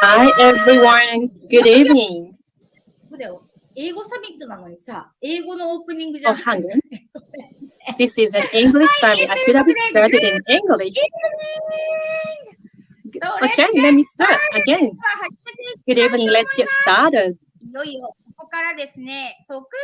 Hi everyone, good evening. 英語サミットなのにさ、英語のオープニングじゃ Oh, hang on. This is an English summit. I should have started in English. Okay, let me start again. Good evening, let's get started. いよいよここからですね、ソクペ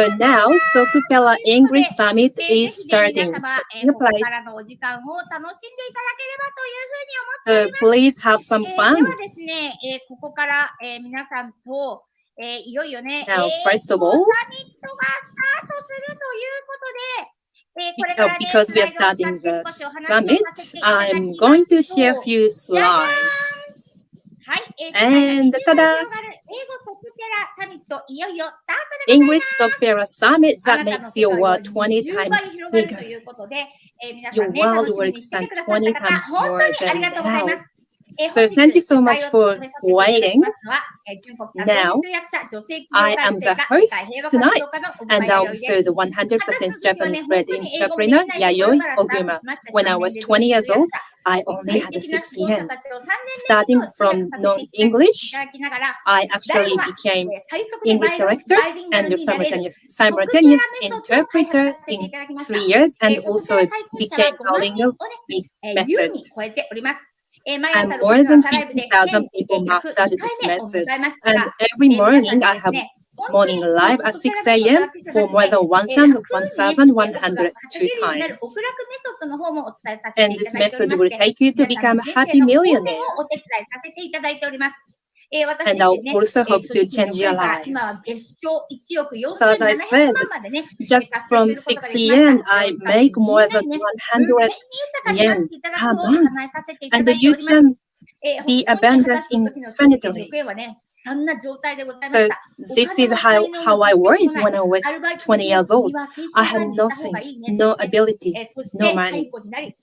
ラサミットがスタートです。So now, Sokupera English Summit ぜ is ひね、皆 starting. 様、 Taking ここ place. からのお時間を楽しんでいただければというふうに思っており So ます。 please have some で fun. はですね、ここから、皆さんと、いよいよね、 Now, first of サ all, ミットがスタートするということで、これからね、 because we are スライドを starting 使って the 少しお話をさ summit, せていただき I'm ます going to share a と、 few じゃじゃーん slides. はい、世界が And 20倍 tada! 広がる英語ソクペラサミット、いよいよスタートでございます。 English Sokupera Summit あ that なたの makes 世 your 界は world 20 20倍 times 広がると bigger. いうことで、皆さ Your んね、楽 world しみ will にしてて expand くださった 20 方、 times 本 more 当にあり than がとうございま now. す。 So 本日 thank you so 司 much 会を for 務めさせていただき waiting. ますのは、純国担当通訳者、女性起業 I 家 am 女 the 性家、世界 host 平和活 tonight, 動家の小熊 and 弥生 also です。 the 100% 話す時はね、 Japanese 本 bred 当に英語もで entrepreneur きないところ Yayoi からスタート Oguma. しまして、 When I 3 was 年で 20 years 通訳 old, 者、 I 具 only 体 had 的な 6 講師 yen. たちを3年で以 Starting 上通訳 from させていただ non-English, きながら、 I 誰 actually もが became 最速で English バ director イリンガル and になれる simultaneous ソクペラメソッドを開発さ interpreter せてい in ただきまし 3 た。 years, and ソクペラ also 体験者は became 5万 bilingual 人を with ね、優 method. に超えております。毎 And 朝 more 6時 than 朝ライブで 50,000 people 1102 mastered 回 this 目を method. 迎えました And が、 every 皆さん morning に I です have ね、本当に morning この live ソ at クペラ 6 メソッド a.m. だけじゃな for く more て、 than 楽にね、億が 1,102 稼げるようになる times. 極楽メソッドの方もお伝えさせて And い this ただいており method ま will して、 take you to 皆さん become の a 人生 happy の方 millionaire. 面をお手伝いさせていただいております。私 And I 自身ね、 also hope 正 to 直 change 6 your 年から life. 今は月賞1億 So as I 4700 said, 万までね、 just 達 from 成することが 6 できました。 yen, I 皆さん make みん more な than にね、運転 100に豊かになっ yen ていただ per くのを month. 叶えさせていた And だいてお you ります。 can 本 be 当に果 abundant たす時の頂点の infinitely. 行方はね、そんな状態でございまし So た。お this 金 is も才能 how も I 実績 was もない。 when I was アルバイト 20 years できない。 old. 君は精 I 神科 had に行った方が nothing, いいね。 no ability, そし no て解 money. 雇になり、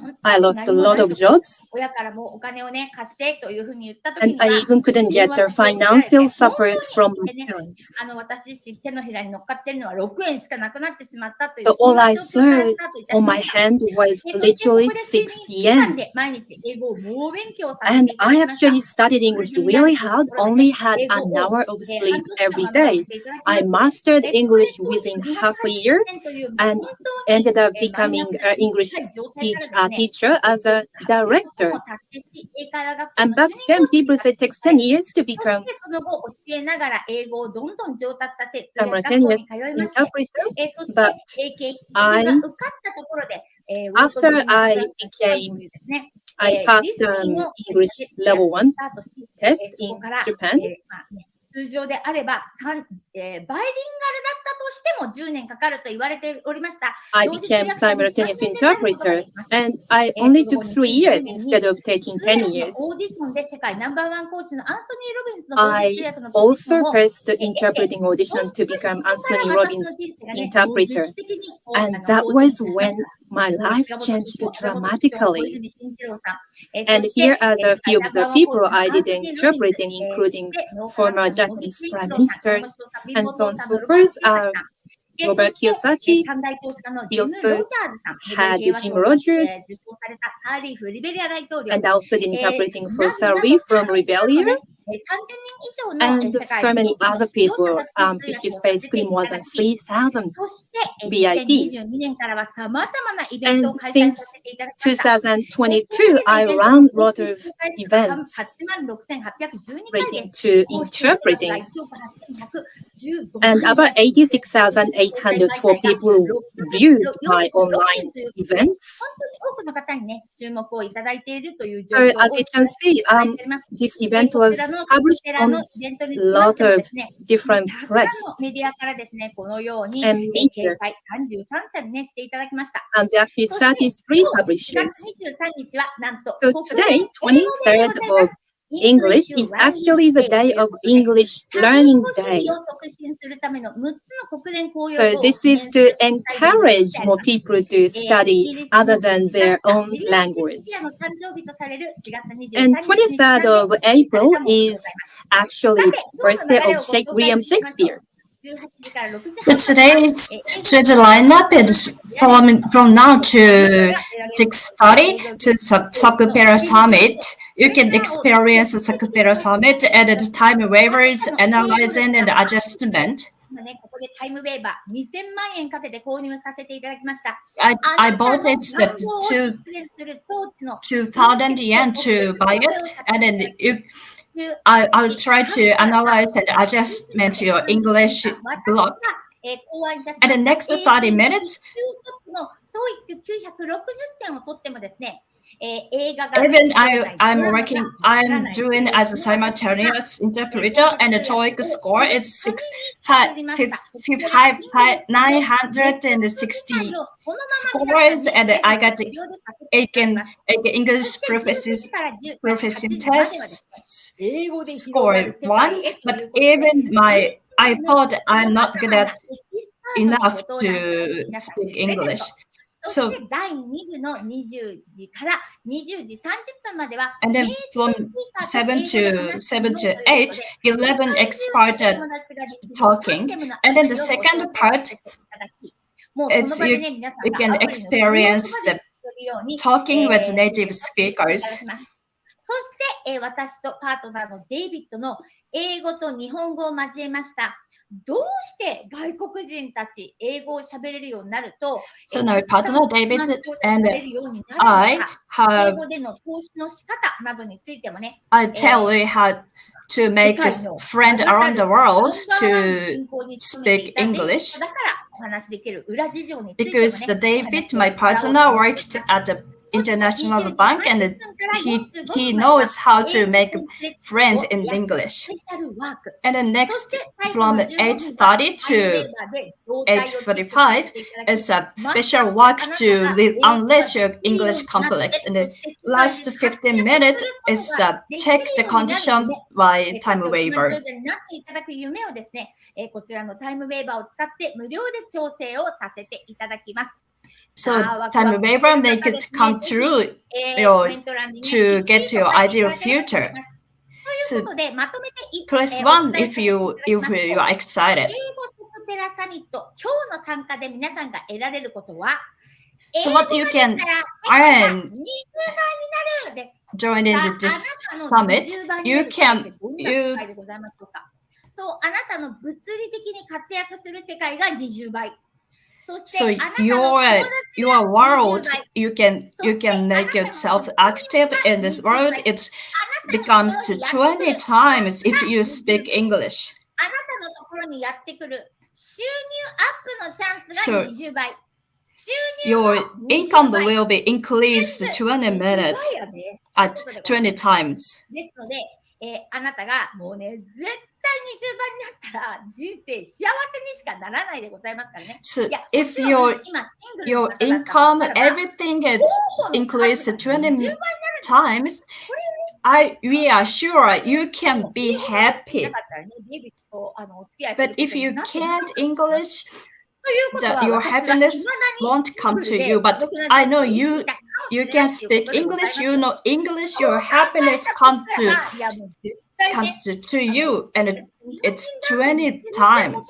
本 I 当に lost 何 a も lot ない of ところ、 jobs, 親からもお金をね、貸してというふうに言ったとき and に I は、 even couldn't 電 get 話 the の声をかけられて、 financial 本 support 当 from に my ね、 parents. 私自身手のひらに乗っかってるのは6円しかなくなってしまったという、 So そん all な I 状況から saw スタートいたし on ま my した。 hand was そしてそこ literally で週に 6 1時間 yen. で毎日英語を猛勉強させて And いただ I きました。 actually studied それ English で皆 really にというと hard, ころで only ね、 had 英語 an を hour of 半 sleep 年間 every 学ばせ day. ていただき I まして、 mastered そこで English 当時 within 280 half a year 点という、 and 本当に ended up マイナ becoming ス an が English 高い状態からですね、 teacher as a 800 点を director. 達成し、英会話学校 And の back 主任 then, 講師に people な say っ it てい takes ただ 10 き、 years to そして become その後教えながら英語をどんどん上達させ、通訳学校 simultaneous に通いまして、 interpreter. そして But 英検1級 I, が受かったところで、ウォルト・ディ after ズニー・インター I ナショナルスクール became, というですね、 I ディ passed ズニーの English 通訳 level が 1スタートし、 test そこ in から、Japan. 通常であればバイリンガルだったとしても10年かかると言われておりました。 I 同時通 became 訳者に simultaneous 3年でなることがで interpreter, きました。 and I そ only の took 後 3 2010 years 年に instead of taking 通 10 訳の years. オーディションで世界ナンバーワンコーチのアンソニー・ロビンズの同時 I 通訳のポジション also を passed the 得て、 interpreting そ audition し to てそ become こから Anthony 私の Robbins' 人生がね、interpreter. 劇的に And 好 that 転 was しまし when た。 my 塚 life 本師 changed 匠、岩本師匠、小 dramatically. 泉進次郎さん、And そして here are 世 the 界 few ナ of ンバー the ワンコーチ people の I アン did ソニー・ロビンズ、 interpreting, そ including して脳科 former 学者の茂木 Japanese 健 prime 一郎さん、山本 ministers さん、貧 and 乏 so 堂 on さん so のロバート forth. 清崎さん、Robert そして、 Kiyosaki. 三大投資家の We ジム・ロジャー also ズさん、ノーベル had 平和 Jim 賞を Rogers, 受賞されたサーリーフ・リベリア大統領、 and I also did interpreting for など Sari た from くさんの Rebellion, ね、3000人以上の and 世界 so の many トップの other 指導者 people, たちの通 which 訳 is をさせて basically い more た than だき、 3,000 そして、 VIPs. 2022年からはさまざまなイベントを And 開催 since させていただきました。 2022, I ran a lot of events 86,812 回 relating で、 to 講師数が interpreting, 1億8115 and 万 about 人、 86,804 people viewed my online events. 本当に多くの方にね、注目をいただいているという状 So 況 as を you can see, いただいております。 this event こ was ちらの published こちらの on イベントに a つきまし lot ても of ですね、 different たくさん press のメディアからですね、このように and 掲 media, 載33社にね、していただきました。 and there are actually そして、 33今日4 publishers. 月23日は、なんと、 So 国連 today, 英語デーでご 23rd ざいます。English is actually the day of English learning day. So this is to encourage more people to study other than their own language. And 23rd of April is actually birthday of William Shakespeare. So today's lineup is from now to 6:30 to Sokupera Summit. You can experience the Sokupera Summit and the TimeWavers analyzing and adjustment. I bought it at 2,000 yen to buy it, and then I'll try to analyze and adjustment your English block. And the next 30 minutes, even I'm doing as a simultaneous interpreter, and the TOEIC score is 960 scores, and I got the English proficiency test score 1. But even I thought I'm not good at enough to speak English. So, and then from 7 to 8, 11 experts are talking. And then the second part, it's you can experience the talking with native speakers. そして、私とパートナーのデイビッドの英語と日本語を交えました。どうして外国人たち英語を喋れるようになると、So now partner David and I have 英語での投資の仕方などについてもね、I tell you how to make a friend around the world to speak English. だからお話できる裏事情についてもね、 Because the David, my partner, worked at a international bank, and he knows how to make friends in English. And then next, from 8:30 to 8:45 is a special work to unleash your English complex. And the last 15 minutes is check the condition by TimeWaver. こちらのタイムウェーバーを使って無料で調整をさせていただきます。 So TimeWaver make it come true to get your ideal future. So press 1 if you are excited. So what you can earn joining this summit, youそう、あなたの物理的に活躍する世界が20倍。So your world, you can make yourself active in this world. It becomes to 20 times if you speak English. あなたのところにやってくる収入アップのチャンスが20倍。 Your income will be increased 20 minutes at 20 times. ですので、あなたがもうね、絶対20倍になったら人生幸せにしかならないでございますからね。So if your income, everything is increased 20 times, we are sure you can be happy. But if you can't English, your happiness won't come to you. But I know you can speak English. You know English. Your happiness comes to you, and it's 20 times.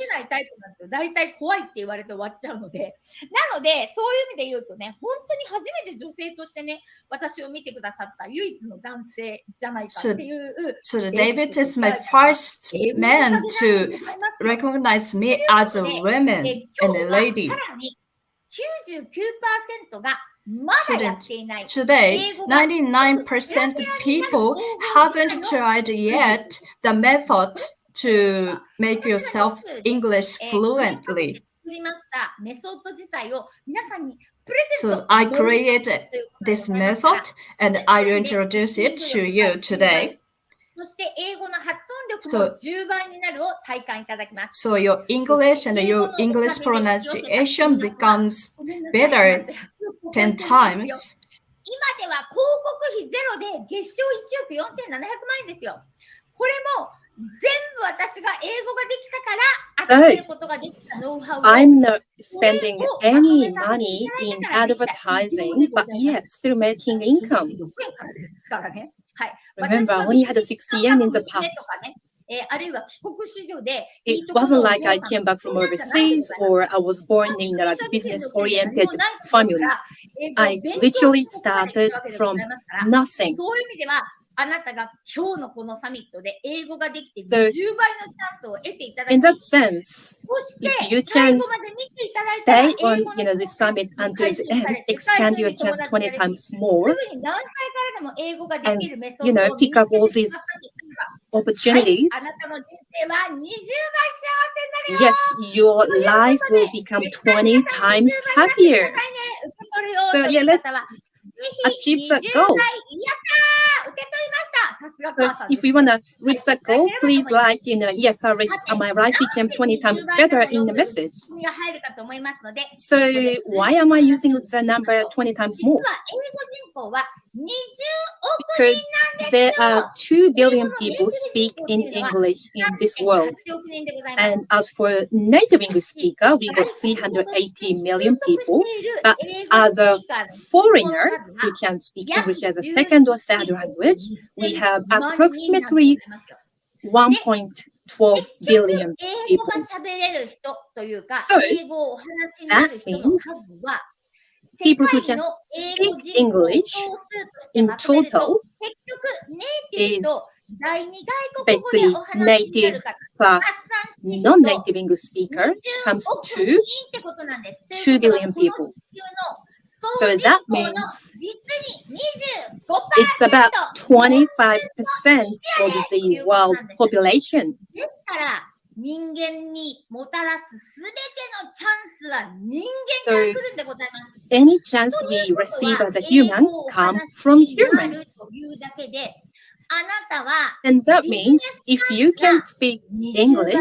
大体怖いって言われて終わっちゃうので、なのでそういう意味で言うとね、本当に初めて女性としてね、私を見てくださった唯一の男性じゃないかっていう。So David is my first man to recognize me as a woman and a lady. さらに 99% がまだやっていない。 Today, 99% people haven't tried yet the method to make yourself English fluently. So I created this method and I will introduce it to you today. So your English and your English pronunciation becomes better 10 times. 今では広告費ゼロで月賞1億4700万円ですよ。これも全部私が英語ができたから与えることができたノウハウを I'm not spending any money in advertising, but yes, still making income. ですからね。はい。 Remember, I only had 6 yen in the past. あるいは帰国子女で It wasn't like I came back from overseas or I was born in a business-oriented family. I literally started from nothing. そういう意味ではあなたが今日のこのサミットで英語ができて20 So, 倍のチャンスを得ていただき、 in that sense, そし if you て最 can 後まで見ていただいたら stay on 英語の this summit until the end, expand your chance 20 times す more, ぐに何歳からでも英語ができるメソッ you ド know, を身に pick up つけ all て these しまったとすれば、 opportunities, あなたの人生は20倍幸せになるよ。 yes, your life will become 20 times happier. So, yeah, let's achieve that goal. やったー、受け取りました。さすが So 母さんで if す you want to reach that goal, please yes, my life became 20 times better in the message. が入るかと思いますので、 So why am I using the number 20 times 実 more? は英語人口は20億 Because 人なんですよ。 there are 2 billion people speak in English in this world. 3.8億人でございます。 And as for native English speaker, we got 380 million people. But as a foreigner who can speak English as a second or third language, we have approximately 1.12 billion 英語 people. が喋れる人というか、 So, 英語をお話しになる人の数は、 people who 世界 can の英 speak 語人口 English 総数として in まとめると、 total 結局ネイティブと第二外国語 basically でお話しにな native る方、 plus 発散していくと non-native English speaker 20 comes 億 to 人ってことなんです。 2 ということは billion この people. 地球の So 総 that 人口の means 実に it's about 25%。 25% of the world population. ですから人間にもたらすすべてのチャンスは人間から来るんでございます。 Any chance we receive as a human comes from human. というだけで、あなたは And that means if you can speak English,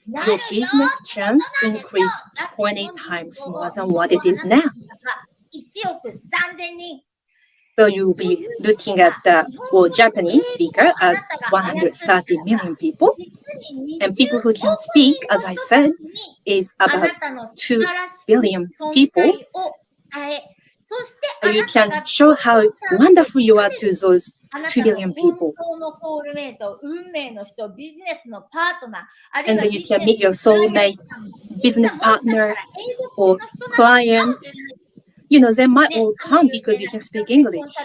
your business chance increased 20 times more than what it is now. 1億3000人。 So you'll be looking at the Japanese speaker as 130 million people. And people who can speak, as I said, is about 2 billion people. You can show how wonderful you are to those 2 billion people. And then you can meet your soulmate, business partner, or client. You know, they might all come because you can speak English. So,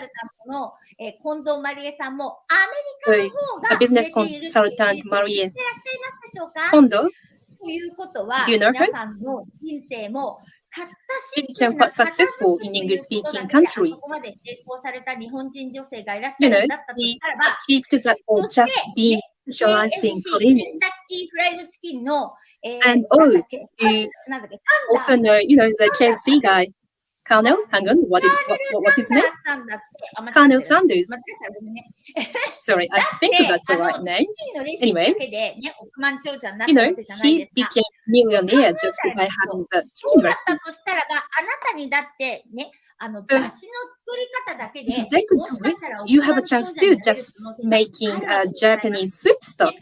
a business consultant, Marie Kondo, do you know her? She became quite successful in English-speaking country. You know, he achieved that or just being specialized in cleaning. And you also know, the KFC guy. Colonel, hang on, what was his name? Colonel Sanders. Sorry, I think that's the right name. Anyway, he became millionaire just by having the chicken recipe. If they could do it, you have a chance to just making Japanese soup stuff.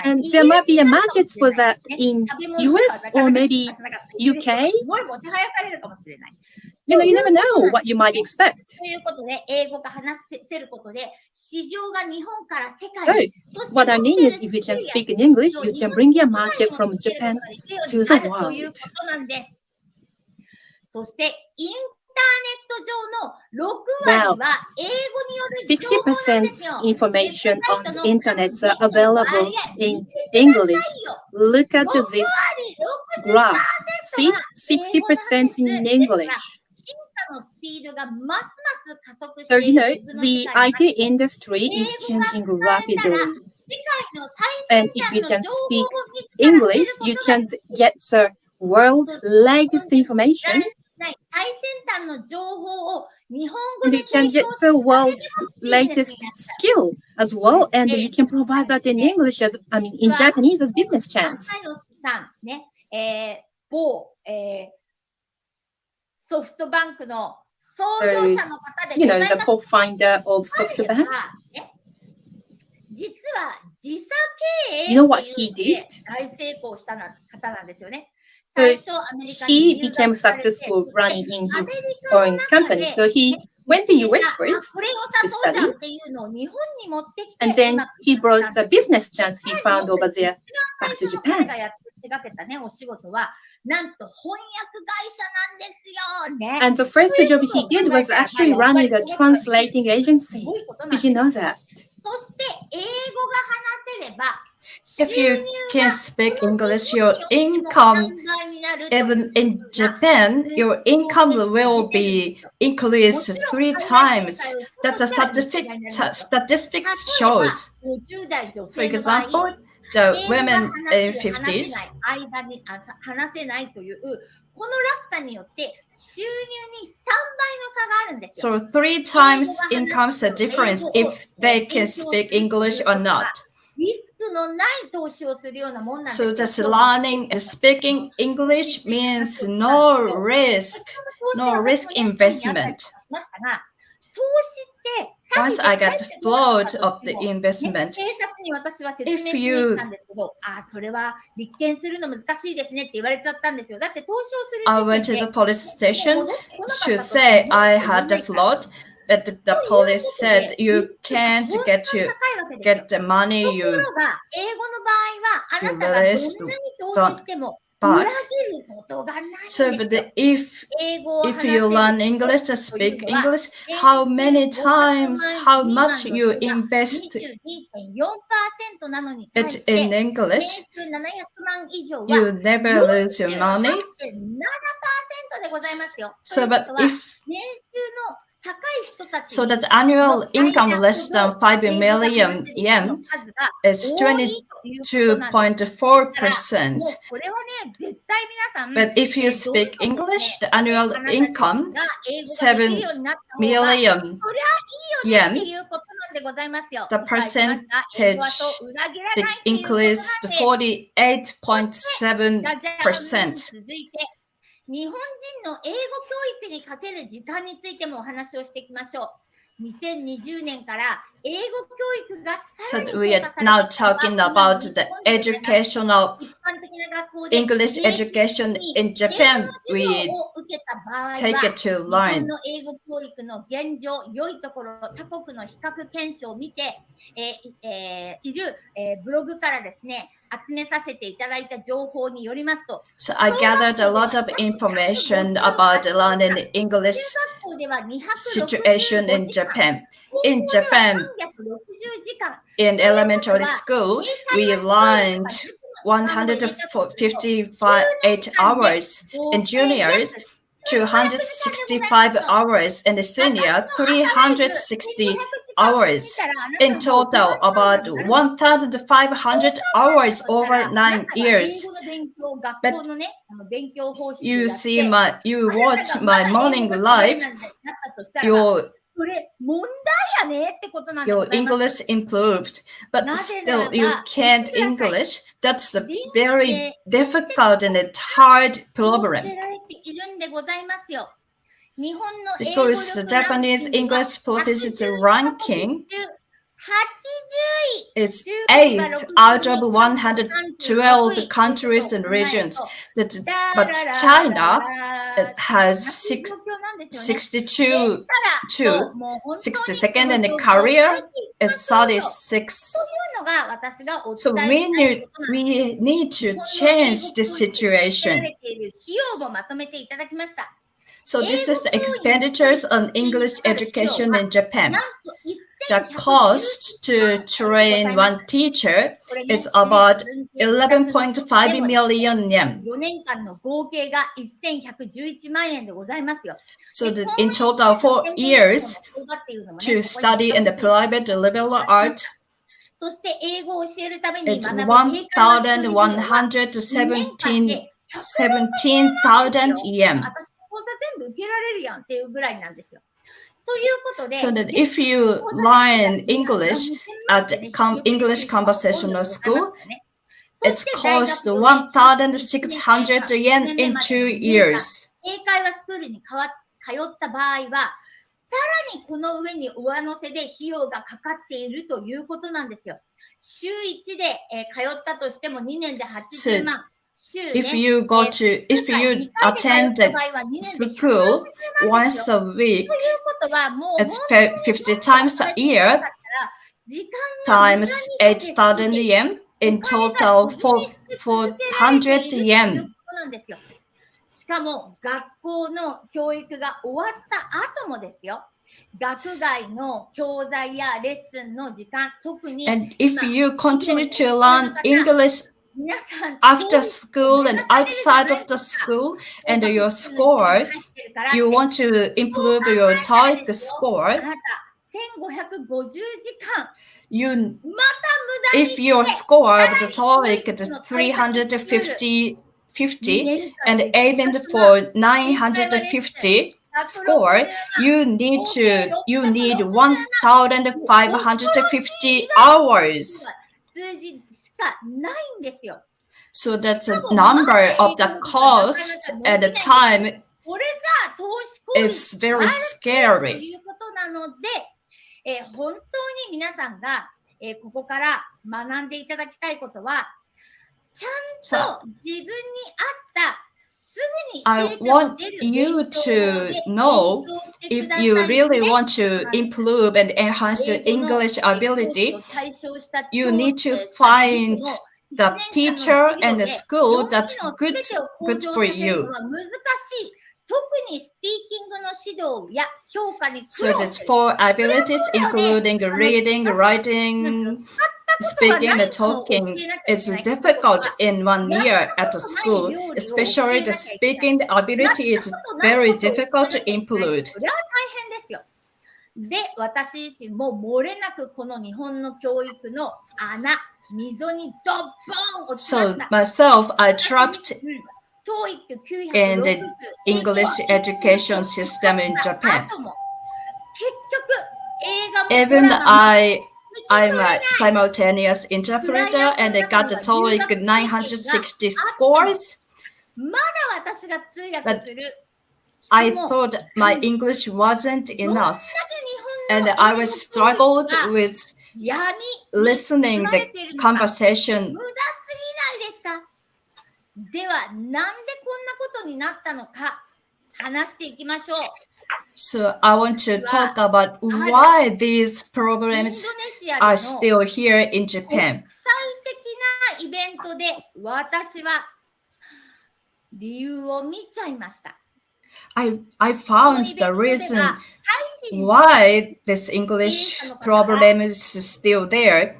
And there might be a market for that in US or maybe UK. You never know what you might expect. So, what I mean is if you can speak in English, you can bring your market from Japan to the world. そしてインターネット上の6割は英語による情報なんですよ。 60% information on the internet are available in English. Look at this graph. See, 60% in English. So, the IT industry is changing rapidly. And if you can speak English, you can get the world's latest information. And you can get the world's latest skill as well, and you can provide that in English in Japanese as business chance. ソフトバンクの創業者の方で You ご know, ざい the ます。 co-founder of 彼 SoftBank. はね、実は自社経営 You know what っていう he ので did? 大成功した方なんですよね。 So 最初アメリカに he 留 became 学されて、 successful そして running in アメ his リカの own 中 company. で So he ね、 went to 見つけ US た、 first これ to 良さそうじゃん study, っていうのを日本に持ってきて and then うまく he いかせ brought たん a です。 business chance he さらに found もっと over 一 there 番 back 最 to 初の彼 Japan. が手がけたね、お仕事は、なんと翻訳会社なんですよね。 And the first job he did was actually running a translating す agency. ごいことなん Did です。 you know that? そして英語が話せれば、 If you 収入 can が speak この English, 日本 your においても income, 3倍になるという even ふう in な Japan, your income will be も increased ちろん 3 海外展 times. 開をし That た the としたら2倍になりますよ。 statistics 例えば shows. 50代女 For 性の場合、 example, the 英語が women 話せ in る、話せない 50s, 間に話せないというこの落差によって収入に3倍の差があるんですよ。 so 3 times incomes a difference if they can speak English or not. リスクのない投資をするようなもんなんです So よ。 just learning and speaking English means no risk 投 investment. 資ってさっ Once き I 帰 got ってこなかった float of 時 the もね、 investment, 警察に私は説明 if しに you 行ったんですけど、それは立件するの難しいですねって言われちゃったんですよ。だって投資をする I 時 went 点 to で the police station 戻ってこなかった to として say も I 文句 had 言 the えないから。 float, but the police said you リスクが can't 本 get 当に to 高いわけですよ。 get the money とこ you ろが、英語の場合は、あな you たがどんなに released 投資しても裏 back. 切ることがないんです So よ。 but if 英語を if 話せ you る learn 人 English to という speak のは、 English, 年 how 収 many 500 times, 万 how 未満 much の you 人が invest 22.4% なのに対 it して、 in 年 English, 収700万以上は you never lose your money. 48.7% でございますよ。とい So うこ but とは、 if 年収の高い人たち so に that annual income の less than 5 million 英語が話せる人の yen 数が is 多いということなんです。ですから、 22.4%. もうこれはね、絶対皆さん、 But if you どんどん speak ですね、 English, the annual あなた自 income 身が英語ができるようになった方が、 million そりゃいいよねって yen, いうことなんでございますよ。 the 理解しました。英語は percentage そう裏切らないっていうことなんで increased じゃじゃん 48.7%. 続いて、日本人の英語教育にかける時間についてもお話をしていきましょう。2020年から英語教育がさ So らに we 強 are 化され now てきたのが talking 今の about 日 the 本でございます。 educational 一般的な学校で English 定期 education 的に in 英語 Japan. の授 We 業を受けた場合 take は、 it to 日本 learn. の英語教育の現状、良いところ、他国の比較検証を見て、いる、ブログからですね、集めさせていただいた情報によりますと、 So I gathered a lot of information about learning English 中学校では situation in 265時間、 Japan. 高 In 校では Japan, 360時間、 in elementary school, we learned 158 hours. In juniors, 265 hours. And senior, 360 hours. In total, about 1,500 hours over 9 years. But you see you watch my morning live, your それ問題やねってことなんでご your ざいます。 English improved, but still you can't English. That's the very difficult and hard 教 problem えられているんでございますよ。日本の英語 because the 力ランキ Japanese ングは English proficiency 80 ranking 位。 is 8th out of 112 countries and regions. But China has 62, 62nd, and Korea is 36. というのが私がお So 伝え we したい need, ことなんです。 we need to change the 日本の英語教育にかけら situation. れている費用もまとめていただきました。 So this is the expenditures on English education in Japan. なんと The cost to train one teacher is about 11.5 million yen. 4年間の合計が1111万円でございますよ。 So in total 4 years to study in the private liberal art, そして英語を教えるために it's 学ぶ英会話スクール費用は 1,117,000 yen. 私の講座全部受けられるやんっていうぐらいなんですよ。ということで、 So that if you learn English at English conversational school, it's cost 1,600 yen in 2 years. 英会話スクールに通った場合は、さらにこの上に上乗せで費用がかかっているということなんですよ。週1で、通ったとしても2年で80万。If you attend school once a week, it's 50 times a year times 8,000 yen, in total 400 yen. しかも学校の教育が終わった後もですよ。学外の教材やレッスンの時間、特に And if you continue to learn English after school and outside of the school and your score, you want to improve your TOEIC score, if your score of the TOEIC is 350 and aiming for 950 score, you need 1,550 hours. So that's a number of the cost at the time. It's very scary. 本当に皆さんが、ここから学んでいただきたいことは、ちゃんと自分に合ったすぐに I want you to know if you really want to improve and enhance your English ability, you need to find the teacher and the school that's good for you. So that's 4 abilities, including reading, writing, speaking and talking. It's difficult in 1 year at the school, especially the speaking ability is very difficult to improve. で、私自身も漏れなくこの日本の教育の穴、溝にドッボーン落ちました。So myself, I trapped in the English education system in Japan. Even I'm a simultaneous interpreter and I got the TOEIC 960 scores. But I thought my English wasn't enough. And I was struggled with listening the conversation. では、なんでこんなことになったのか話していきましょう。So I want to talk about why these problems are still here in Japan. 国際的なイベントで私は理由を見ちゃいました。I found the reason why this English problem is still there.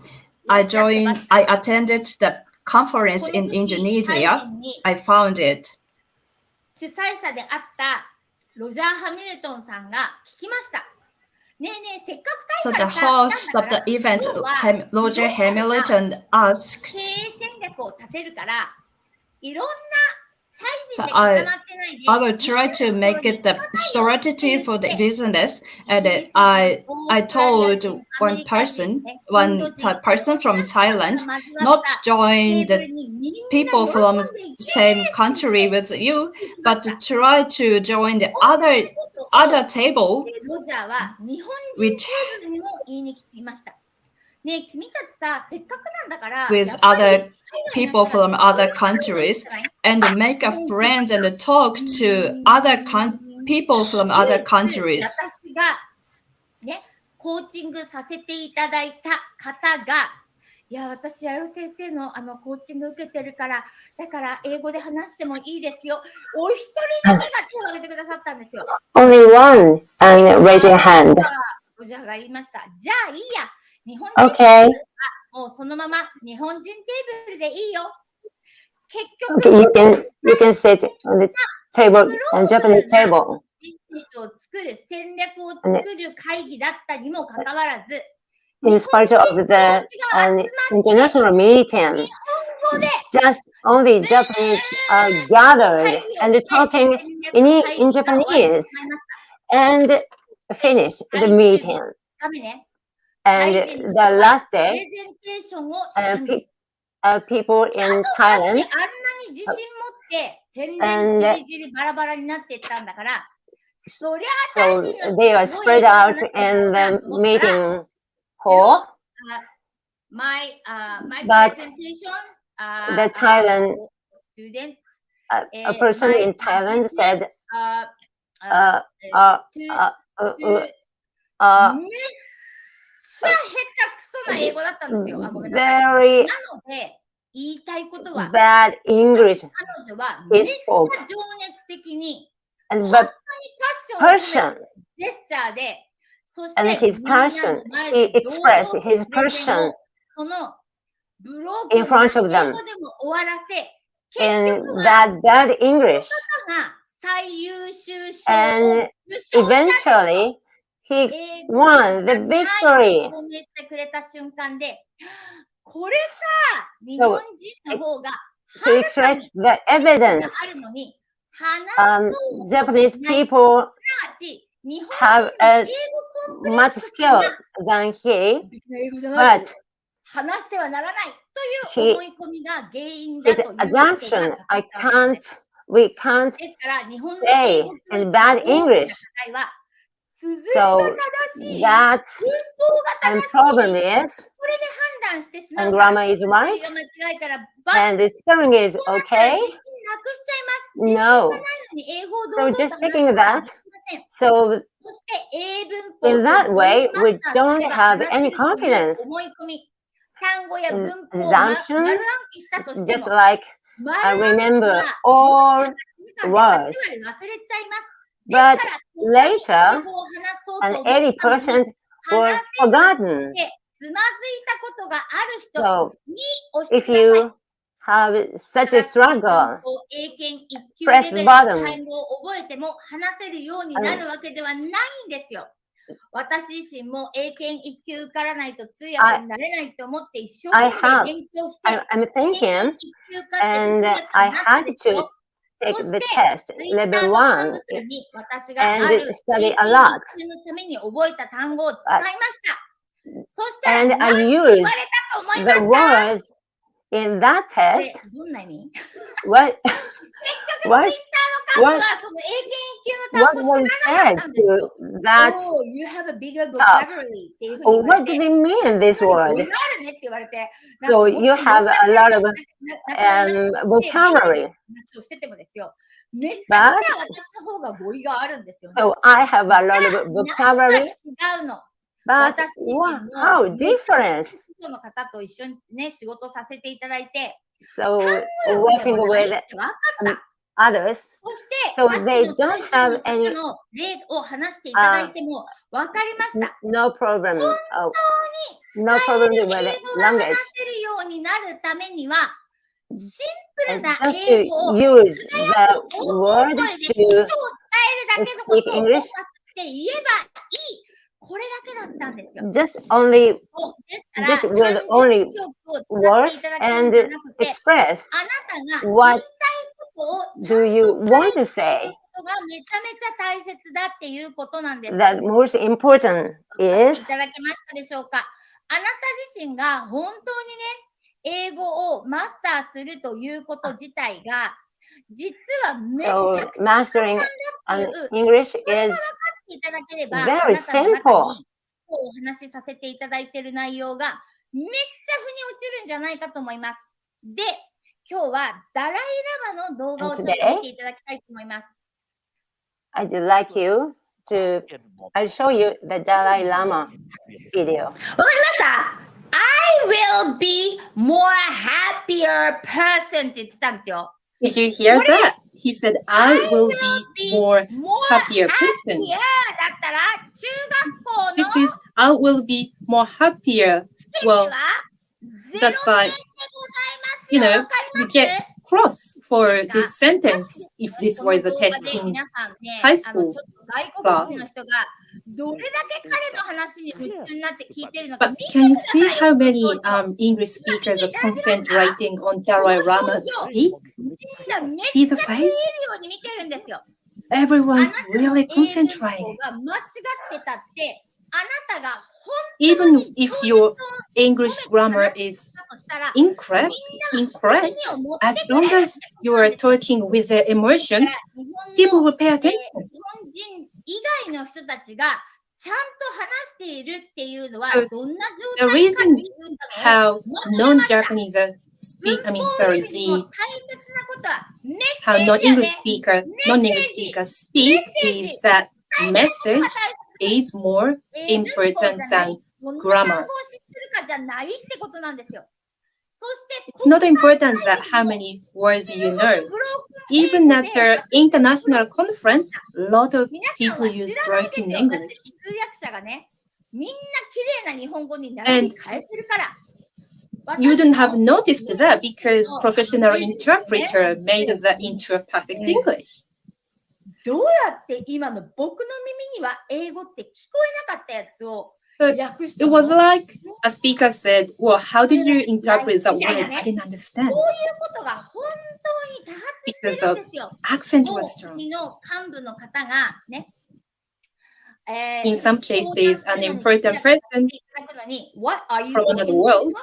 I attended the conference in Indonesia. I found it. 主催者であったロジャー・ハミルトンさんが聞きました。ねえねえ、せっかく So the host of the event, Roger Hamilton, asked. 経営戦略を立てるから、いろんな So I will try to make it the strategy for the business, and I told one person from Thailand not join the people from the same country with you, but to try to join the other table with other people from other countries and make a friend and talk to other people from other countries. 私がね、コーチングさせていただいた方が、いや、私、弥生先生のコーチング受けてるから、だから英語で話してもいいですよ。お一人だけが手を挙げてくださったんですよ。Only one, and raise your hand. ロジャーが言いました。じゃあいいや。日本人 Okay. もうそのまま日本人テーブルでいいよ。結 Okay, you can sit on the table, on Japanese table. ビジネスを作る、戦略を作る会議だったにもかかわらず、In spite of the international meeting, just only Japanese gathered and talking in Japanese and finished the meeting. ダメね。 And the last day, people in Thailand And じりじりバラバラになっていったんだから、そりゃ so they are spread out in the meeting hall. My But presentation, the Thailand students, a person my in Thailand business, said, めっちゃ下手くそな英語だったんですよ。ごめんなさい。 very なので、言いたいことは、 bad English 彼女はめっ he ち spoke. ゃ情熱的に、 And 本 but 当にパッションを込 passion めてジェスチャーで、そし and て his みんなの passion, 前 he で堂々 expressed と his プレゼン passion をそのブローク in な front of 英 them. 語でも終わらせ、結 In 局は that bad English. が最優秀賞を And 受賞した。 eventually, he 英語 won the じゃないと victory. 証明してくれた瞬間で、これさ、日本人の方が To extract the が evidence, あるのに、話そうと Japanese しない。 people すなわち、日本 have 人の a 英語コンプレッ much クス skill が than he, 英語じゃない but 話してはならないという思い込みが原因だ his ということが assumption, I can't, we can't ですから、日本の say 英語教 in 育 bad の大きな English. 課題は、綴りが So 正しい、 that 文法が and 正し problem い、 is, これで判断してしま and うから、 grammar is 綴 right, りが間違えたら、バッ and the spelling is そうなったら okay. 自信なくしちゃいます。自信が No. ないのに英語を堂 So 々と just 話す taking ことが that, できません。 so そして英文法 in と that 文 way, マ we スターす don't れば have 話せ any るという confidence. 思い込み。単語や In 文法を丸暗 assumption, 記したとして just も、 like 丸 I 暗記 remember は all 8 words, 割忘れちゃいます。ですか but ら、実際 later, に英語を話そう and と思ったのに、 80% were 話せなく forgotten. てつまずいたことがある人 So に押して if ください。 you have such a struggle, 英検1級 press レベル bottom. の単語を覚えても話せるようになるわけではないんですよ。私自身も英検1級受からないと通訳になれないと思って一生懸命勉強して、 I'm thinking, and I had to take the test, level 1, 私があ and る study 英 a 検 lot. 1級のために覚えた単語を使いました。そしたら And 何 I と言わ used れたと思い the ますか？ words in that こ test. れどんな意味？ What 結局 was ツイッターの数はその英検1級の what 単語 was 知らなか said ったんですよ。 to that? Oh, you have a bigger vocabulary っていうふうに Oh, 言われ what て did it mean, this 語彙 word? があるねって言われて、 So you have a lot of vocabulary. 話をしててもですよ。めちゃくちゃ私の方が語彙があるんですよね。 So I have a lot of 何 vocabulary, が違うの。 but 私自身 wow, も how めちゃくちゃ different. 人の方と一緒にね、仕事させていただいて、 So 単語力で working もないっ with て分かった。 others, そして、 so さっき they の don't 最 have 初の any 方の例を話していただいても分かりました。 no problem. 本 Oh, 当に no 使え problem る with 英語が language. 話せるようになるためには、シンプル And な just 英 to 語を use 素早 the く大 word 声で意 to 図を伝えるだけのことを speak フォーカ English, スして言えばいい。これだけだったんですよ。 just only ですから、 just with 単 only 純記憶を使って words いただけるん and じゃなくて、 express あなたが言い what たいことをちゃん do you と want to 伝え say. ることがめちゃめちゃ大切だっていうことなんです。 That most important い is ただけましたでしょうか？あなた自身が本当にね、英語をマスターするということ自体が、実はめちゃ so くちゃ mastering 簡単だっていう English これ is が分かっていただければ、 very あなたの中 simple. にお話しさせていただいている内容がめっちゃ腑に落ちるんじゃないかと思います。で、今日はダライラマの動画をちょっと見ていただきたいと思います。I'd like you to, I'll show you the Dalai Lama video. わかりました？ I will be more happier person って言ってたんですよ。Did you hear that? He said, I will be more happier person. happier だったら中学校の This is, I will be more happier. 試験に Well, は that's 0点で like, ございます you よ。 know, わかり you ます？ get cross for this sentence if this この were the 動画 test で in 皆さんね、 high ちょ school っと外国人の人がどれだけ彼の話に夢中になって聞いてるのか But 見て can く you ださ see いよ。 how many English speakers are concentrating on Dalai Lama speak? みんなめっ See ちゃ the 見える face? ように見てるんですよ。 Everyone's あなたの really 英文 concentrating. 法が間違ってたって、あなたが本当 Even に if your English grammar is incorrect. As long as you are talking with their emotion, people will pay attention. 日本人以外の人たちがちゃんと話しているっていうのは So どんな the 状態かって reason いうのを how non-Japanese speak, 文法よりも sorry, 大 the 切なことはメッ how セージや non-English ね。 speaker, non-English speakers speak is that message is more 文法 important じゃない than どんな grammar. 単語を知ってるかじゃないってことなんですよ。そして It's not important that how many words you know. Even at the international conference, a lot of 皆さん people は知 use らないです broken よ。だって English. 通訳者がね、みんな綺麗な日本語に並び替えてるから。 You wouldn't have noticed that because professional interpreter made that into a perfect English. どうやって今の僕の耳には英語って聞こえなかったやつを So 訳した it の？ was like a speaker said, well, how did you interpret that word? I didn't understand. こういうことが本当に多発してるんですよ。 Accent もう was strong. 国の幹部の方がね、In some cases, an important person What are you from going another to world talk about?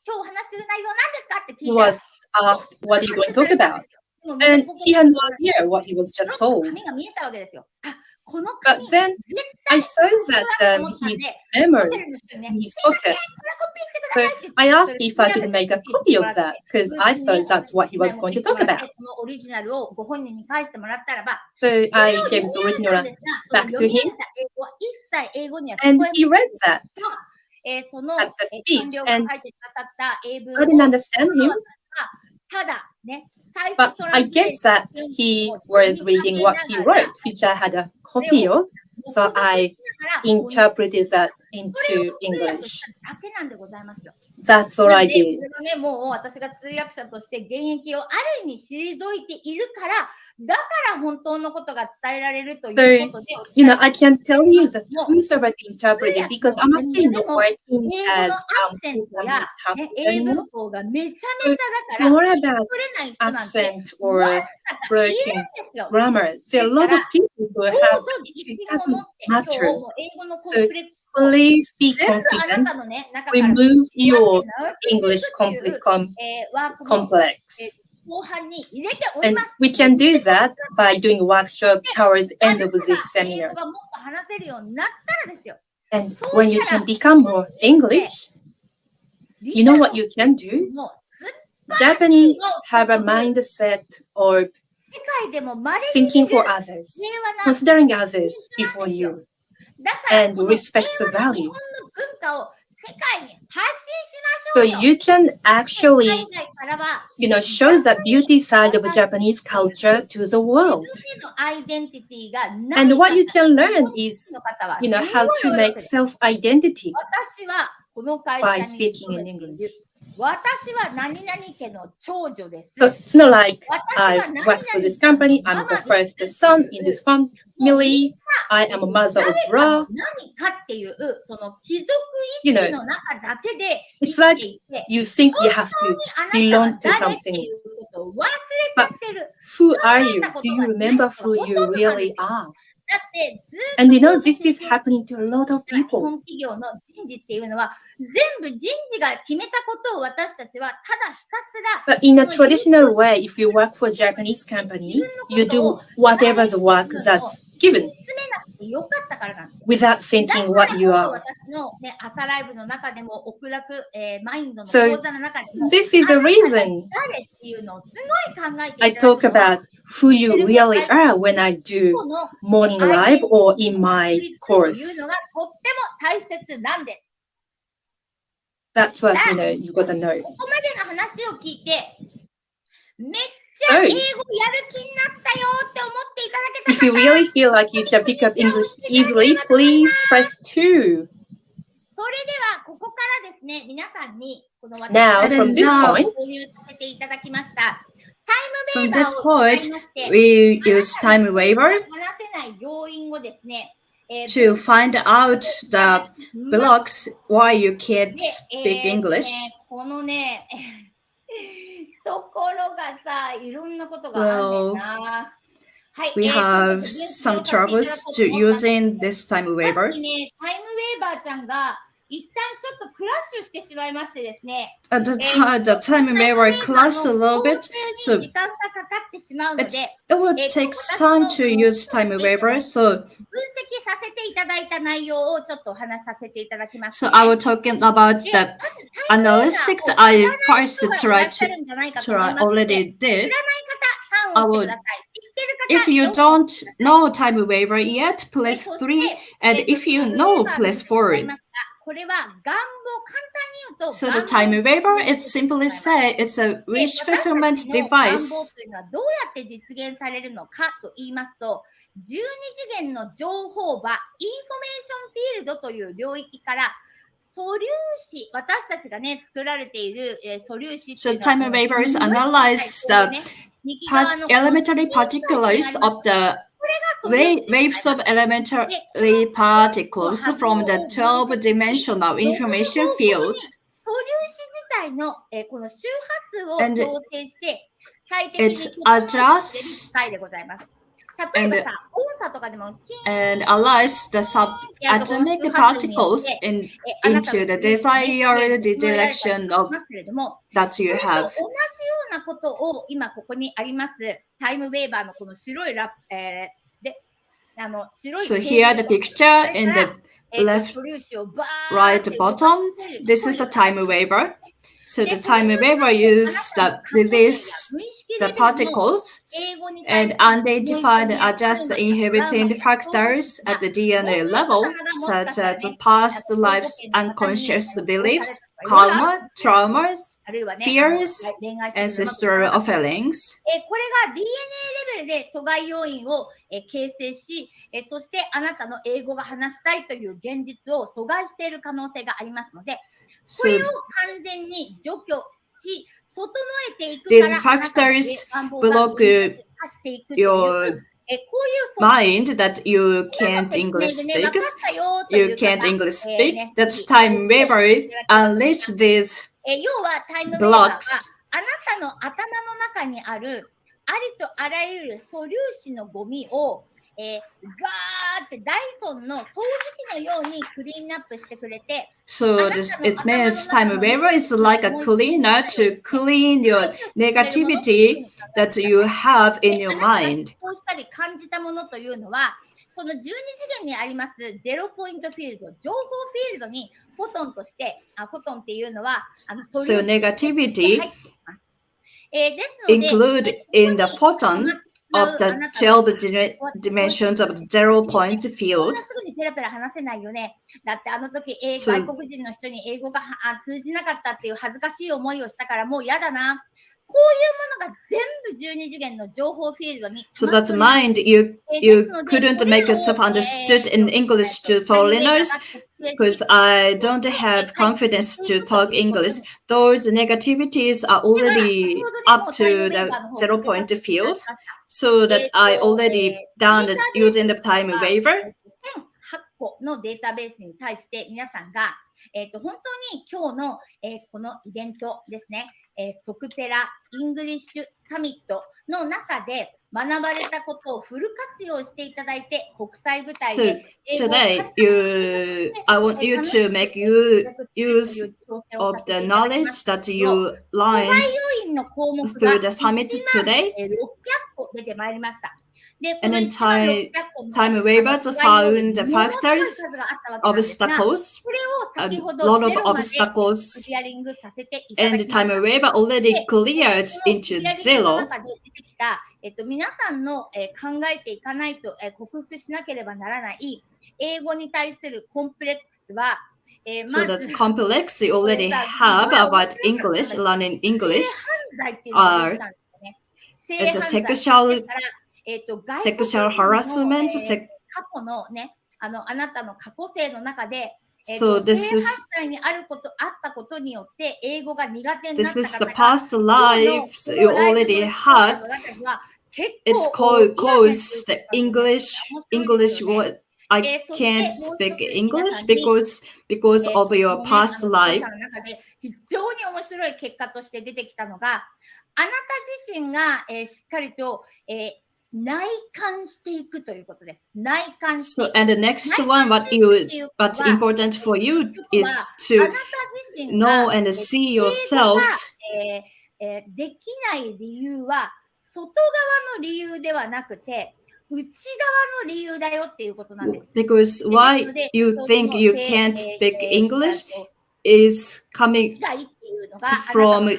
今日話する内容なんですかって聞い who たら was asked, what are you going to talk about? And he had no idea what he was just told. 紙が見えたわけですよ。あ、この But 紙 then I saw that his memory, ホテルの人にね、 in his pocket. So I asked if I could make a copy of that because I thought that's what he was going to talk about. そのオリジナルをご本人に返してもらったらば、 So I gave the original back to him, 一切英語には and he read that その at the speech, 官僚 and が書いてくださった英文 I didn't understand him. ただね、サイト But トラ I ンスレー guess ション that he was reading what he wrote, which I had a copy of. So I interpreted that into English. だけなんでございますよ。 That's all I did. ね、もう私が通訳者として現役をある意味退いているから、だから本当のことが伝えられるということで、 You know, I can tell you the truth about interpreting because I'm actually not working 英語 as のアクセントや、ね、英 anymore. 文法がめちゃめちゃだから、 It's more 取 about れない人なんて accent or わずかいるんですよ。 grammar. There are a lot of people who どう have ぞ自 it 信を持 doesn't って、今日 matter. も英語のコンプレックス Please be 全部あな confident. たのね、中から Remove your 直 English していくワークも complex. 後半に入れており And ます。 we can do that by doing workshop towards the end of this 英 seminar. 語がもっと話せるようになったらですよ。 And when you can become more English, you know what you can do? もう素晴らしい Japanese の have a mindset of 世界でも稀に見 thinking る for others, 平和な considering others before you, だから and この respect 平 the 和な value. 日本の文化を世界に発信し So ましょうよ。 you can actually, 海外からは show the beauty side of Japanese culture to the world. 自分のアイデンティティがない And what you 方 can learn is, の方は how to make self-identity 私はこの会 by 社に speaking in English. 私は何々家の長女です。 So it's not like 私 I は何々 work for this company, I'm the first son in this family, I am a mother of 誰 blah. が何かっていうその貴族意識の中だけで生 It's き like ていて、 you think you have to あなた belong は to 誰って something. いうことを忘れちゃってる。 Who are you? Do you remember who you really are? だってずっと And this is happening to a lot of 日 people. 本企業の人事っていうのは全部人事が決めたことを私たちはただひたすら But in a traditional way, if you work for a Japanese company, you do whatever the work that's given 詰めなくてよかったからなんですよ。 without thinking what you だから are. 私の、ね、朝ライブの中でも極楽、マインドの So 講座の中でも This is a reason 誰っていうのをすごい考えて I いただ talk about who you really are when I do この morning live or in my という course. のがとっても大切なんです。 That's what you gotta know. ここまでの話を聞いてめっちゃ英語やる気になったよって思っていただけた If you 方 really feel like you can pick up English easily, please press 2. それではここからですね、皆さんにこの私 Now, from this が point, 購入させていただきました From タイ this ムウェーバーを point, 使いまして we use TimeWaver 話せない要因をですね、to find out the blocks why you can't speak English. このね、ところがさ、いろんなことがあるんだな。はい、 We have some troubles to using this さっ TimeWaver. きね、タイムウェーバーちゃんが一旦ちょっとクラッシュしてしまいましてですね。At the time we were close a little bit, so 時間がかかってしまうので、 it would take time to use TimeWavers. So 分析させていただいた内容をちょっとお話しさせていただきます、ね。 So I was talking about the analytics that I first tried to already did. If you don't know TimeWaver yet, please 3, and if you know, please 4. これは願望、簡単に言うと、 So the TimeWaver, it's simply said, it's a wish fulfillment 願望 device. というのはどうやって実現されるのかと言いますと、12次元の情報場、インフォメーションフィールドという領域から素粒子、私たちがね、作られている素粒子。So TimeWavers analyze the elementary particles of the waves of elementary particles from the 12-dimensional information field. 素粒子自体のこの周波数を調整して最適に adjusts でございます。例えばさ、音差とかでも and allows the subatomic particles into the desired direction of that you have. 同じようなことを今ここにありますタイムウェーバーのこの白いSo here the picture in the left, right bottom, this is the TimeWaver. So the TimeWaver uses the particles and identify and adjust the inhibiting factors at the DNA level, such as past lives, unconscious beliefs, karma, traumas, fears, ancestral offerings. これが DNA レベルで阻害要因を形成し、そしてあなたの英語が話したいという現実を阻害している可能性がありますので、これを完全に除去し、整えていくから、 These factors block your mind that you can't English speak. You can't English speak. That's TimeWaver unleash these 要はタイムウェーバーが blocks. あなたの頭の中にあるありとあらゆる素粒子のゴミをガーってダイソンの掃除機のようにクリーンアップしてくれて、 So it means TimeWaver is like a cleaner to clean your negativity that you have in your mind. こうしたり感じたものというのは、この12次元にありますゼロポイントフィールド、情報フィールドにフォトンとして、フォトンっていうのはSo negativity ですので include in the photon of the 12 dimensions of the 0-point field. すぐにペラペラ話せないよね。だってあの時、そう外国人の人に英語が通じなかったっていう恥ずかしい思いをしたからもう嫌だな。こういうものが全部12次元の情報フィールドに。So that's mind. You couldn't make yourself understood in English to foreigners because I don't have confidence to talk English. Those negativities are already up to the 0-point field. So that I already done it using the TimeWaver. 1008個のデータベースに対して皆さんが、本当に今日の、このイベントですね、ソクペライングリッシュサミットの中で学ばれたことをフル活用していただいて国際舞台で So today, I want you to make use of the knowledge that you learned through the summit today. 600個出てまいりました。 And then TimeWavers found the factors, obstacles, a lot of obstacles, and TimeWaver already cleared into 0. 皆さんの考えていかないと克服しなければならない英語に対するコンプレックスは So that complex you already have about English, learning English, it's a sexual harassment. 過去のね、あなたの過去性の中で、So this is 性犯罪にあったことによって英語が苦手になった this is 方 the が past lives you already had. It's caused the English word. I can't speak English because of your past life. 非常に面白い結果として出てきたのが、あなた自身が、しっかりと、内観していくということです。内観してい So, く。 and the next one, what's important for you is to know and see yourself. できない理由は外側の理由ではなくて内側の理由だよっていうことなんです。 Because why you think you can't speak English is coming from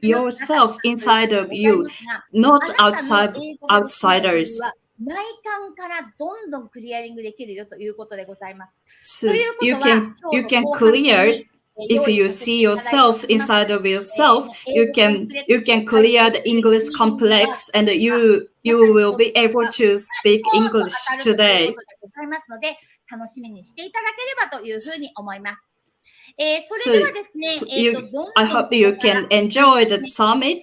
yourself, inside of you, not outsiders. 内観からどんどんクリアリングできるよということでございます。 So you can clear. If you see yourself inside of yourself, you can clear the English complex, and you will be able to speak English today. 楽しみにしていただければというふうに思います。それではですね、I hope you can enjoy the summit,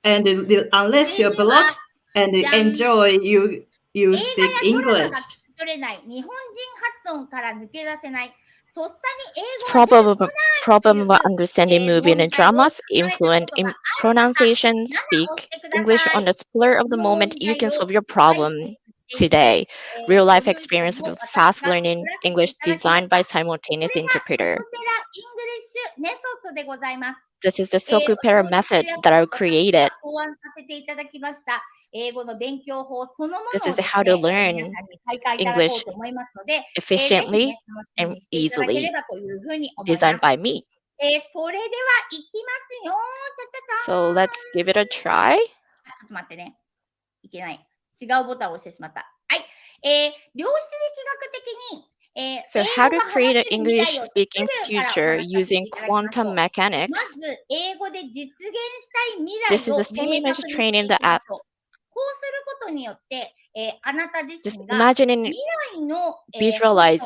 and unless you're blocked and enjoy, you speak English. 取れない日本人発音から抜け出せない。Problem of understanding movie and dramas, influent in pronunciation, speak English on the spur of the moment. You can solve your problem today. Real life experience of fast learning English designed by simultaneous interpreter. This is the Sokupera method that I created. This is how to learn English efficiently and easily, designed by me. So let's give it a try. ちょっと待ってね。いけない。違うボタンを押してしまった。はい。量子力学的に、So how to create an English speaking future using quantum mechanics. まず英語で実現したい未来を This is the same image training that こうすることによって、あなた自 just 身が imagining 未来の visualize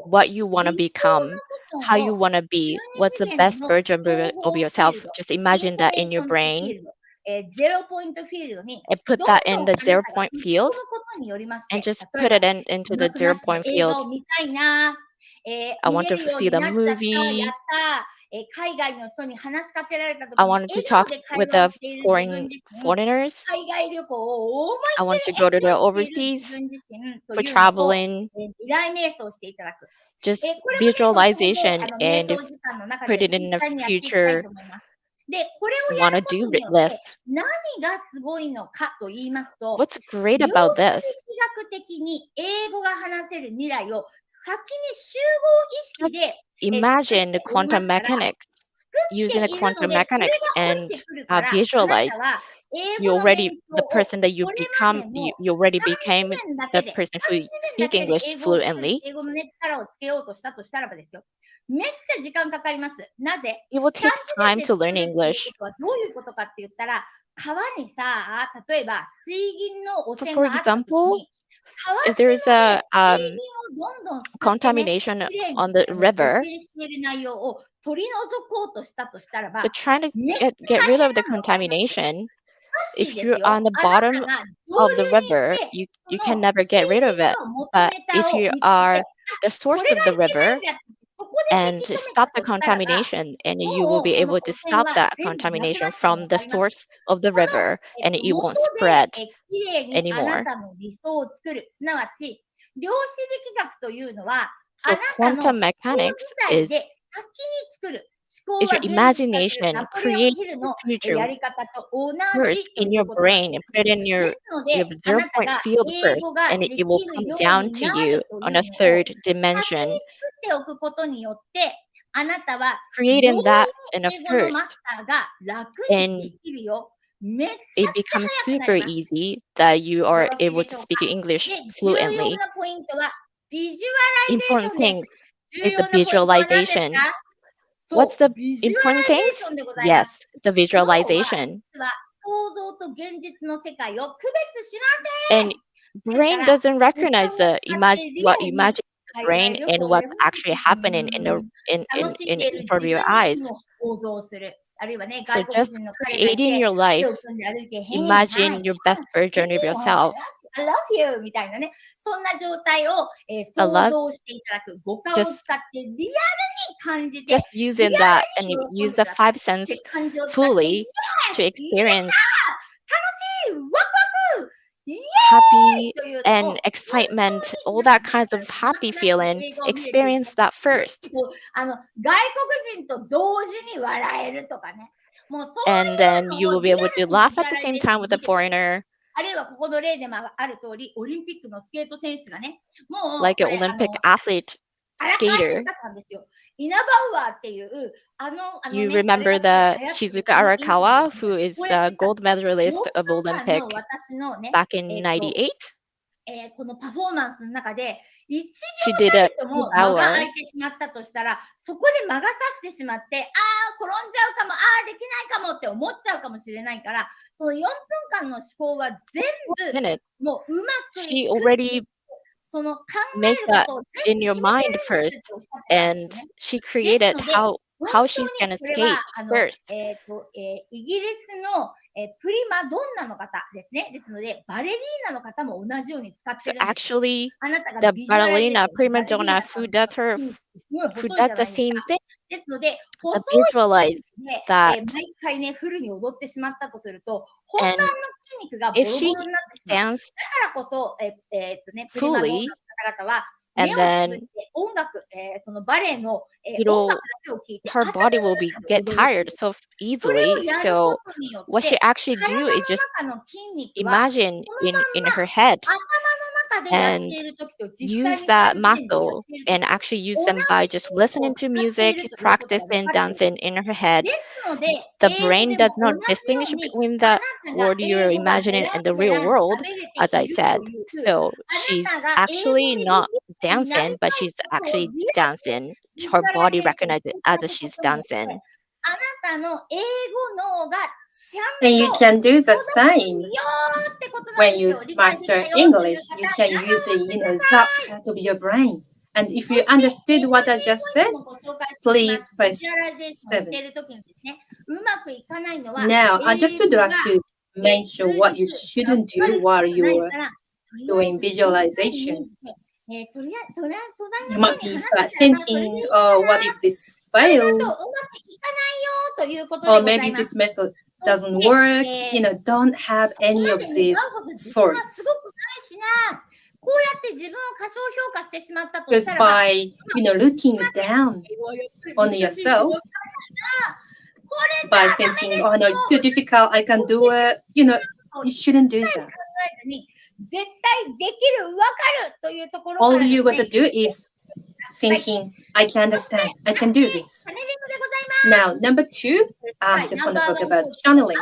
what you want to become, how you want to be, what's the best version of yourself. Just imagine that in your brain and put that in the 0 point field and just put it into the 0 point field. I want to see the movie. I wanted to talk with the foreigners. I want to go to the overseas for traveling. Just visualization and put it in the future. Want to do list. What's great about this? Imagine the quantum mechanics, using the quantum mechanics and visualize. The person that you become, you already became the person who speaks English fluently. It will take time to learn English. For example, if there is a contamination on the river, but trying to get rid of the contamination, if you're on the bottom of the river, you can never get rid of it. But if you are the source of the river and stop the contamination, and you will be able to stop that contamination from the source of the river, and it won't spread anymore. So quantum mechanics is your imagination. Create the future first in your brain and put it in your 0 point field first, and it will come down to you on a third dimension. Creating that in a first, and it becomes super easy that you are able to speak English fluently. Important things is the visualization. What's the important things? Yes, the visualization. And brain doesn't recognize what imagine brain and what's actually happening in front of your eyes. So just creating your life, imagine your best version of yourself. I love you みたいなね、そんな状態を、想像していただく、五感を使ってリアルに感じて、 just using that and use the 5 senses fully to experience happy and excitement, all that kinds of happy feeling, experience that first. And then you will be able to laugh at the same time with a foreigner. Like an Olympic athlete skater. You remember the Shizuka Arakawa, who is a gold medalist of Olympic back in 98? She did a 2 hour. She already made that in your mind first, and she created how she's gonna skate first. So actually, the ballerina prima donna who does the same thing, visualize that. And if she dances fully, and then her body will get tired so easily. So what she actually do is just imagine in her head and use that muscle and actually use them by just listening to music, practicing dancing in her head. The brain does not distinguish between the word you're imagining and the real world, as I said. So she's actually not dancing, but she's actually dancing. Her body recognizes it as she's dancing. And you can do the same when you master English. You can use that part of your brain. And if you understood what I just said, please press 7. Now, I just would like to mention what you shouldn't do while you're doing visualization. You might be thinking, oh, what if this fails? Or maybe this method doesn't work. Don't have any of these sorts. Because by looking down on yourself, by thinking, oh no, it's too difficult, I can do it, you shouldn't do that. All you got to do is thinking, I can understand, I can do this. Now, number 2, I just want to talk about channeling.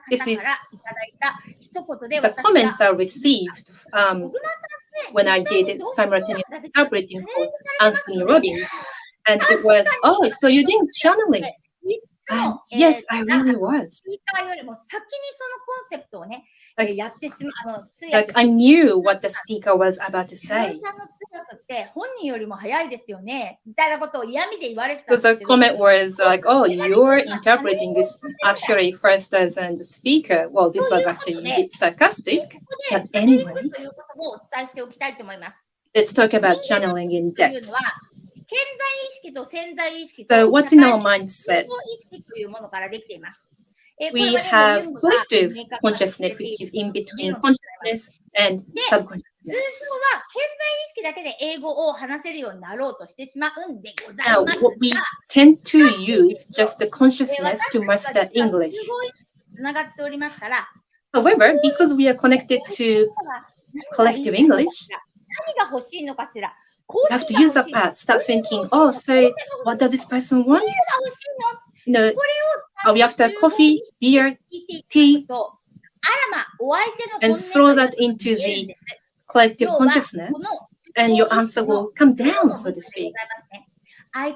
This is the comments I received when I did simultaneous interpreting for Anthony Robbins. And it was, oh, so you did channeling. Yes, I really was. Like I knew what the speaker was about to say. So the comment was like, oh, you're interpreting this actually first as the speaker. Well, this was actually a bit sarcastic. But anyway, let's talk about channeling in depth. So what's in our mindset? We have collective consciousness, which is in between consciousness and subconsciousness. Now, we tend to use just the consciousness to master English. However, because we are connected to collective English, you have to use that part, start thinking, oh, so what does this person want? Are we after coffee, beer, tea? And throw that into the collective consciousness, and your answer will come down, so to speak. So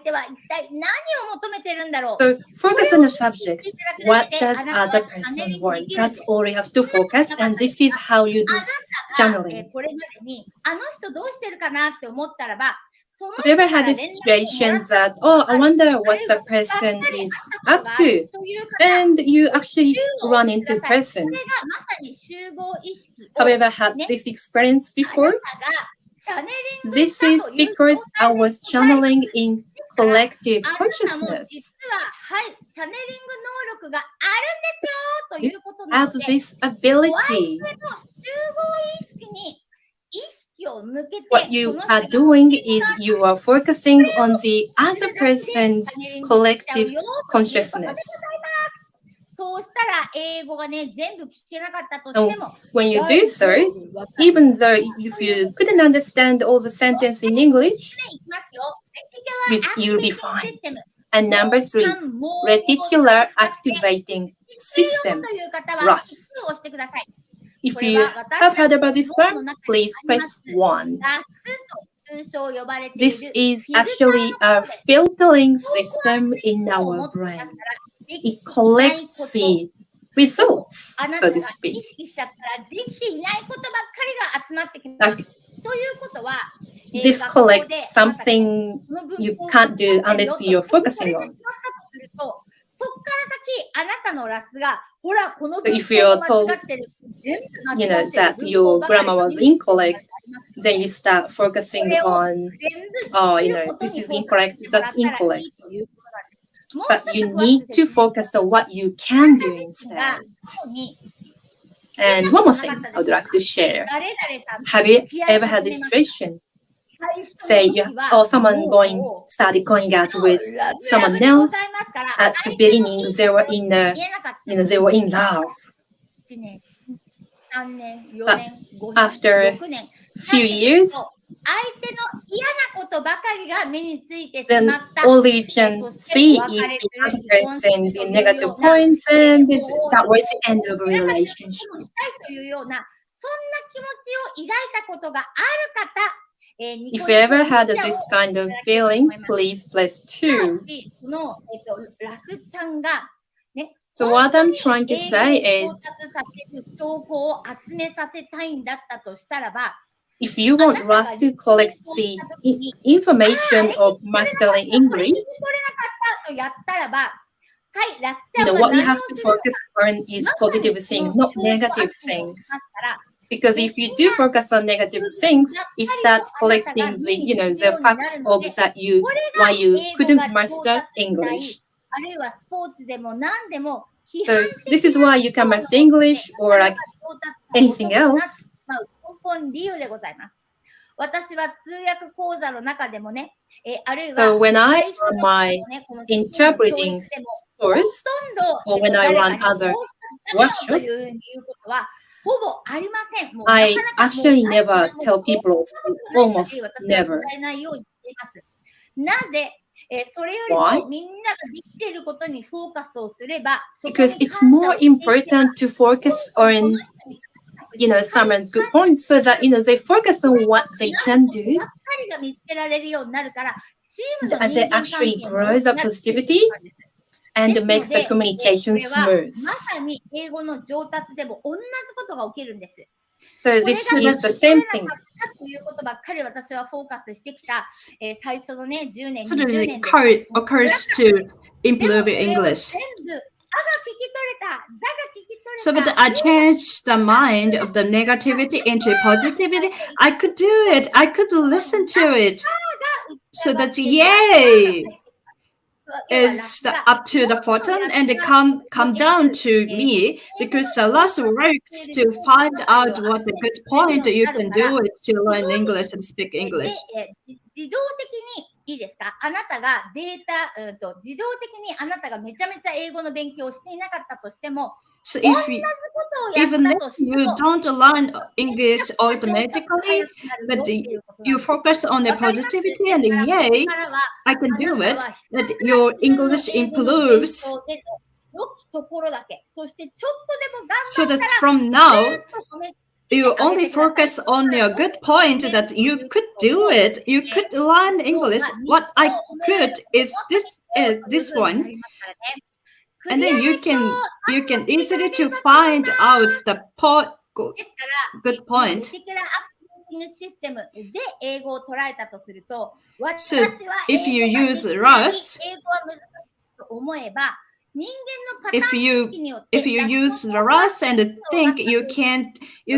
focus on the subject. What does other person want? That's all you have to focus, and this is how you do channeling. Have you ever had a situation that, oh, I wonder what the person is up to, and you actually run into the person? Have you ever had this experience before? This is because I was channeling in collective consciousness. You have this ability. What you are doing is you are focusing on the other person's collective consciousness. When you do so, even though if you couldn't understand all the sentence in English, you'll be fine. And number 3, reticular activating system, RAS. If you have heard about this one, please press 1. This is actually a filtering system in our brain. It collects the results, so to speak. Like, this collects something you can't do unless you're focusing on. If you're told, that your grammar was incorrect, then you start focusing on, this is incorrect, that's incorrect. But you need to focus on what you can do instead. And one more thing I would like to share. Have you ever had this situation? Say, someone started going out with someone else. At the beginning, they were in love. But after a few years, then all you can see is the other person's negative points, and that was the end of a relationship. If you ever had this kind of feeling, please press 2. So what I'm trying to say is, if you want us to collect the information of mastering English, what you have to focus on is positive things, not negative things. Because if you do focus on negative things, it starts collecting the facts of that why you couldn't master English. So this is why you can master English or like anything else. So when I run my interpreting course, or when I run other workshops, I actually never tell people, almost never. Why? Because it's more important to focus on, someone's good points so that, they focus on what they can do. As they actually grow the positivity and makes the communication smooth. So this is the same thing. So this occurs to improve English. So but I changed the mind of the negativity into positivity. I could do it. I could listen to it. So that's yay. Is up to the bottom and it come down to me, because the last works to find out what the good point you can do it to learn English and speak English. So even if you don't learn English automatically, but you focus on the positivity and yay, I can do it, that your English improves. So that from now, you only focus on your good point that you could do it. You could learn English. What I could is this one. And then you can easily to find out the good point. So if you use RAS, if you use RAS and think you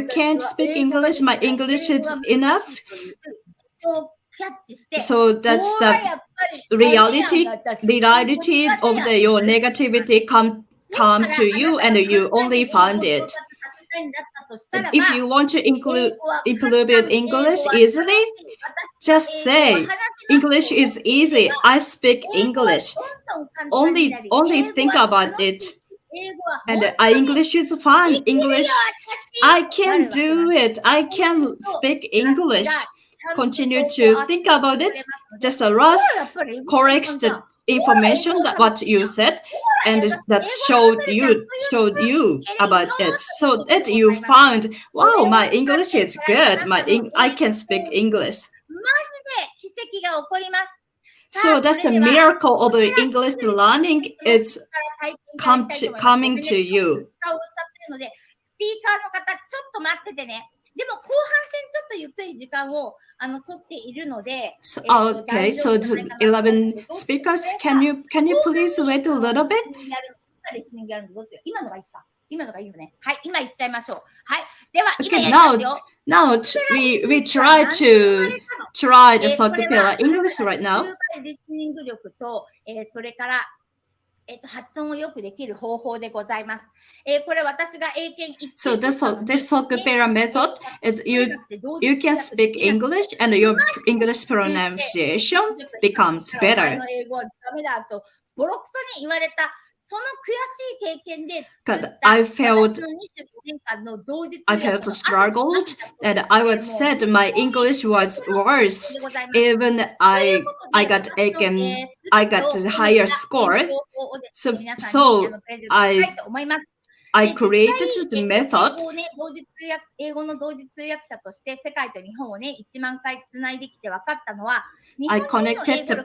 can't speak English, my English is enough, So that's the reality of your negativity come to you, and you only found it. And if you want to improve your English easily, just say English is easy. I speak English. Only think about it. And English is fun. English, I can do it. I can speak English. Continue to think about it. Just Ross corrects the information that what you said, and that showed you about it, so that you found, wow, my English is good. I can speak English. So that's the miracle of the English learning. It's coming to you. スピーカーの方、ちょっと待っててね。でも後半戦ちょっとゆっくり時間を取っているので。Okay, so 11 speakers, can you please wait a little bit? 今のがいいか。今のがいいよね。はい、今言っちゃいましょう。はい。では、今やりますよ。Now we try the Sokupera English right now. リスニング力と、それから、発音をよくできる方法でございます。これ私が英検1 So this Sokupera method is you can speak English and your English pronunciation becomes better. 英語はダメだとボロクソに言われた。その悔しい経験で I felt struggled, and I was said my English was worse. Even I got a higher score. So I created the method. 英語の同時通訳者として世界と日本をね1万回つないできて分かったのは I connected the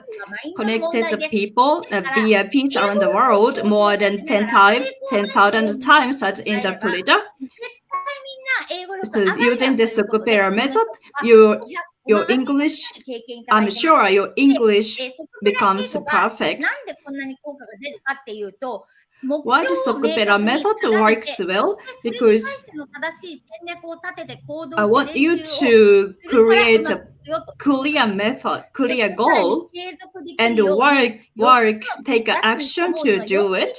people, VIPs around the world more than 10,000 times as interpreter. So using the Sokupera method, your English, I'm sure your English becomes perfect. Why the Sokupera method works well? Because I want you to create a clear method, clear goal, and work, take action to do it.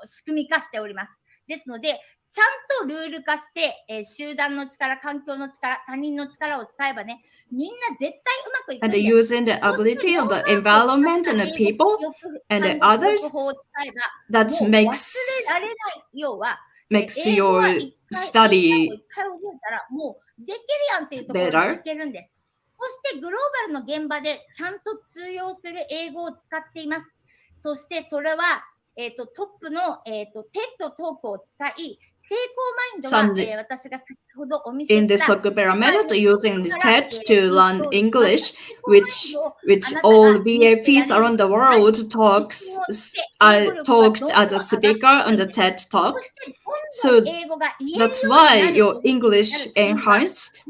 仕組み化しております。ですので、ちゃんとルール化して、集団の力、環境の力、他人の力を使えばね、みんな絶対うまくいくんです。And using the ability of the environment and the people and the others, that makes your study better. そしてグローバルの現場でちゃんと通用する英語を使っています。そしてそれは、トップの、テッドトークを使い、成功マインドは、私が先ほどお見せした In the Sokupera method, using the TED to learn English, which all VIPs around the world I talked as a speaker on the TED Talk. So that's why your English enhanced.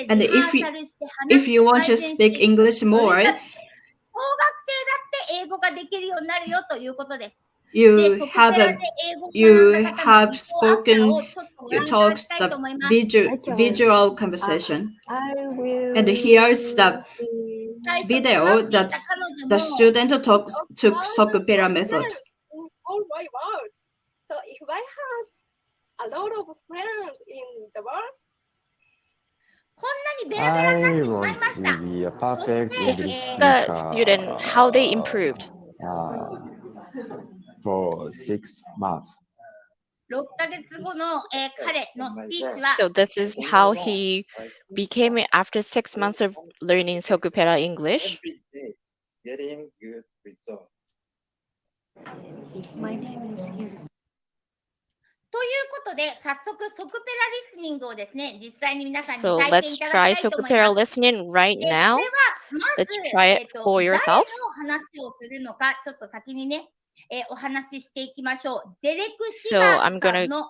And if you want to speak English more, you have spoken, you talked the visual conversation. And here's the video that the student took Sokupera method. Oh my wow! So if I had a lot of friends in the world, I want to be a perfect This is English the speaker student, how they improved. For 6 months. 6ヶ月後の、彼のスピーチは So this is how he became after 6 months of learning Sokupera English. Getting good result. my name is here. ということで、早速ソクペラリスニングをですね、実際に皆さんに So 体験 let's いただ try きたいと思い Sokupera ます。 listening right これ now. はま Let's ず、 try it for 誰 yourself. の話をするのか、ちょっと先にね、お話ししていきましょう。デレク・シ So バー I'm ズさ gonna んの社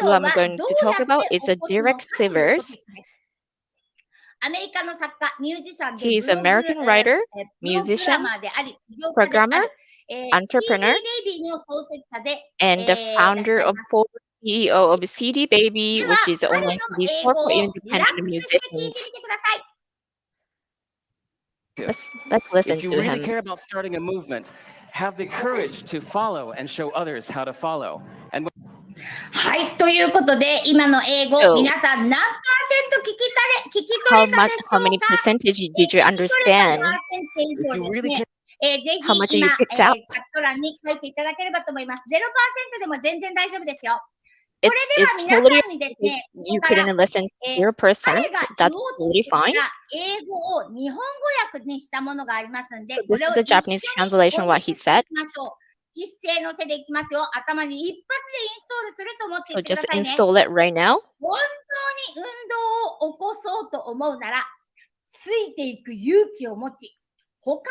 会 who 運動 I'm は going ど to う talk や about って is 起こすの Derek かというト Sivers. ピックです。アメリカの作家、ミュージシャンで He's ブロ an American writer, ブログラ musician, マーであり、起業家であ programmer, る、TD entrepreneur, レイビーの創設者で、and the いらっし founder ゃい of ます。 4 CEO of CD Baby, では、 which is 彼 online の CD 英 store 語 for をリラッ independent クスして聞いて musicians. みてください。Let's listen If you to really him. care about starting a movement, have the courage to follow and show others how to follow. And はい、ということで、今の英語、 So, 皆さん何%聞き取 how れた much, でし how ょう many か？ percentage 聞 did き you 取れた understand? パーセンテージ if を you です really ね care,、ぜ How ひ much you 今、 picked チャ up? ット欄に書いていただければと思います。0% でも全然大丈夫ですよ。そ It's れでは皆 totally さんにです if ね、こ you こから couldn't listen 彼 0%, が言 that's おうと totally してい fine. た英語を日本語訳にしたものがありますので、 So こ this れを is a 一緒 Japanese に translation 音 what 読 he してい said. きましょう。一斉のせでいきますよ。頭に一発でインストールすると思ってい So ってくだ just さいね。 install it right now. 本当に運動を起こそうと思うなら、ついていく勇気を持ち、他の人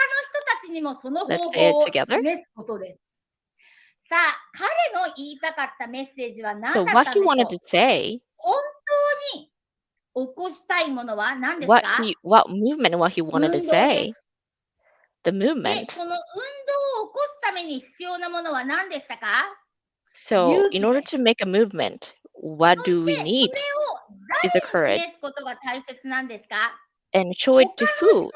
たちにもその方 Let's say it 法を together. 示すことです。さあ、彼の言いたかったメッセージは何 So だっ what たん he でしょ wanted う？ to say, 本当に起こしたいものは何ですか？ what movement, what he wanted to 運動で say, す。 the で、 movement. その運動を起こすために必要なものは何でしたか？ So in 勇 order 気です。 to make a movement, what そし do て we それ need を is the 誰に courage 示すことが大切なんですか？ and show 他 it の to 人に who? も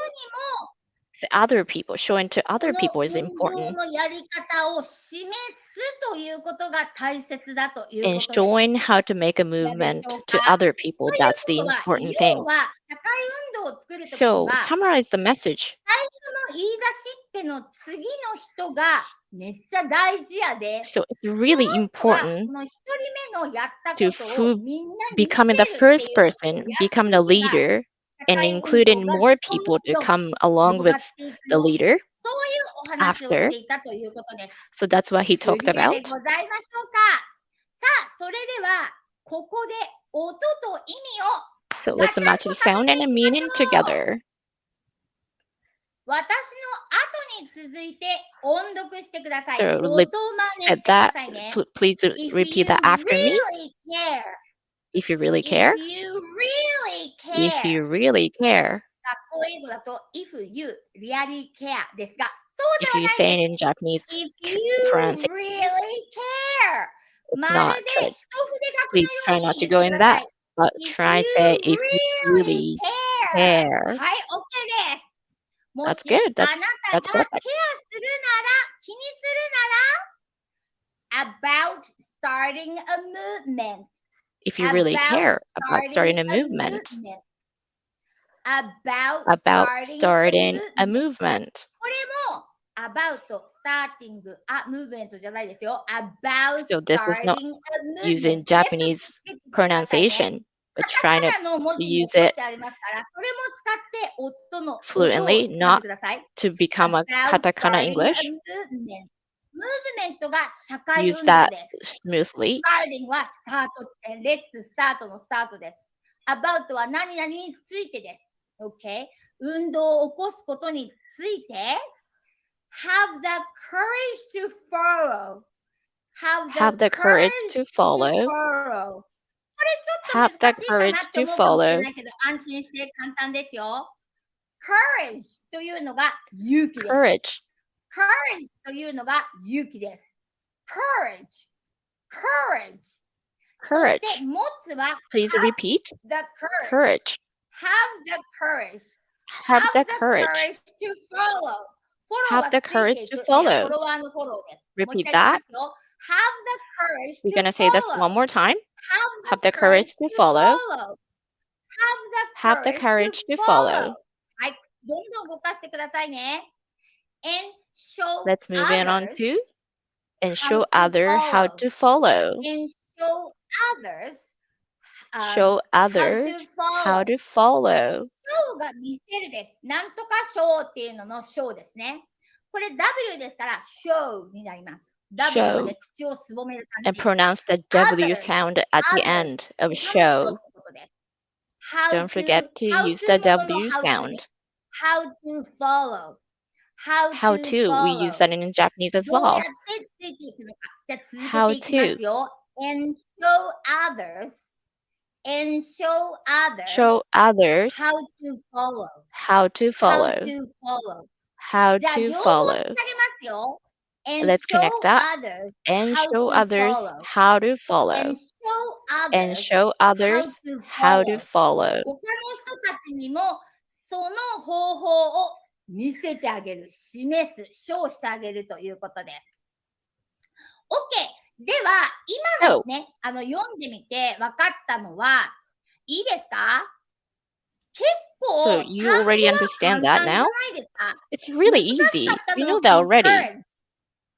So other people, show it to こ other の people is 運動 important. のやり方を示すということが大切だという And ことです。 showing how to make a いかがでし movement ょう to か？ other people, という that's こ the とは、 important 要 thing. は社会運動を作るときに So は、 summarize the message. 最初の言い出しっぺの次の人がめっちゃ大事やで。 So it's その really 人が important この一人目のやったこ to とをみんなに見せ becoming る the っていう first ことを person, やっ become た the 時が leader, 社 and 会運動 including が more どん people to どん come along 広 with がっていく the よ。 leader そういうお話を after. していたということです。 So that's what he ク talked リア about. でございましょうか？さあ、それではここで音と意味 So をガ let's チャン match と the 試 sound して and い the きまし meaning ょう。 together. 私の後に続いて音読してください。 So 音 lip 真似 said してくだ that. さいね。 Please If repeat you that after me. really care, If you really if care. you really If care. you really care. 学校英語だと if you really care ですが、そうで If は you ない say ん it です。 in Japanese If you pronunciation, really care. it's ま not るで true. 一筆書き Please のよ try う not に to 言っ go て in くださ that, い。 but If try you say if you really really care. care. はい、OK です。も That's し good. あ That's なた that's が perfect. ケアするなら、気にするなら、about starting a movement. If you really About care about starting starting a a movement, movement. About about starting starting a a movement. movement. これも about starting a movement じゃないですよ。about So this is not starting a using movement 全部 Japanese つけてくださいね。 pronunciation, but カタ trying カ to ナの文字も use 起こ it してありますから、それも使って音を fluently, つかんで not ください。 to become a about katakana starting a English. movement. ムーブメントが社会 Use 運動 that です。 smoothly. starting はスタート地点、let's スタートのスタートです。about は何々についてです。OK? 運動を起こすことについて have the courage to follow. Have the courage to follow. これちょっと Have 難 the しいかな courage って to 思うかもしれ follow. ないけど、安心して簡単ですよ。courage というのが勇気です。Courage. courage というのが勇気です。courage, courage. そ Courage. して持つは Please have repeat. the courage. Courage. have the courage. Have the have the courage. courage to follow. フォロー Have は the ついて courage い to く。フォ follow. ロワーのフォローです。もう一 Repeat 回言い that. ますよ。have the courage We're to gonna say this follow. one more time. have Have the courage to follow. have Have the the courage courage to to follow. follow. はい、どんどん動かしてくださいね。and show Let's move in on others to and how show to other how follow. to follow. and show others Show how to others how follow. to follow. show が見せるです。なんとか show っていうのの show ですね。これ W ですから show になります。W ま Show で口をすぼめる and 感じ。 pronounce the W others, sound at the others. end of 他の人 show. ってことです。how Don't forget to how use to the ものの W how toで sound. す。how to follow. how How to to, we use follow. that in Japanese as どうや well. ってついていくのか。じゃあ続 How けていきますよ。and show others. and show others. Show others how to follow. how to how follow. to follow. How じゃあ to 両方つなげ follow. ますよ。Let's connect that. And show others how to follow. And show others how to follow. 他の人たちにもその方法を見せてあげる、示す、ショーしてあげるということです。OK。では、今のね、読んでみて分かったのは、いいですか？結構、So you already understand that now? It's really easy. You know that already.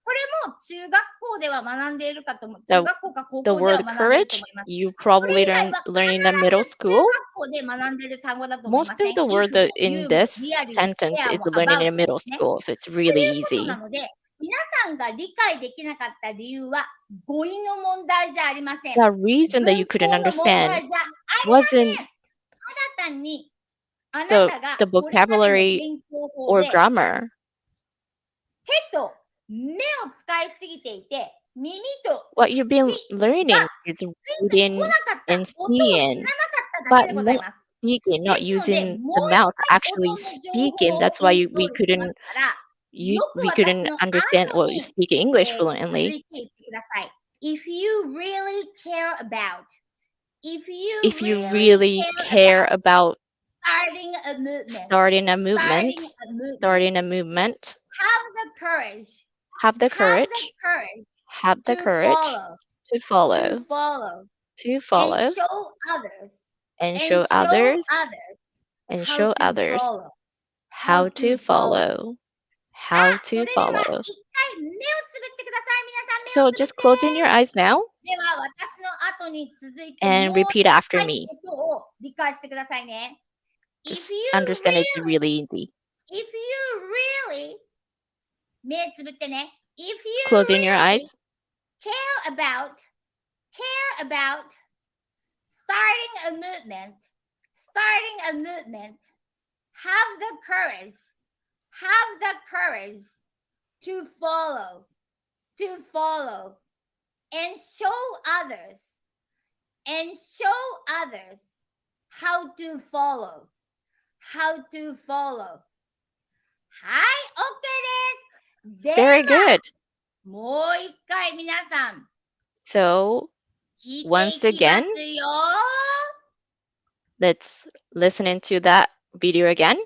これも中学校では学んでいるかと思う。中学校か高校では The word 学んでいると思い courage, ます。 you probably learn in the middle 中 school. 学校で学んでいる単語だと思い Most ません？ of the word in this sentence is learning in middle school, so it's really ということ easy. なので、皆さんが理解できなかった理由は語彙の問題じゃありません。 The reason that you couldn't 文法の問題 understand じゃありません。 wasn't ただ単にあなたが the これまでの vocabulary 勉強法 or で grammar. 手と目を使いすぎていて、耳と What you've been 口 learning が is ついて reading こなかった、 and 音を知ら seeing, なかっただけ but でござい not ます。 speaking, で not すので、 using も the う一 mouth, 回 actually 音の情 speaking. 報を That's why インスト we ールしま couldn't すから、 you よく we 私 couldn't の understand 後 or に speak English 続 fluently. いていってください。If you really care about, if you If you really really care care about starting a movement, starting a movement, have the courage, have the courage to follow, to follow, and and show show others how to follow, how to それでは follow. 一回目をつぶってください。皆さん目 So をつぶっ just closing your eyes now では私の後に続いて and もう repeat 一 after 回 me. ことを理解してくださいね。If Just you understand it's really, really easy. if you really 目つぶってね。If you Closing your really eyes. care about starting a movement, have the courage to follow, and show others how to follow. はい、OK です。 Very では good. もう一回皆さん So 聞いて once いきま again, すよ。 let's listen into that video again. はい、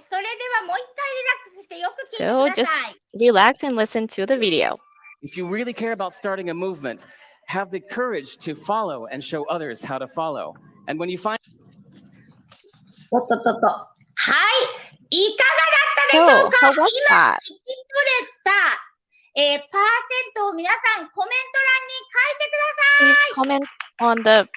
それではもう一回リラックスしてよく聞いて So くだ just さい。 relax and listen to the video. If you really care about starting a movement, have the courage to follow and show others how to follow. And when you find はい、いかがだったでしょう So か？ how was 今 that? 聞き取れた、パーセントを皆さんコメント欄に書いてください。 Please comment on the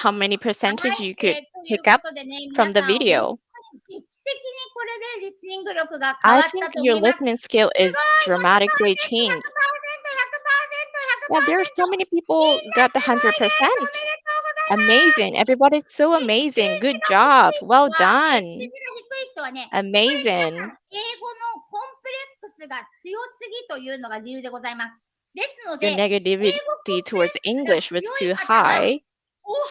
how many percentage you could という pick こ up とでね、 from 皆 the さん本 video. 当に劇的にこれでリスニング力が変 I わった think と思 your います。 listening skill is すごい、 dramatically changed. Yeah, there are so many people got the 100%. おめでとうございます。 Amazing. Everybody's so amazing. Good job. Well done. 数字が低い人はね、 Amazing. 英語のコンプレックスが強すぎというのが理由でございます。ですの Your で、 negativity towards English was too 強い方は high. 後半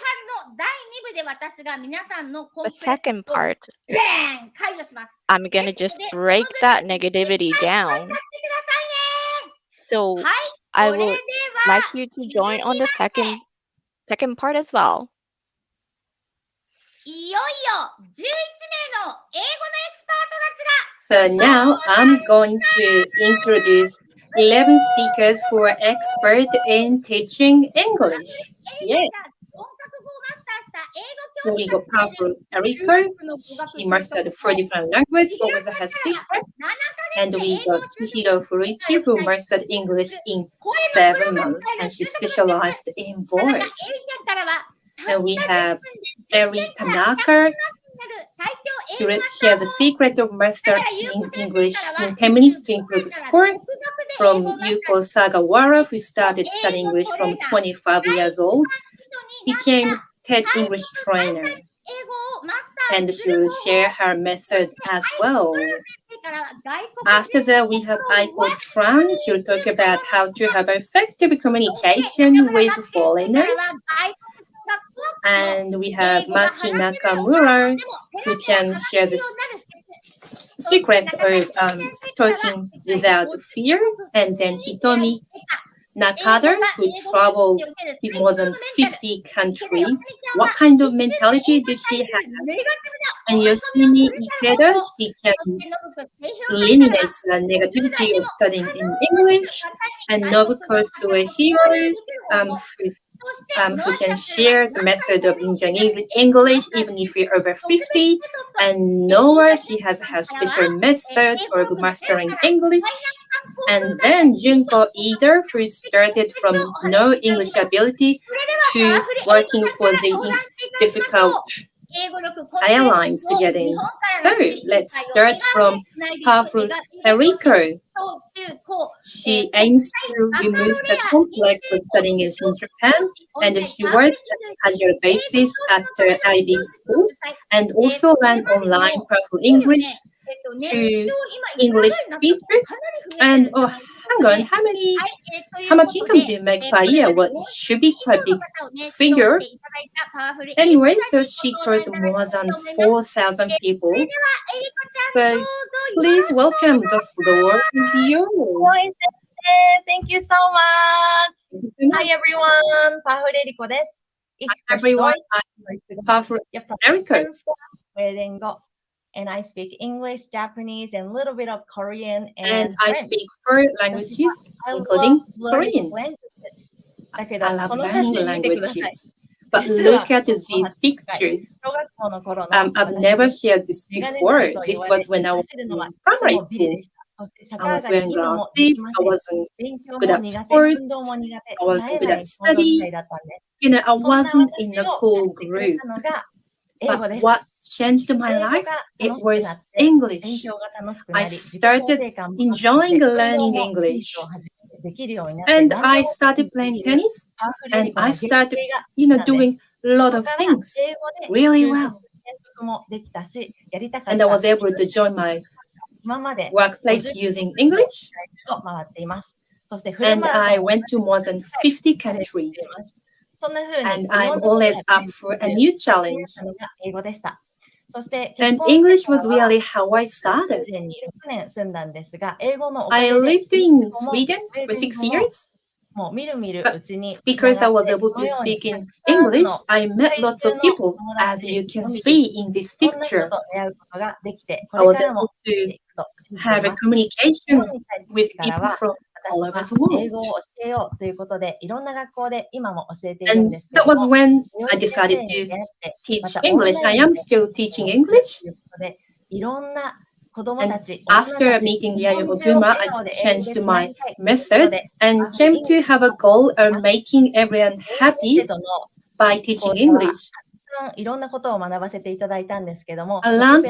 の第2部で私が皆さんのコン The プレック second スを part, バーン解除します。 I'm gonna just break that negativity 参加 down. してくださいね。 So はい、 I それで would は like you to join on the second part as well. いよいよ11名の英語のエキスパートたちが So now I'm going to introduce 11 speakers who are expert in teaching English. Yes. 本格語をマスターした英語教 We 師 got たち powerful 中 Erika. 学の語学 She mastered 4 different languages. What was her secret? And we got Chihiro Furuichi, who mastered English in 7 months, and she specialized in voice. And we have Eri Tanaka. She has a secret of mastering English in 10 minutes to improve score. From Yuko Sagawara, who started studying English from 25 years old, became TED English trainer. And she will share her method as well. After that, we have Aiko Tran. She'll talk about how to have effective communication with foreigners. And we have Machi Nakamura, who can share this secret of touching without fear. And then she told me, Nakada, who traveled in more than 50 countries, what kind of mentality does she have? And Yoshimi Ikeda, she can eliminate the negativity of studying in English. And Nobuko Suehiro, who can share the method of enjoying English even if you're over 50. And Noah, she has her special method of mastering English. And then Junko Ida, who started from no English ability to working for the difficult airlines to get in. So let's start from Hafu Eriko. She aims to remove the complex of studying English in Japan, and she works at a casual basis at IB schools and also learn online powerful English to English teachers. And hang on, how much income do you make per year? Well, it should be quite a big figure. Anyway, so she taught more than 4,000 people. So please welcome, the floor is yours. Thank you so much. Hi everyone, Pahu Eriko desu. Hi everyone, I'm Pahu Eriko. And I speak English, Japanese, and a little bit of Korean and I speak 4 languages, including Korean. I love learning languages. But look at these pictures. I've never shared this before. This was when I was in primary school. I was wearing glasses. I wasn't good at sports. I wasn't good at study. I wasn't in a cool group. But what changed my life? It was English. I started enjoying learning English. And I started playing tennis. And I started, doing a lot of things really well. And I was able to join my workplace using English. And I went to more than 50 countries. And I'm always up for a new challenge. And English was really how I started. I lived in Sweden for 6 years. But because I was able to speak in English, I met lots of people, as you can see in this picture. I was able to have a communication with people from all over the world. And that was when I decided to teach English. I am still teaching English. And after meeting Yayoi Oguma, I changed my method and came to have a goal of making everyone happy by teaching English. I learned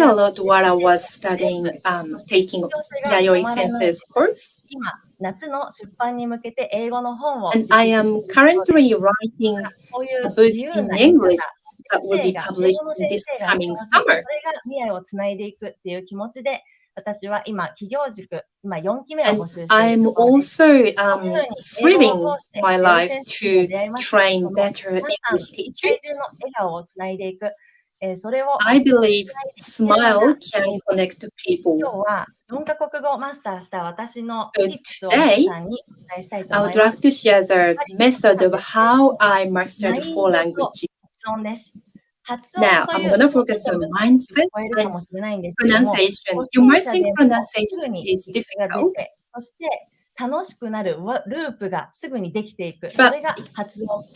a lot while I was studying, taking Yayoi Sensei's course. And I am currently writing a book in English that will be published this coming summer. And I'm also thriving my life to train better English teachers. I believe smile can connect people. So today, I would like to share the method of how I mastered 4 languages. Now, I'm going to focus on mindset and pronunciation. You might think pronunciation is difficult, but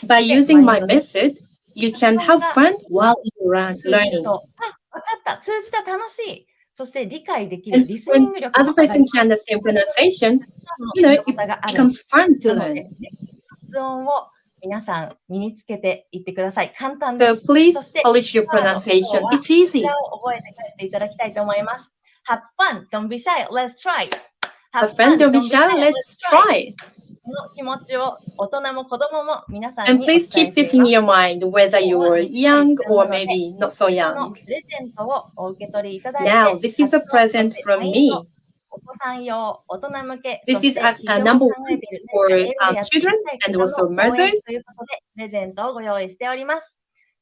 by using my method, you can have fun while you're learning. And when other person can understand pronunciation, it becomes fun to learn. So please polish your pronunciation. It's easy. Have fun, don't be shy, let's try. Have fun, don't be shy, let's try. And please keep this in your mind, whether you're young or maybe not so young. Now, this is a present from me. This is a number 1 for children and also mothers. And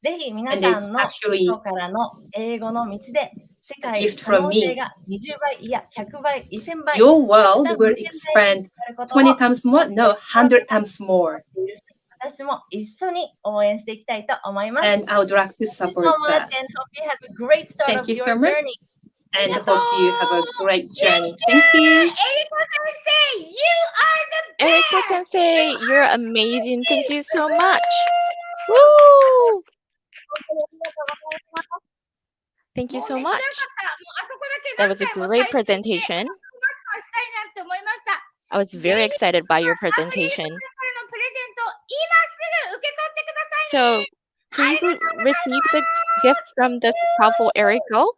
it's actually gift from me. Your world will expand 20 times more, no, 100 times more. And I would like to support that. Thank you so much. And hope you have a great journey. Thank you. Eriko Sensei, you're amazing. Thank you so much. Woo! Thank you so much. That was a great presentation. I was very excited by your presentation. So please receive the gift from this powerful Eriko.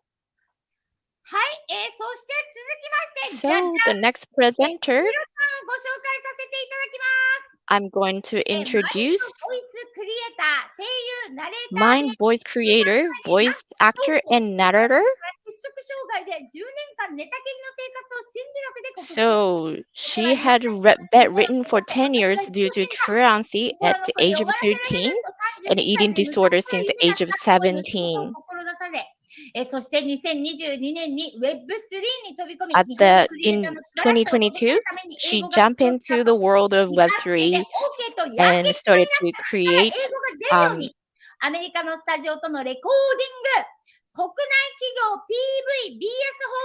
So the next presenter, I'm going to introduce Mind Voice Creator, voice actor, and narrator. So she had bedridden for 10 years due to truancy at the age of 13 and eating disorder since the age of 17. In 2022, she jumped into the world of Web3 and started to create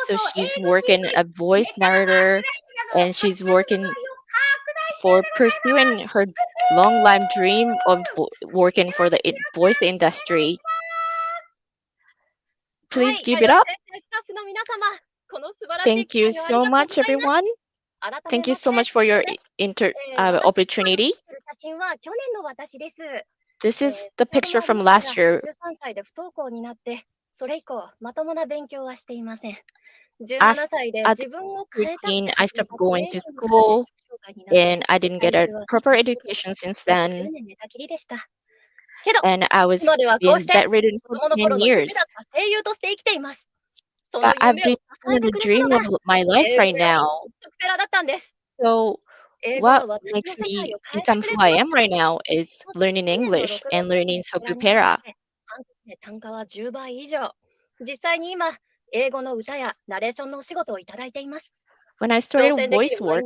so she's working a voice narrator, and she's working for pursuing her long life dream of working for the voice industry. Please give it up. Thank you so much, everyone. Thank you so much for your opportunity. This is the picture from last year. At 13, I stopped going to school, and I didn't get a proper education since then. And I was being bedridden for 10 years. But I've been in the dream of my life right now. So what makes me become who I am right now is learning English and learning Sokupera. When I started voice work,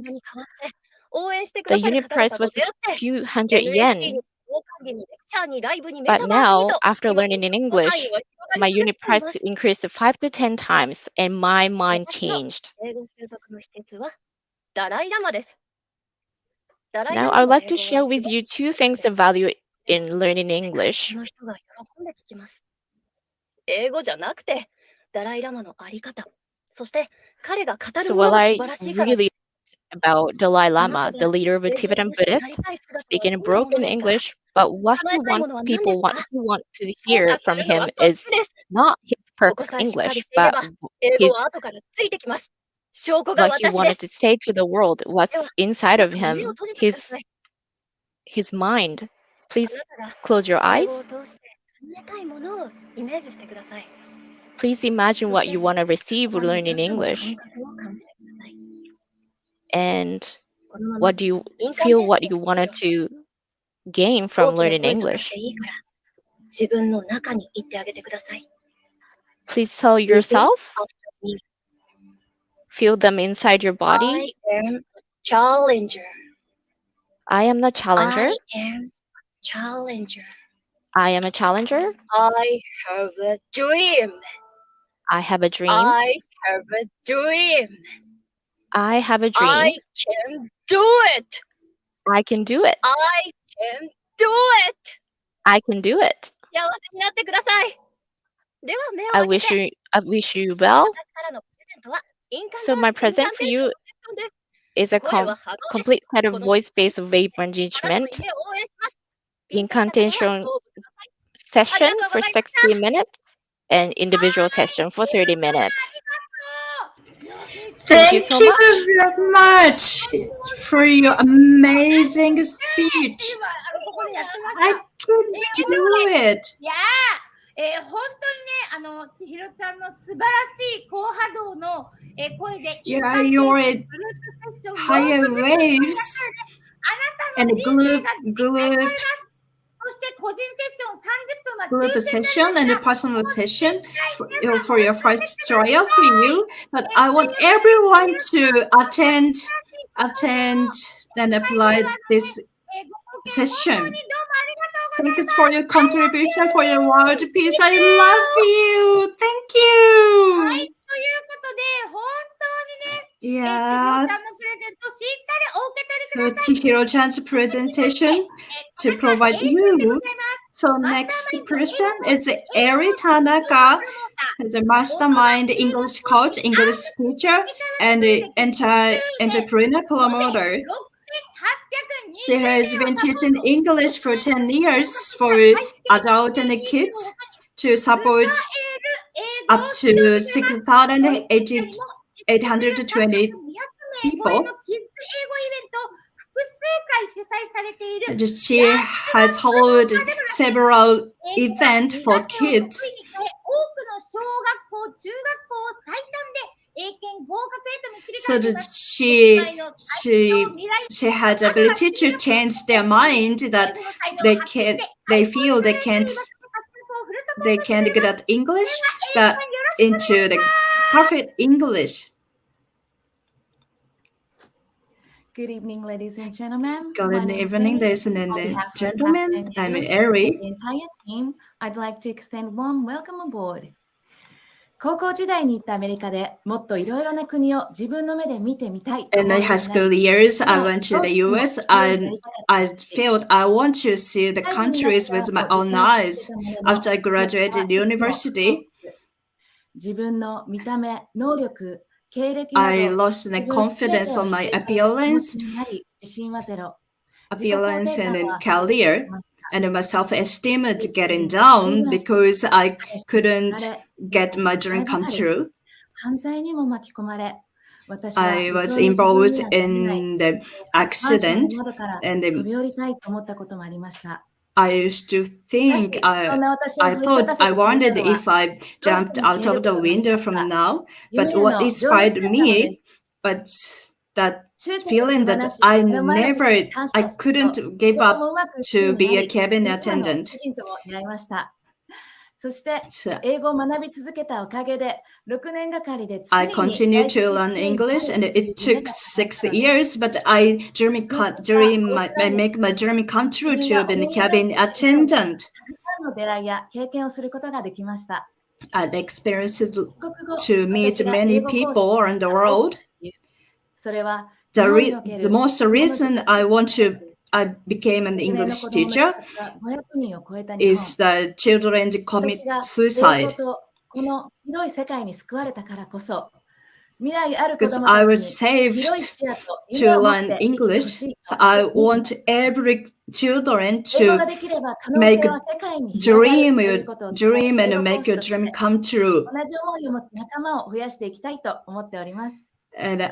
the unit price was a few hundred yen. But now, after learning in English, my unit price increased 5 to 10 times, and my mind changed. Now, I would like to share with you 2 things of value in learning English. So while I really about Dalai Lama, the leader of a Tibetan Buddhist, speaking broken English, but what people want to hear from him is not his perfect English, but what he wanted to say to the world, what's inside of him, his mind. Please close your eyes. Please imagine what you want to receive learning English. And what do you feel what you wanted to gain from learning English? Please tell yourself. Feel them inside your body. I am a challenger. I am the challenger. I am challenger. I am a challenger. I have a dream. I have a dream. I have a dream. I have a dream. I can do it. I can do it. I can do it. I can do it. 幸せになってください。では目を I 開け wish て you well. 私からのプレゼントは印鑑 So my present for you is a complete set of voice-based wave あなたの management 夢を応援します。 incantation session for 60 minutes and individual session for 30 minutes. Thank you so much. very much for your amazing speech. I can do it. 本当にね、千尋ちゃんの素晴らしい高波動の声で、Yeah, you're at higher waves あなたの and 人生が group. そして個人セッション30分ま group session and a personal session for your first trial for you. But I want everyone to attend and apply this session. Thank you for your contribution for your world peace. I love you. Thank you. Yeah. So Chihiro-chan's presentation to provide you. So next person is Eri Tanaka, the mastermind English coach, English teacher, and entrepreneur promoter. She has been teaching English for 10 years for adults and kids to support up to 6,820 people. She has held several events for kids. So that she has ability to change their mind that they feel they can't get at English, but into the perfect English. Good evening, ladies and gentlemen. Good evening, ladies and gentlemen. I'm Eri. The entire team, I'd like to extend warm welcome aboard. 高校時代に行ったアメリカでもっといろいろな国を自分の目で見てみたい。In my high school years, I went to the US and I felt I want to see the countries with my own eyes. After I graduated university, 自分の見た目、能力、経歴 I lost the confidence on my appearance and career, and my self-esteem is getting down because I couldn't get my dream come true. I was involved in the accident, and I used to think, I wondered if I jumped out of the window from now. But what inspired me, but that feeling that I couldn't give up to be a cabin attendant. I continued to learn English, and it took 6 years, but I make my dream come true to be a cabin attendant. I had experiences to meet many people around the world. The most reason I became an English teacher is that children commit suicide. Because I was saved to learn English, so I want every children to make a dream and make your dream come true. And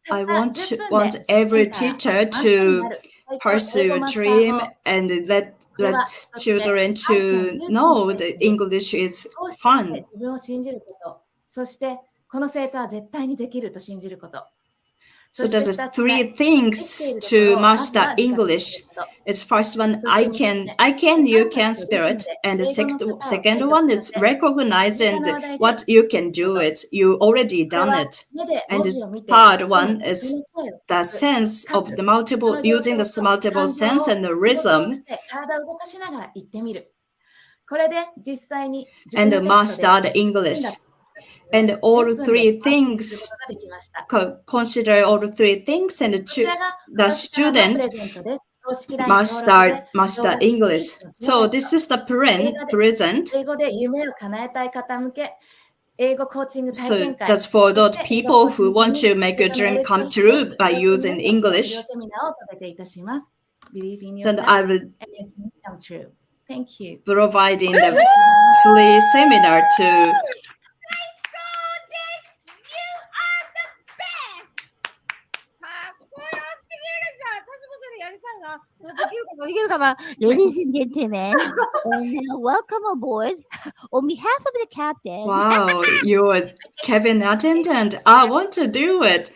I want every teacher to pursue a dream and let children to know that English is fun. So there's 3 things to master English. It's first one, I can, you can spirit. And the second one is recognizing what you can do it. You already done it. And the third one is the sense of the using the multiple sense and the rhythm. And master the English. And all 3 things, consider all 3 things, and the student master English. So this is the present. So that's for those people who want to make a dream come true by using English. Then I will providing the free seminar to. Ladies and gentlemen, and welcome aboard on behalf of the captain. Wow, you're a cabin attendant. I want to do it.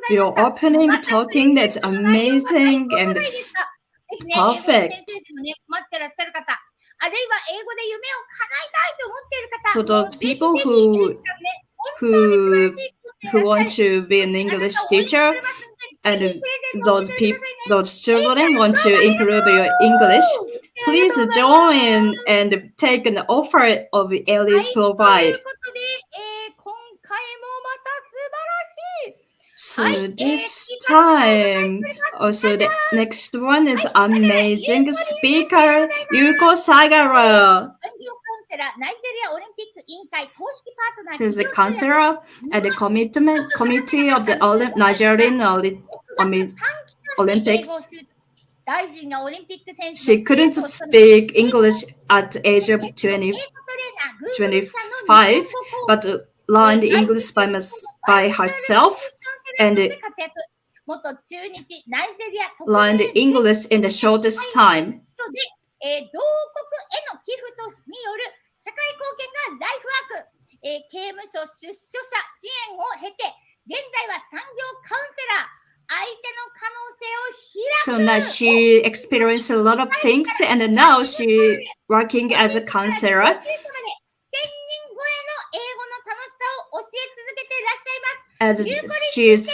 Your opening talking that's amazing and perfect. So those people who want to be an English teacher and those children want to improve your English, please join and take an offer of Ellie's Provide. So this time, also the next one is amazing speaker, Yuko Sagara. She's a counselor at the committee of the Nigerian Olympics. She couldn't speak English at the age of 25, but learned English by herself and learned English in the shortest time. So now she experienced a lot of things, and now she's working as a counselor. And she's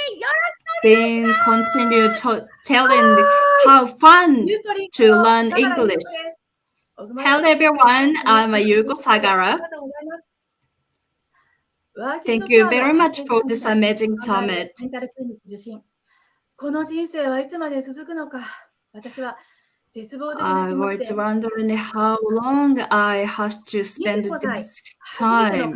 been continued telling how fun to learn English. Hello everyone, I'm Yuko Sagara. Thank you very much for this amazing summit. I was wondering how long I have to spend this time.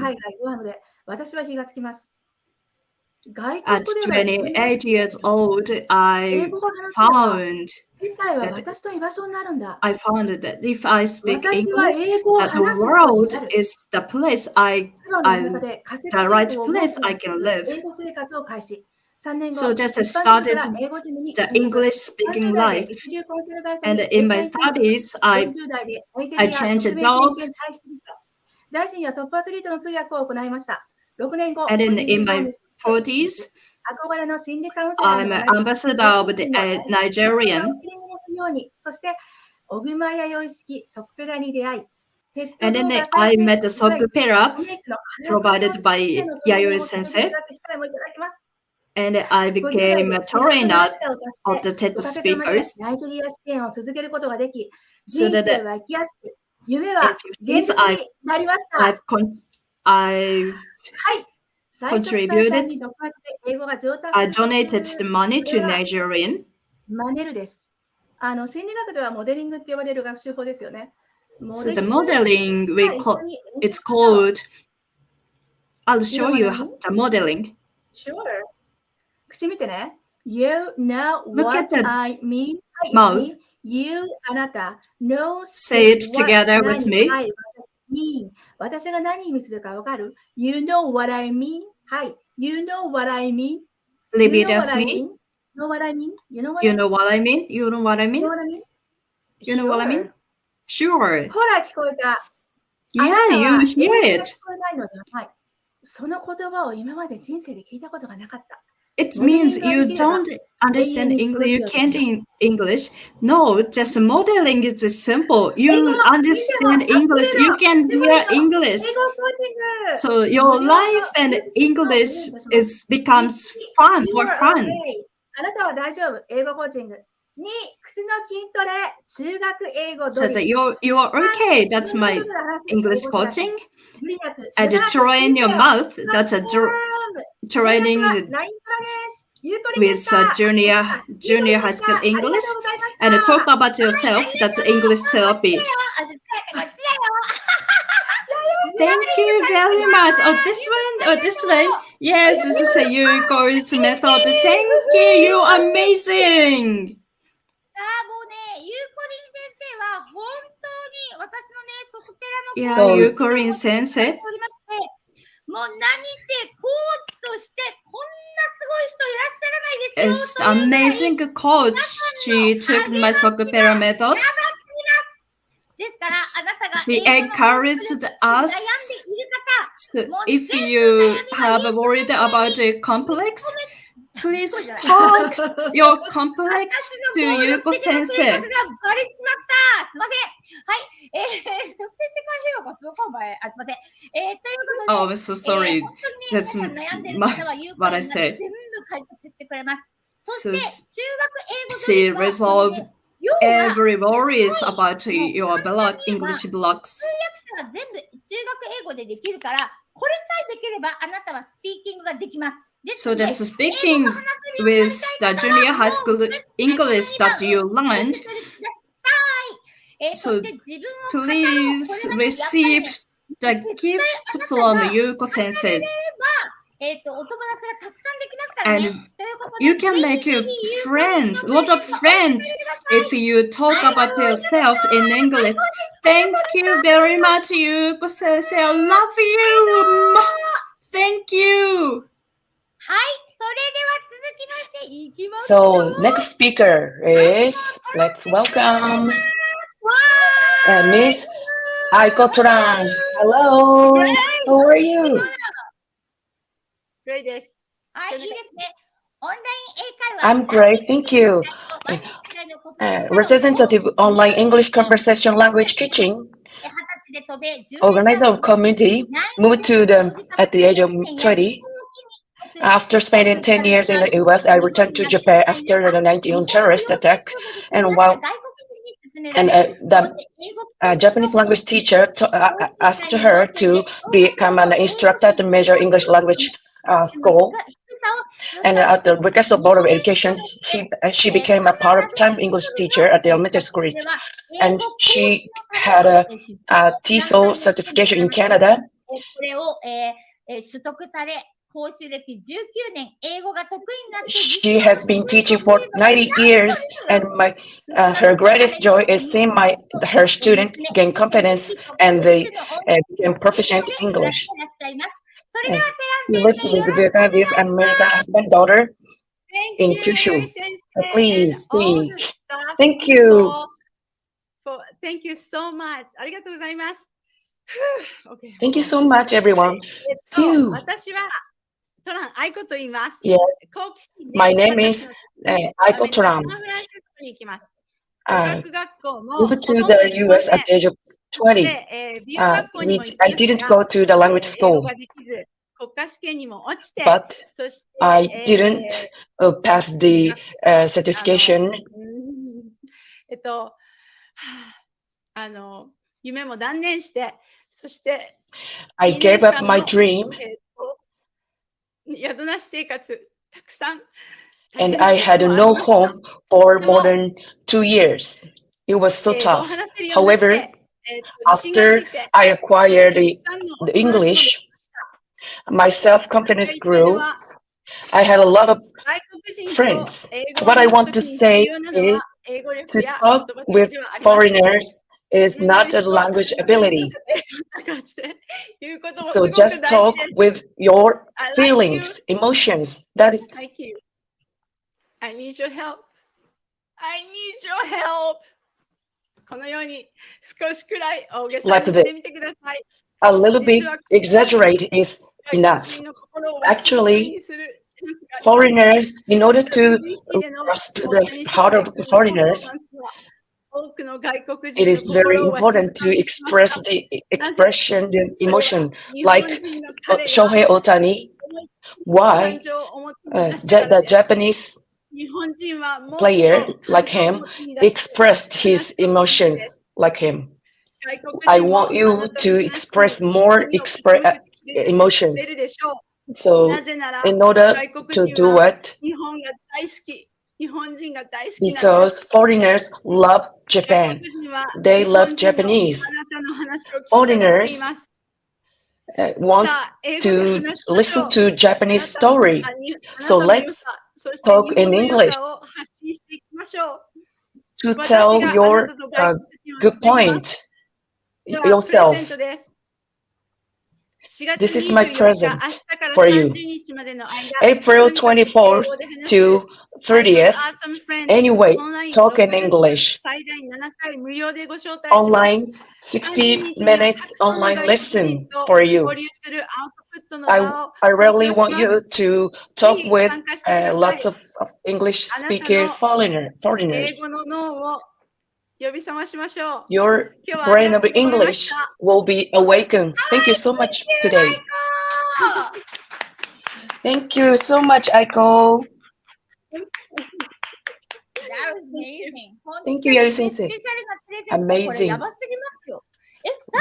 At 28 years old, I found that if I speak English, that the world is the place the right place I can live. So just started the English speaking life. And in my studies, I changed a job. And then in my 40s, I'm an ambassador of the Nigerian. And then I met the Sokupera provided by Yayoi Sensei. And I became a trainer of the TED speakers. So that in 50s, I've contributed. I donated the money to Nigerian. So the modeling, it's called, I'll show you the modeling. Sure. You know Look at what the I mean. mouth. You, あなた knows Say it together with me. はい、私が何意味するかわかる? You know what I mean? はい。You know what I mean? Repeat as me. You know what I mean? You know what You know what I mean? You know what I mean? You know what I mean? Sure. ほら、聞こえた。 Yeah, you hear it. 聞こえないので、はい。その言葉を今まで人生で聞いたことがなかった。It means you don't understand English, you can't in English. No, just modeling is simple. You understand English, you can hear English. So your life and English becomes fun, more fun. あなたは大丈夫。英語コーチング。2、口の筋トレ、中学英語 So that you're okay. That's my English coaching. And train your mouth. That's a training with junior high school English. And talk about yourself. That's English therapy. Thank you very much. Oh, this one or this way? Yes, this is a Yuko's method. Thank you. You're amazing. いや、ゆうこりん先生。もう何せコーチとしてこんなすごい人いらっしゃらないですよ。 It's amazing coach. She took my Sokupera method. ですからあなたが She encouraged us if you have worried about a complex, please talk your complex to Yuko Sensei. バレちまった。すいません。はい。世界平和がすごくすいません。ということで、Oh, I'm so sorry. 本当に皆さん悩んでる方はユーコ what I に said. 全部解決してくれます。そ So して中学英語 she ドリルは resolved every worries about your English blocks. 通訳者は全部中学英語でできるから、これさえできればあなたはスピーキングができます。So just speaking with the junior high school English that you learned, so please receive the gift from Yuko Sensei. And you can make friends, a lot of friends, if you talk about yourself in English. Thank you very much, Yuko Sensei. I love you. Thank you. So next speaker is, let's welcome Miss Aiko-chan. Hello. How are you? Great です。いいですね。オンライン英会話。I'm great, thank you. Representative online English conversation language teaching. Organizer of community moved to at the age of 20. After spending 10 years in the US, I returned to Japan after the 19 terrorist attack. And while the Japanese language teacher asked her to become an instructor at the major English language school. And at the request of Board of Education, she became a part-time English teacher at the elementary school. And she had a TESOL certification in Canada. She has been teaching for 90 years, and her greatest joy is seeing her students gain confidence and they become proficient in English. She lives with the Vietnamese American husband daughter in Kyushu. Please speak. Thank you. Thank you so much. ありがとうございます。Thank you so much, everyone. Phew. 私はトラン愛子と言います。Yes. My name is Aiko Toran. Moved to the US at the age of 20. I didn't go to the language school, but I didn't pass the certification. 夢も断念して、そして I gave up my dream. 宿なし生活たくさん And I had no home for more than 2 years. It was so tough. However, after I acquired the English, my self-confidence grew. I had a lot of friends. What I want to say is to talk with foreigners is not a language ability. So just talk with your feelings, emotions. That is. I need your help. I need your help. このように少しくらい大げさにしてみてください。A little bit exaggerate is enough. Actually, foreigners, in order to grasp the heart of the foreigners, it is very important to express the emotion, like Shohei Ohtani. Why the Japanese player like him expressed his emotions like him? I want you to express more emotions. So in order to do it, because foreigners love Japan, they love Japanese. Foreigners want to listen to Japanese story. So let's talk in English to tell your good point yourself. This is my present. for you. April 24th to 30th. Anyway, talk in English. Online, 60 minutes online lesson for you. I really want you to talk with lots of English speaker foreigners. Your brain of English will be awakened. Thank you so much today. Thank you so much, Aiko. That was amazing. Thank you, Yayoi Sensei. Amazing.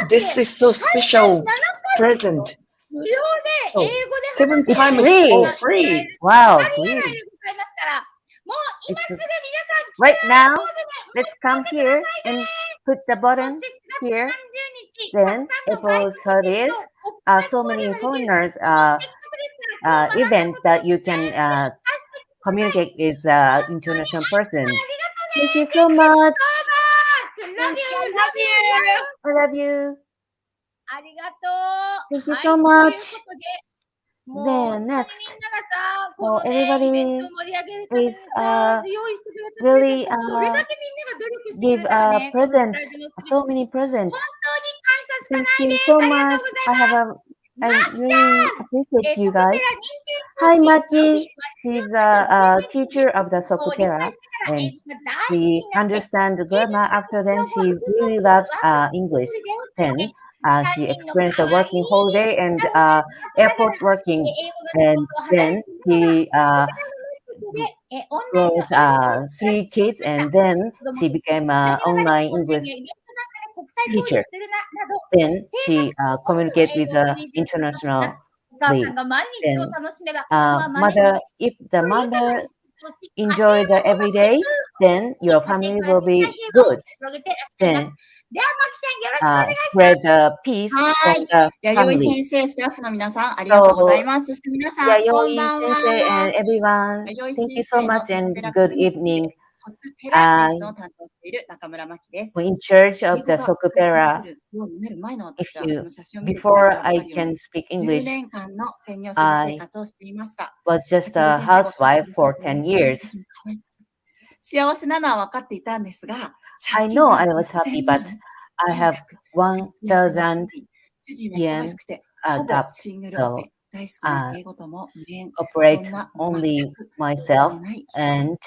This is so special present. Oh, 7 It's times free. for free. Wow, free. Right now, let's come here and put the button here. Then April 30th, so many foreigners event that you can communicate with international person. Thank you so much. Love you. I love you. ありがとう。 Thank you はい、 so という much. ことで、もう Then 本当にみんなが next, さ、このね、 everybody イベントを盛り上げるために is さ、用意してくれたプレゼ really ント、どれだけみんなが努力してく give れたかね、このスライ presents, ドに so many presents. 本当に感謝しか Thank ない you です。 so ありが much. とうございます。 I really マキさん、 appreciate you ソクペラ guys. 認定 Hi, 講師、 Maki. 日 She's 本 a teacher of the を理 Sokupera, 解してから and 英語が大好き she になって、 understands the grammar. After then, she really loves English. Then she experienced a working holiday and airport working, and then she grows 3 kids, and then she became an online English teacher. Then she communicates with internationally. Then mother, if the mother enjoy the everyday, then your family will be good. Then spread the peace of はい。 the 弥生 family. 先生、スタッフの皆さん、ありがとうございます。そして皆さん、こん Yayoi ばん Sensei は。 and everyone, 弥生 thank you 先 so 生の much ソク and ペラ good コミュニティ evening. でソツペラレッ I スンを担当している中村真希です。 in charge 英 of 語 the が話 Sokupera. せるようになる前の If 私は、こ you の写真を見ていただい before たらわ I かるよう can に、 speak 10 English, 年間の専業主婦生活をしていました。 was just 先ほど a 先生がおっしゃって housewife くださ for ったよう 10 に、 years. 私も可愛い。幸せなのは分かっていたんですが、 I 借金 know が I was happy, 1000 but 万。 I とに have かく節約の日々。 1,000 主人は忙 yen しくて、ほぼ adapt. シングル So オペ。大好きな英語とも無縁。そ operate んな only 全くお金 myself, のない日々です。 and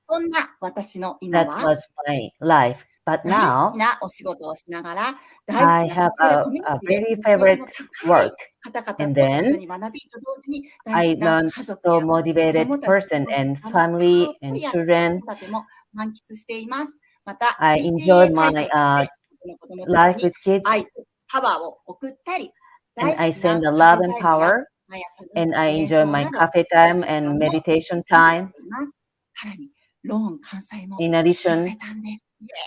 そんな私の今 that は、 was my life. But 大好 now きなお仕事をしながら、大好 I きな have ソクペラコミュニ a ティで very モチベーション favorite の高 work, い方々 and と一緒 then に学びと同時に、大好 I きな learned 家族 so や子 motivated 供たちと person の時 and 間もたっ family ぷ and りあって、 children. 子育ても満喫しています。また、I PTA enjoyed 会 my 長として、子供たち life に with kids, 愛とパワーを送ったり、 and 大 I 好きな send the カ love フェ and タイムや power, 毎朝の and I 瞑 enjoy 想 my など、 cafe そうい time った時 and 間も meditation 作り出し time. ています。さらに、ローン完済も In 引き寄 addition, せたんです。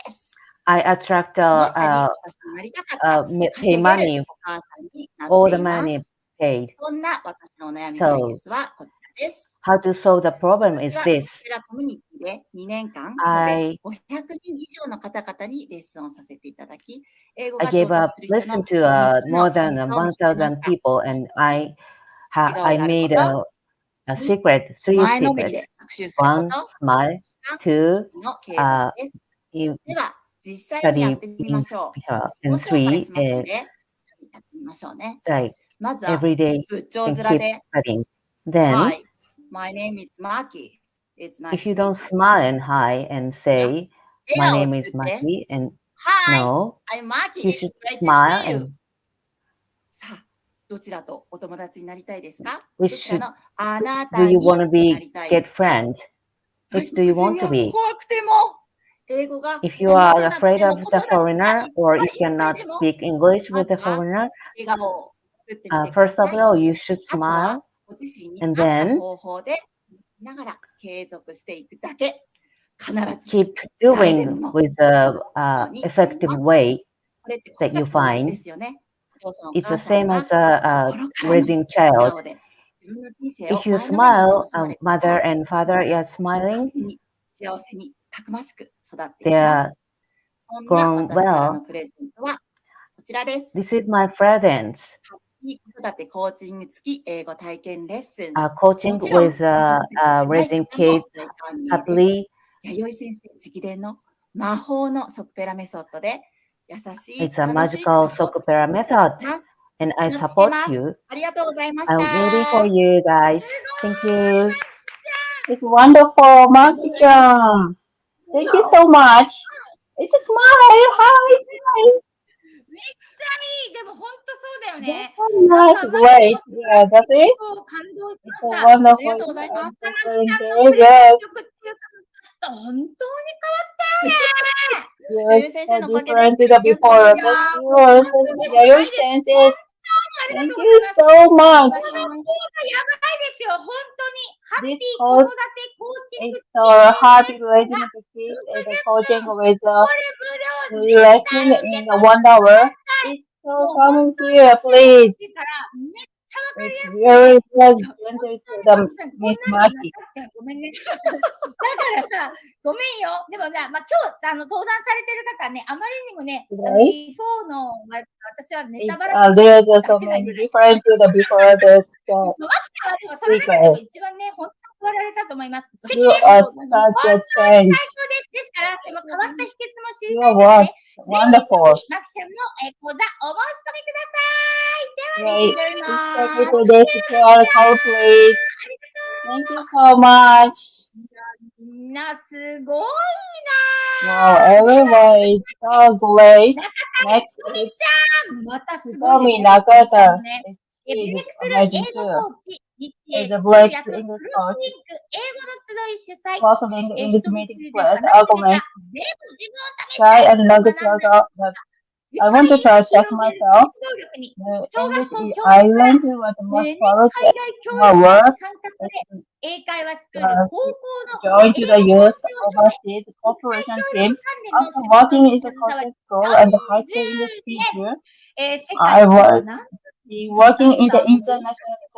Yes! I attract まさに私のなりたかった、 pay 稼げる money, お母さんになっ all て the いま money す。 paid. そんな私のお悩み解 So 決はこちらです。 how to solve the problem 私 is はソク this. ペラコミュニティで2年間、延 I べ500人以上の方々にレッスンをさせていただき、英語 I が gave 上 a 達する人 lesson の to 3つ more の秘 than 密を見つけまし 1,000 た。 people, and 笑顔 I であるこ made と、 a 2、 secret, 3前のめり secrets. で学習するこ One, と、 smile. 3、 Two, の継続です。 you では、実際にや study ってみましょう。 and ご紹介 3, しますので、一緒にやってみましょうね。 like まずは、 every day 仏頂 and 面 keep で、 studying. Then, Hi, my name is Maki. It's nice if you to meet don't you. smile and hi and say, 笑 my 顔を name 作 is って、 Maki, and Hi, no, I'm Maki. you It's should great to smile see you. and さあ、どちらとお友達になりたいですか？ which どちら should のあな do た you に want to な be りたいで get すか？ friends? 外 Which do you 国 want 人 to が be? 怖くても、英語が If you 話 are せなく afraid て of も、子 the 育てが foreigner いっ or ぱい if いっぱい cannot でも、 speak English ま with ず the は foreigner, 笑顔を作ってみてくだ first of さい。 all, you should あとは smile, ご自身に合 and った then 方法でながら継続していくだけ。必ず keep 誰で doing も with で the きるようになり effective ます。 way これって子 that 育 you てと同じ find. ですよね。お父さんお It's 母 the さん same が as 心からの raising 笑 child. 顔で自分の人生を If you 前のめりに楽 smile, しまれた mother ら、 and 子 father 供 are たちも smiling, に幸せにたくましく育ってい they きま are す。そんな grown 私から well. のプレゼントはこちらです。 This is my presents. coaching with raising kids happily. 弥生先生直伝の魔法のソクペラメソッドで優しい It's a magical Sokupera method, and I support you. ありがとうございました。 I'm waiting for you guys. Thank you. It's wonderful, Maki-chan. Thank you so much. It's a smile. Hi, smile. めっちゃいい。でも本当そうだよね。 That's great. Yeah, that's it. 感動しま It's し a た。 wonderful. ありがとうございます。 Very good. 曲っていうか、本当に変わったよね。 Yes, so different to the before. Thank you. Yayoi Sensei. Thank you so much. やばいですよ、本当に。ハッピー This 子育 course てコーチング is our happy relationship and the coaching with the lesson in the 1 hour. It's so coming here, please. めっちゃわかり It's やすく very て。 pleasant to the Miss Maki. ごめんね。だからさ、ごめんよ。でもね、まあ、今日登壇されてる方はね、あまりにもね、ビフォーの私はネタバラシ There's so many different to the before the マキさんはでもその中でも一番ね、本当に変わられたと思います。素敵 You です。 are 本 such 当 a に change. 最高です。ですから、その変わった秘訣も知り You たい are ので、 wonderful. マキさんの講座お申し込みください。では、 Great. ね、 Please take it to this QR code, please. Thank you so much. みんなすごい Wow, everyone is so great. な。 Next とみ is ちゃん、またすごいです Tomi よ。とみちゃん Nakata. もね。 She ブレイ is クスルー amazing 英語 too. コーチ、日 Is 英 a 通 break 訳、ク in ロ the ス coach. リンク、英語の集い主催、 Possibly in 人 the 見 meeting 知りで class 話してみた、 argument. 全部自分を試し Try たい and ことを not 学 to んだ。 talk but 愉 I 快 want to に try to 広 test げる myself. 原動力に、 The 小学 English 校 is 教育 I から learned was the 年 most 々 powerful 海外教 in my 育に work. 参加され、英会話スクール、高校の Joined 英 to the 語講 youth 師を経て、 overseas 国際 cooperation 協力 team. 関連の After 仕事 working に in the 携わり、 coaching school and the high school English 40年、teacher, 世 I 界 was な working in the さんも international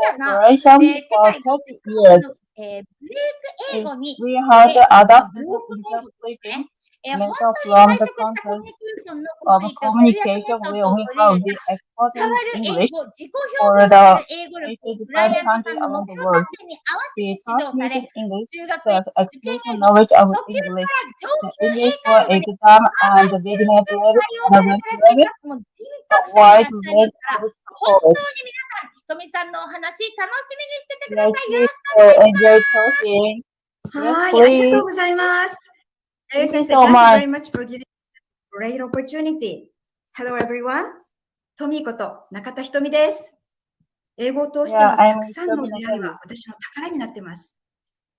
やな。 cooperation で、世 for 界の 30 years. ブレイク英語に、 We had で、 adapted ブ the ロック英語ですね。 interpreting 本 method 当に from 最 the 適したコミュ concept ニケーションの of 極意と通訳メ communication ソッ where ドを we 取り入 have れ been た伝 exporting わる英 English 語、自己 for 表現をする the 英語力を 80 クライ different アントさ countries んの目 around the 標 world. 達成に合わせ We て指導され、 transmitted English 中学 to へ、 the 受験 extensive 英語、 knowledge of 初級か English, ら上 the 級 English 英 for 会話まで、 exam 幅 and the 広 beginner く level 対応さ and れ advanced てらっしゃい level, ます。もう人 a 格者でいらっ wide しゃいま range すから、 of 本 support. 当に皆さん、ひとみさんのお話、楽しみにしててくだ Yes, さい。よ please ろしくお願いします。 enjoy talking. Yes, はい、ありがと please. うございます。Thank you 先生、 so thank you much. very much for giving great opportunity. Hello everyone. トミーこと中田ひとみです。英語を通して Yeah, のた I'm くさんの Tomi 出会い Nakami. は私の宝になっています。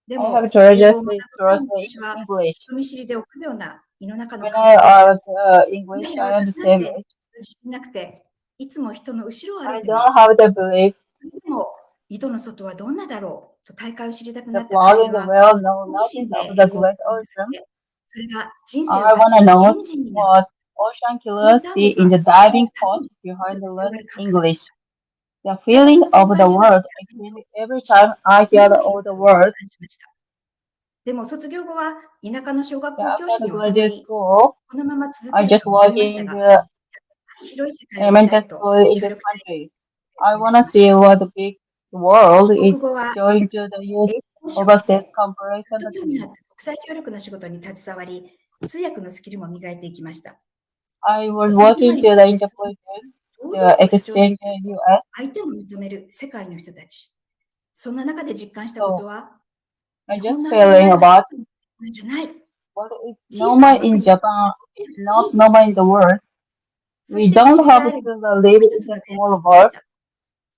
で I も、 have 英語を treasured 学 this ぶ前 course に in 私は English. 人見知りで臆病な胃の中の When カウン I セラーや was い English, や I 私なん understand て it. 自信なくて、いつも人の後ろを歩 I いてまし don't た。 have the belief でも、井戸の外はどんなだろうと大会を知りたくな the ったカ flaw エ in ル the は well know 好奇心 nothing で of the 英語を great 学び続 ocean. け、それが人生を I 走 want to るエ know ンジンになる。 what ocean この単語 curiosity in が the diving force behind the 広 learning がる感覚で English. した。 The 大学 feeling の of 本 the 番では world I feel every time I 井 hear 戸 the を all 広 the く words. 感じました。でも卒業後は田舎の小学 Yeah, 校教 after 師 the に収ま graduate り、 school, このまま続 I ける just と思い work ました in が、 the 広い世界を見た elementary いと school in 協 the 力隊 country. を I 目 want 指 to しまし see た。 what the big world 帰国 is 後は showing to the youth 英語講師を経 overseas て、 comparison ずっと興 team. 味のあった国際協力の仕事に携わり、通訳のスキルも磨いていきました。 I was 5年 working 前 to に the interpretation, 堂 the 々と主張す exchange る in US. 相手を認める世界の人たち。そんな中で実感したこ So とは、 I 日 just 本の当たり feeling 前は about 世界のじゃない。 what is 小さな normal 枠 in に Japan is い not い。 normal in the world. そ We して don't 知り have 合え to る live 一 in つ the の出会い small がありまし world. た。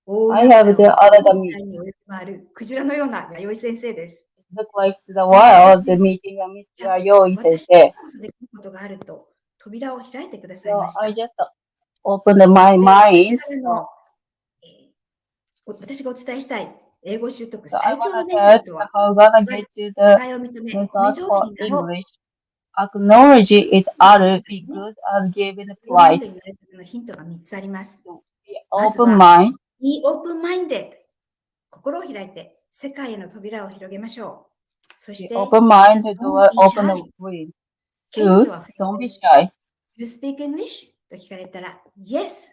大 I 海 have 原 the を other 自由 the 自 me. 在に泳ぎ回るクジラのような弥生先生です。 Look like the また wild 私 the に、い meeting of や、 Mr. Yayoi 私だ sensei. からこそできることがあると扉を開いてください So まし I た。 just opened そ my して mind. 彼 So, の、私がお伝えしたい英語習得 so I 最強 wanna のメニュ tell ーとは、 how gonna ズバリ get to 違 the いを認め、褒め method 上手 for になろう。 English. Acknowledge it という other ことです be ね。 good at giving 英語マイン price. ドになるためのヒントが3つあります。 So be まず open は、 mind. be open-minded。心を開いて世界への扉を広げましょう。そし Be て、 open mind to don't be open shy。 the way. 謙虚 Two, は不 don't で be す。 shy. You speak English? と聞かれたら、Yes!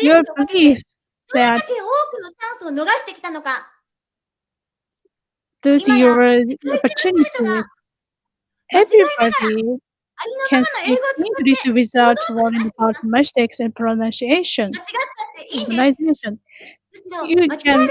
your belief that those are your opportunities. Everybody can speak English without worrying about mistakes in pronunciation. You can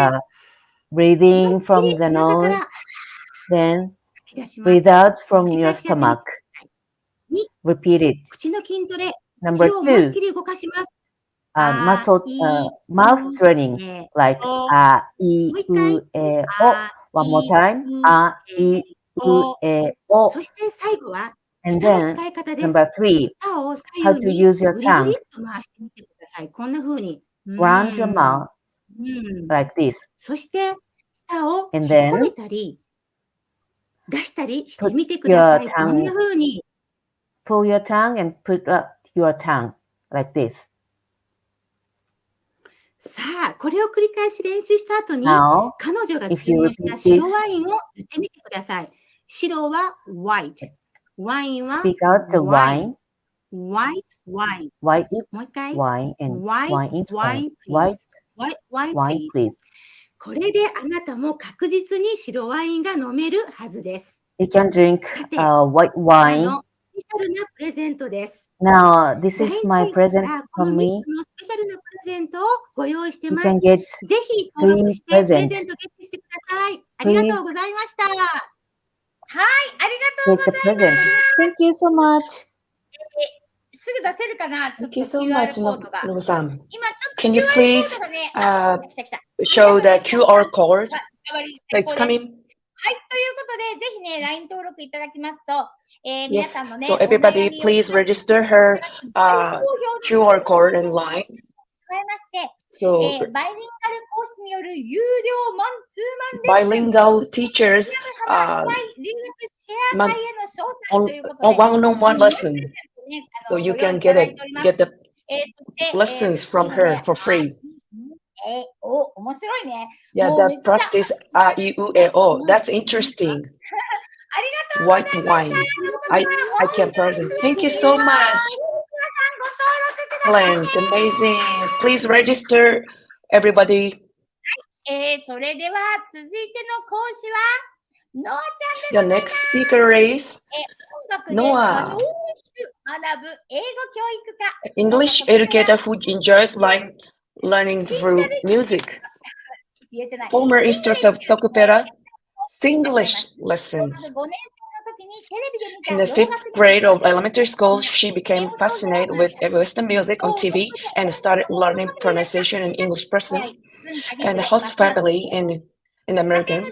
breathing from the nose, then breathe out from your stomach. Repeat it. 口の筋トレ、 Number 口を思いっ 2, きり動かします。mouth training, like a, I, U, E, O. One more time. A, I, U, E, O. そして最後は And 舌の then 使い方です。 number 3, 舌を左 how 右 to に use your ぐりぐ tongue. りっと回してみてください。こんな風に。 Round your mouth うん。 like this. そして舌を引っ And 込め then たり出したりして put みてくださ your い。こんな tongue, 風に。 pull your tongue and put up your tongue like this. さあ、これを繰り返し練習した後に、 Now, 彼女が if 注 you 文した repeat 白 this, ワインを言ってみてください。白は white。ワインは speak out the wine. white wine。 White is もう一回。 wine and white wine is wine, wine. please. White white wine, please. please. これであなたも確実に白ワインが飲めるはずです。 You can drink さて、 white あ wine. のスペシャルなプレゼントです。 Now, this 大 is my 体 present からこの from 3 me. つのスペシャルなプレゼントをご用意して You ま can す。 get ぜひ登録 3してプレ presents. ゼントゲットしてください。ありが Please とうございました。はい、ありがとう take ご the ざいます。 present. Thank you so much. すぐ出せるかなちょっ Thank と you so QR much, コードが。 Nobu-san. 今ちょっと Can you QR コー please ドがね、来た来た。 show the QR code? 代わりに It's ここです。 coming. はい、ということで、ぜひね、LINE 登録いただきますと、皆 Yes. さんのね、 So お悩 everybody, みを please register her QR code in line. 加えまして、 So バイリンガル講師による有料マンツーマンレッスン、 bilingual teachers 留学シェア会への招待 on ということで、 one-on-one 有料 lesson. プレゼントね、 So ご you 用意 can いた get だい it, ております。 get the そして、 lessons from 今 her ね、 for free. 面白いね。 Yeah, もうめ the っちゃ practice IUEO. That's interesting. ありがとうござい White ました。 wine. I can present. Thank you so much. ご登録くださ Excellent, amazing. Please register, everybody. い。それでは続いての講師はノアちゃん The です。 next speaker is 音楽で楽 Noah, しく学ぶ英語教育科 English educator who enjoys learning through music. 言えてない。 Former instructor of Sokupera Singlish lessons. 5年生の時にテレビで見た In the 洋 fifth 楽 grade of elementary school, she became fascinated with Western music on TV and started learning pronunciation in English person. And the host family in American, 留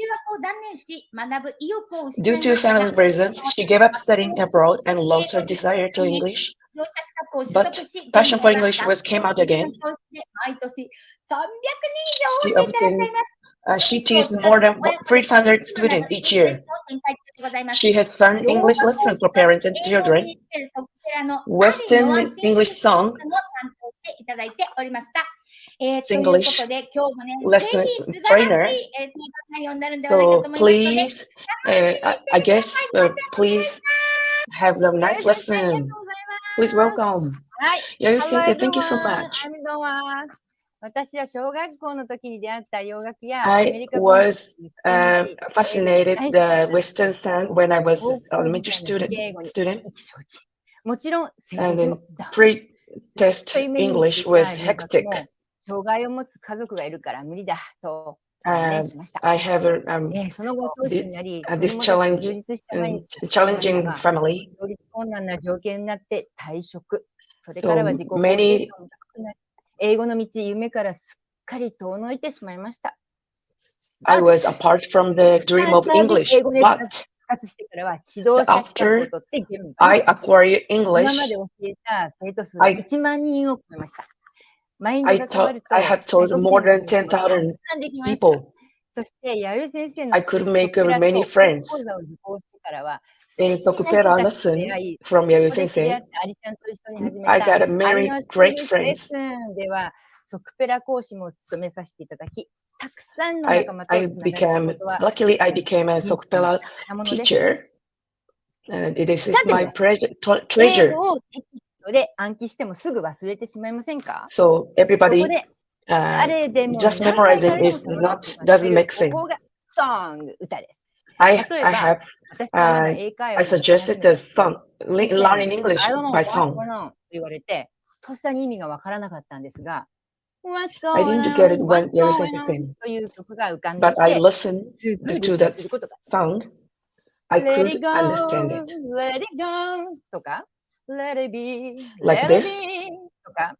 学を断念し学ぶ意欲を失 due い to ましたが family reasons, she gave up studying abroad and lost her desire to English. 教師資格を取 But 得し、 passion 現 for 在は English was came out 学校 again. の教師で毎年300 She 人以上教えてらっしゃいます。 she teaches more than 300 students each year. She has found English lessons for parents and children, Western English song, Singlish lesson trainer. So please, I guess, please have a nice lesson. Please welcome. Yayoi Sensei, thank you so much. 私は小学校の時に出会った洋楽や I was fascinated the Western song when I was an elementary student. もちろん And then pre-test English was hectic. 障害を持つ家族がいるから無理だと I have this challenging family. 困難な条件になって退職。それから So は自己肯定 many 感も高くなり、英語の道、夢からすっかり遠のいてしまいました。 I was apart from the dream of English, but after I acquired 今ま English, で教えた生徒数は I 1万人を超えました。毎 I 日が変わると had taught more than 10,000 people. そして弥生先生の I could make ソクラ many と friends 講座を受講してからは in Sokupera lesson from Yayoi そこで出会 Sensei. ったアリちゃんと一緒に始め I た got ア many リの great レッ friends. スンではソクペラ講師も務めさせていただき、たくさんの I 仲間とつながることは luckily I became a Sokupera 宝物です。 teacher, and this is さて my 英 treasure. 語をテキストで暗記してもすぐ忘れてしまいませんか？ So そこ everybody, で誰でも just 何回さ memorizing れても is その not ことが doesn't 出 make る sense. 方法がソング歌です。 I 例え I ば have 私はまだ英会 I 話を習い始 suggested め the た song 先生 learning に English I don't know by what's song. going on と言われて、とっさに意味がわからなかったんですが、What's I going didn't get it on? when What's Yayoi going Sensei on? sang, という曲が浮かんで but き I て、 listened すぐ to 理 the 解することが song. I Let could it go, understand it let it go とか Let it be, like let it this. be とか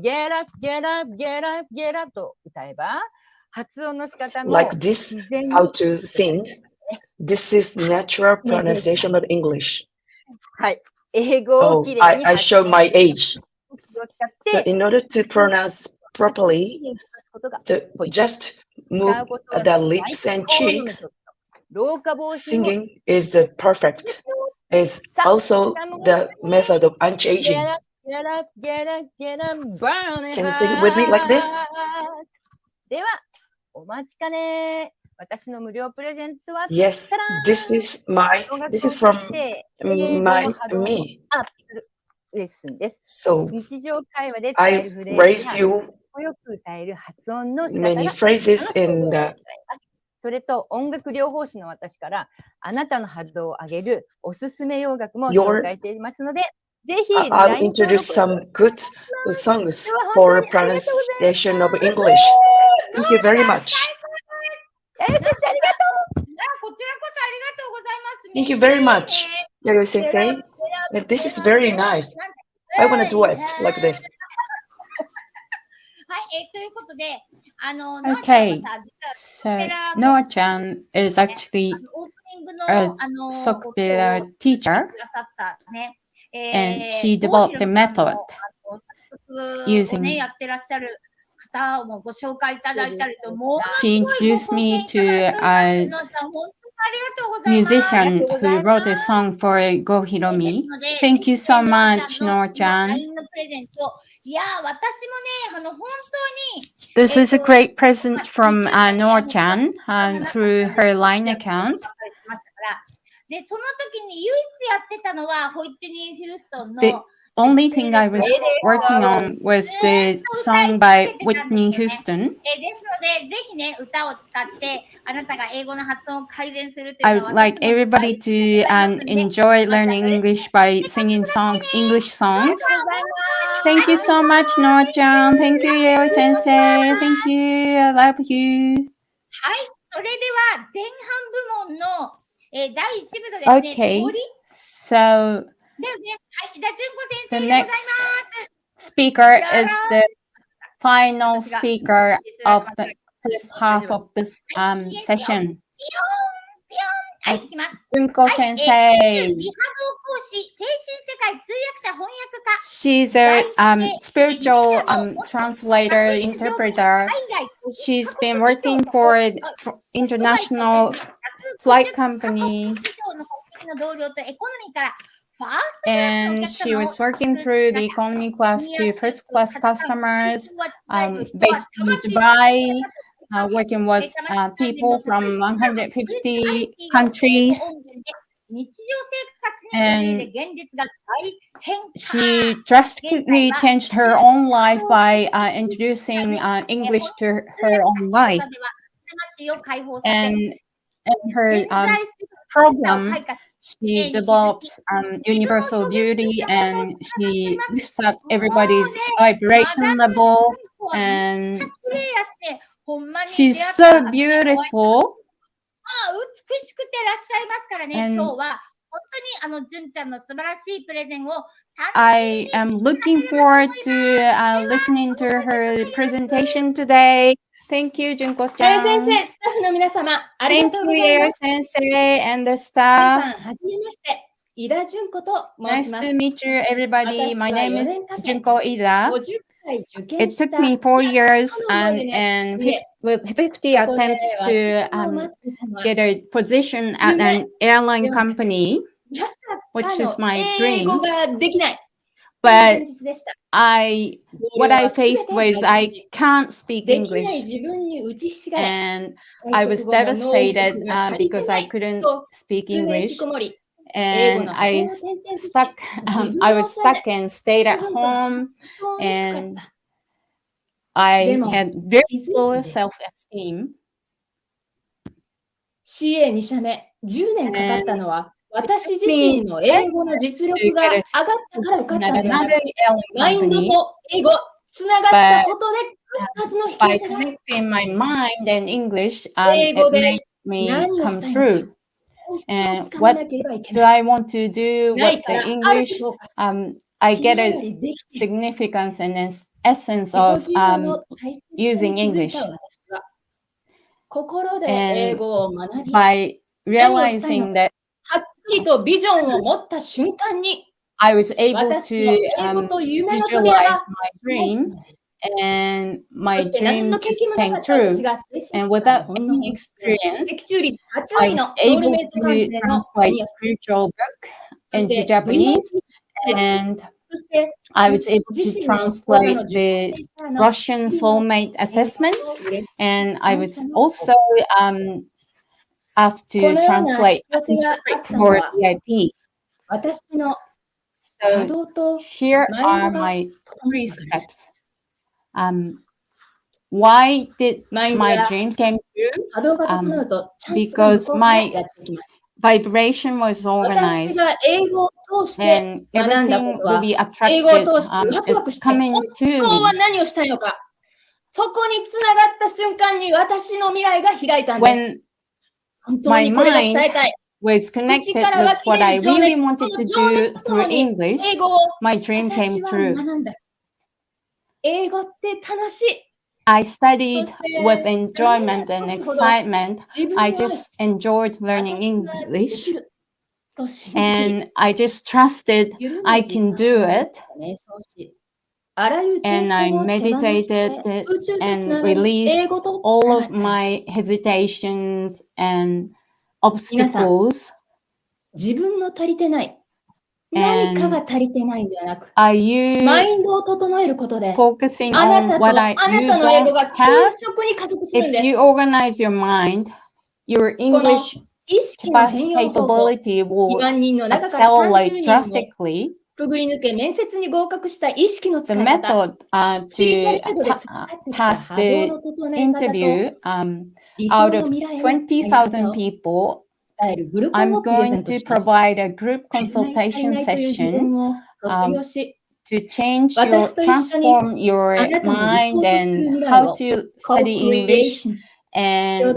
get up, get up, get up, get up と歌えば、発音の仕方も Like this, 自然に how to sing. This is natural pronunciation of English. はい。英語を Oh, きれいに I show my age. を使っ So て in order to pronounce properly, ことが to just move ことは the lips and 最高のメ cheeks, ソッド。老化防止にも singing is the perfect. Is also the method of anti-aging. Get up, get up, get up, get up, burn it Can you sing it with me like this? hard. では、お待ちかね。私の無料プレゼントは Yes, this is from me. アップルレッスンです。 So 日常会話で使 I えるフレー raise ズや you よく歌える発音の仕方 many が phrases in the それと音楽療法士の私からあなたの波動を上げるおすすめ洋楽も紹介していますので、ぜひ I'll LINE introduce some good songs for pronunciation of English. Thank you very much. こちらこそありがとうございますね。 Thank you very much, Yayoi Sensei. This is very nice. I want to do it like this. はい、ということで、Okay, so Noah-chan is actually オープニングの a Sokupera teacher, くださったね、and she developed a method をね、 using. やってらっしゃる方をもご紹介いただいたりと、もう She introduced me to a musician who wrote a song for Go Hiromi. Thank you so much, Noah-chan. いや、私もね、本当に This is a great present from Noah-chan through her LINE account. で、その時に唯一やってたのは、ホイットニー・ヒューストン The の only thing I was working on was the song by Whitney Houston. ですので、ぜひね、歌を使ってあなたが英語の発音を改善するという I のは would like everybody to enjoy learning English by singing English songs. Thank you so much, Noah-chan. Thank you, Yayoi Sensei. Thank you. I love you. はい、それでは前半部門の、第1部のですね、 Okay, so だよね、はい、じゃあ、純子 the 先生でございま next す。 speaker is the final speaker of the first half of this session. はい、いきます。 Junko 美波 Sensei. 動講師、精神世界通訳者翻訳家。 She's a spiritual translator, interpreter. She's been working for an international flight company. And she was working through the economy class to first class customers based in Dubai, working with people from 150 countries. And she drastically changed her own life by introducing English to her own life. And in her program, she develops universal beauty, and she lifts up everybody's vibration level, and she's so beautiful. 美しくてらっしゃいますからね、 And 今日は本当に純ちゃんの素晴らしいプレゼンを I am looking forward to listening to her presentation today. Thank you, Junko-chan. 先生、スタッフの皆様、ありが Thank とうご you, ざいま Yayoi す。 Sensei and the 皆さん、 staff. はじめまして。井田純子と申 Nice します。 to meet you, everybody. My 私は name 4 is 年かけ Junko Ida. 50回受験 It し took た me 4 years 彼女でね、 and いえ 50 attempts ここで to 私を待ってたのは get a position at an airline 夢 company, 安かっ which た is の my 英語 dream. ができない。 But 現実でした。 what I それ faced は全 was て I 外国人。 can't speak できない English, 自分に打ちひしがれ、 and I 退 was 職後も能 devastated 力が足りて because な I い couldn't と speak 数年引き English, こもり、英語 and の I 箱を転々として stuck. 自分 I を was 抑え、 stuck and stayed at 自分とは home, 本当に深かっ and た。 I でも had very 気づい low たんです。 self-esteem, CA 2社目、10年かかっ and たのは、 it 私 took 自身 me の 10英語の years 実 to 力が get 上 a がったから受かっ position た at んではなく、 another airline マインド company, と英語、つながった but ことで数々の引き by 寄せが connecting my mind and English, 英 it 語で made me 何を come したいのか、 true. 本質を And つかまな what ければいけ do ない。 I want to do ない with か the ら、ある English? かどうか、 I 昨日 get よ a りできてる。 significance and then essence of using English. And by realizing that I was able to visualize my dream, and my dream just came true. And without any experience, I was able to translate spiritual book into Japanese, and I was able to translate the Russian soulmate assessment, and I was also asked to translate interpret for VIP. So here are my 3 steps. Why did my dreams came true? Because my vibration was organized, and everything will be attracted, it's coming to me. When my mind was connected with what I really wanted to do through English, my dream came true. I studied with enjoyment and excitement. I just enjoyed learning English, and I just trusted I can do it. And I meditated and released all of my hesitations and obstacles. And are you focusing on what you don't have? If you organize your mind, your English capability will accelerate drastically. The method to pass the interview, out of 20,000 people, I'm going to provide a group consultation session to transform your mind and how to study English and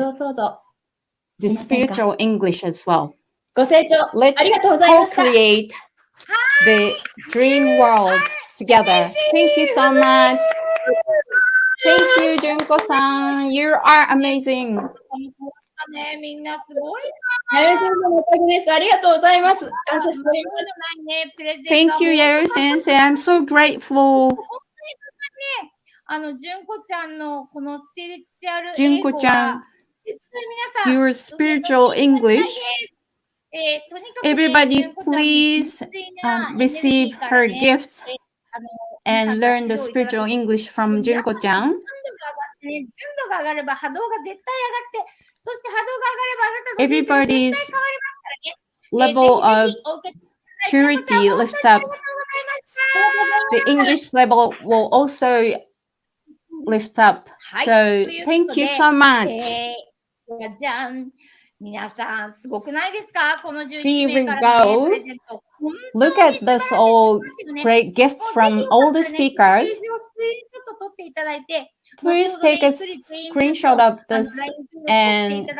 the spiritual English as well. Let's co-create the dream world together. Thank you so much. Thank you, Junko-san. You are amazing. Thank you, Yayoi Sensei. I'm so grateful. Junko-chan, your spiritual English. Everybody, please receive her gift and learn the spiritual English from Junko-chan. Everybody's level of purity lifts up. The English level will also lift up. So thank you so much. Here we go. Look at this all great gifts from all the speakers. Please take a screenshot of this and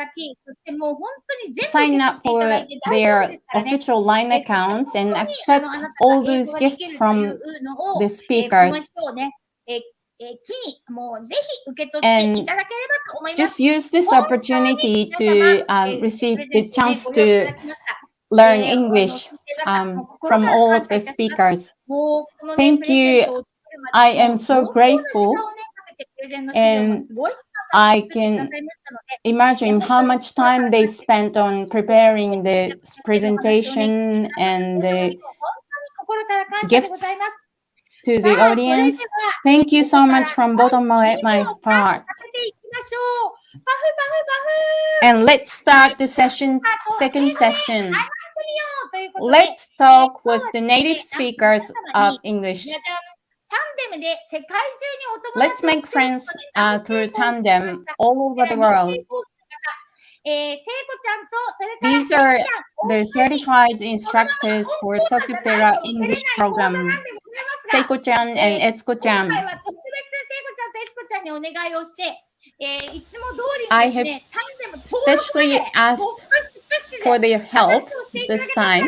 sign up for their official LINE accounts and accept all those gifts from the speakers. And just use this opportunity to receive the chance to learn English from all of the speakers. Thank you. I am so grateful, and I can imagine how much time they spent on preparing the presentation and the gifts to the audience. Thank you so much from bottom of my heart. And let's start the second session. Let's talk with the native speakers of English. Let's make friends through Tandem all over the world. These are the certified instructors for Sokupera English program, Seiko-chan and Etsuko-chan. I have especially asked for their help this time.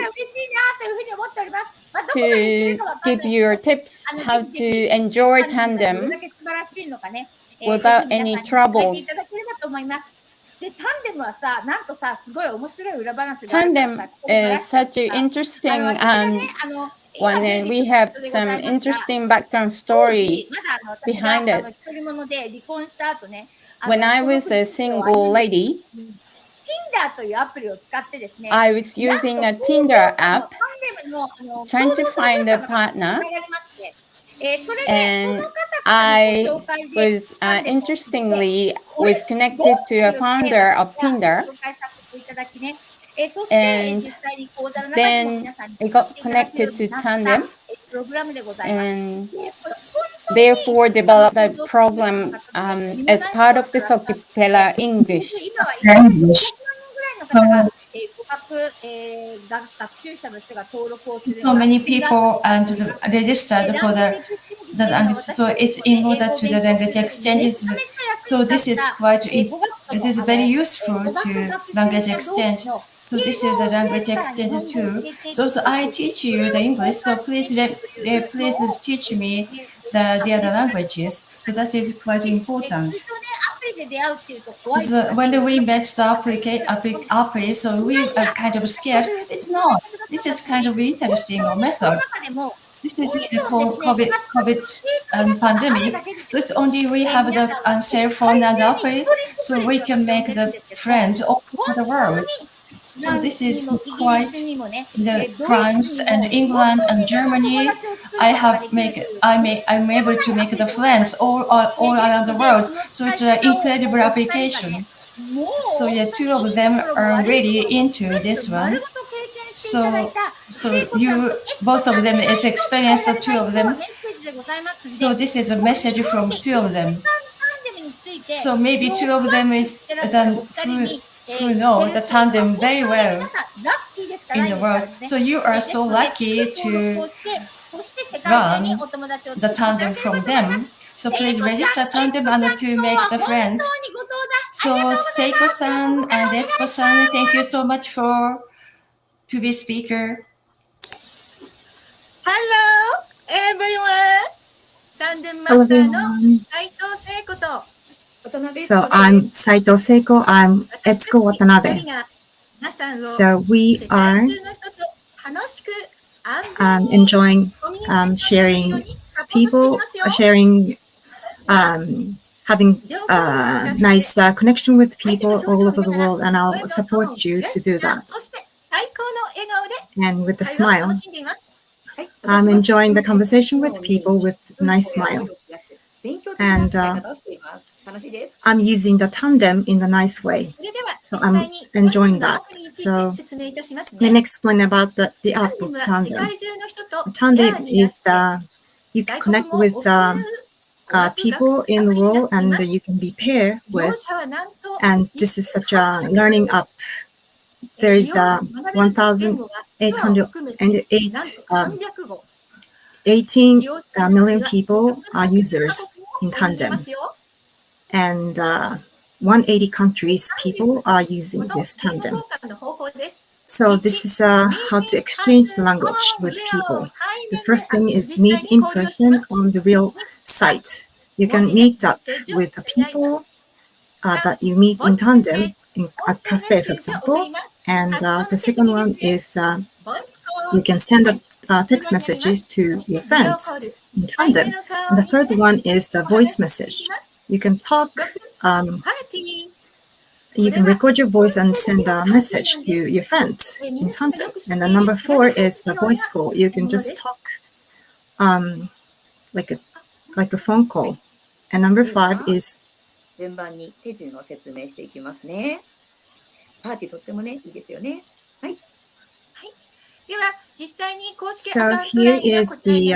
to give your tips how to enjoy tandem without any troubles. Tandem is such an interesting one, and we have some interesting background story behind it. When I was a single lady, I was using a Tinder app trying to find a partner, and I was interestingly was connected to a founder of Tinder, and then it got connected to Tandem, and therefore developed a program as part of the Sokupera English. So many people and registered for the language. So it's in order to the language exchanges. So this is it is very useful to language exchange. So this is a language exchange too. So I teach you the English. So please teach me the other languages. So that is quite important. So when we met the appli, so we are kind of scared. It's not. This is kind of interesting method. This is the COVID pandemic. So it's only we have the cell phone and appli, so we can make the friends all over the world. So this is quite the France and England and Germany. I'm able to make the friends all around the world. So it's an incredible application. So yeah, two of them are really into this one. So both of them is experienced, the two of them. So this is a message from two of them. So maybe two of them is who know the tandem very well in the world. So you are so lucky to run the tandem from them. So please register tandem and to make the friends. So Seiko-san and Etsuko-san, thank you so much for to be speaker. Hello, everyone. Tandem Hello, Master no everyone. Saito Seiko to So I'm Saito Seiko. I'm Etsuko Watanabe. So we are enjoying sharing people, having nice connection with people all over the world, and I'll support you to do that. And with a smile, I'm enjoying the conversation with people with a nice smile. And I'm using the tandem in a nice way. So I'm enjoying that. So let me explain about the app of tandem. Tandem is you can connect with people in the world, and you can be paired with. And this is such a learning app. There is 18 million people are users in tandem. And 180 countries people are using this tandem. So this is how to exchange the language with people. The first thing is meet in person on the real site. You can meet up with the people that you meet in tandem in a cafe, for example. And the second one is you can send text messages to your friends in tandem. And the third one is the voice message. You can talk, you can record your voice and send a message to your friend in tandem. And the number 4 is the voice call. You can just talk like a phone call. And number 5 is 順番に手順を説明していきますね。パーティーとってもね、いいですよね。はい。はい。では、実際に公式アカウント here is the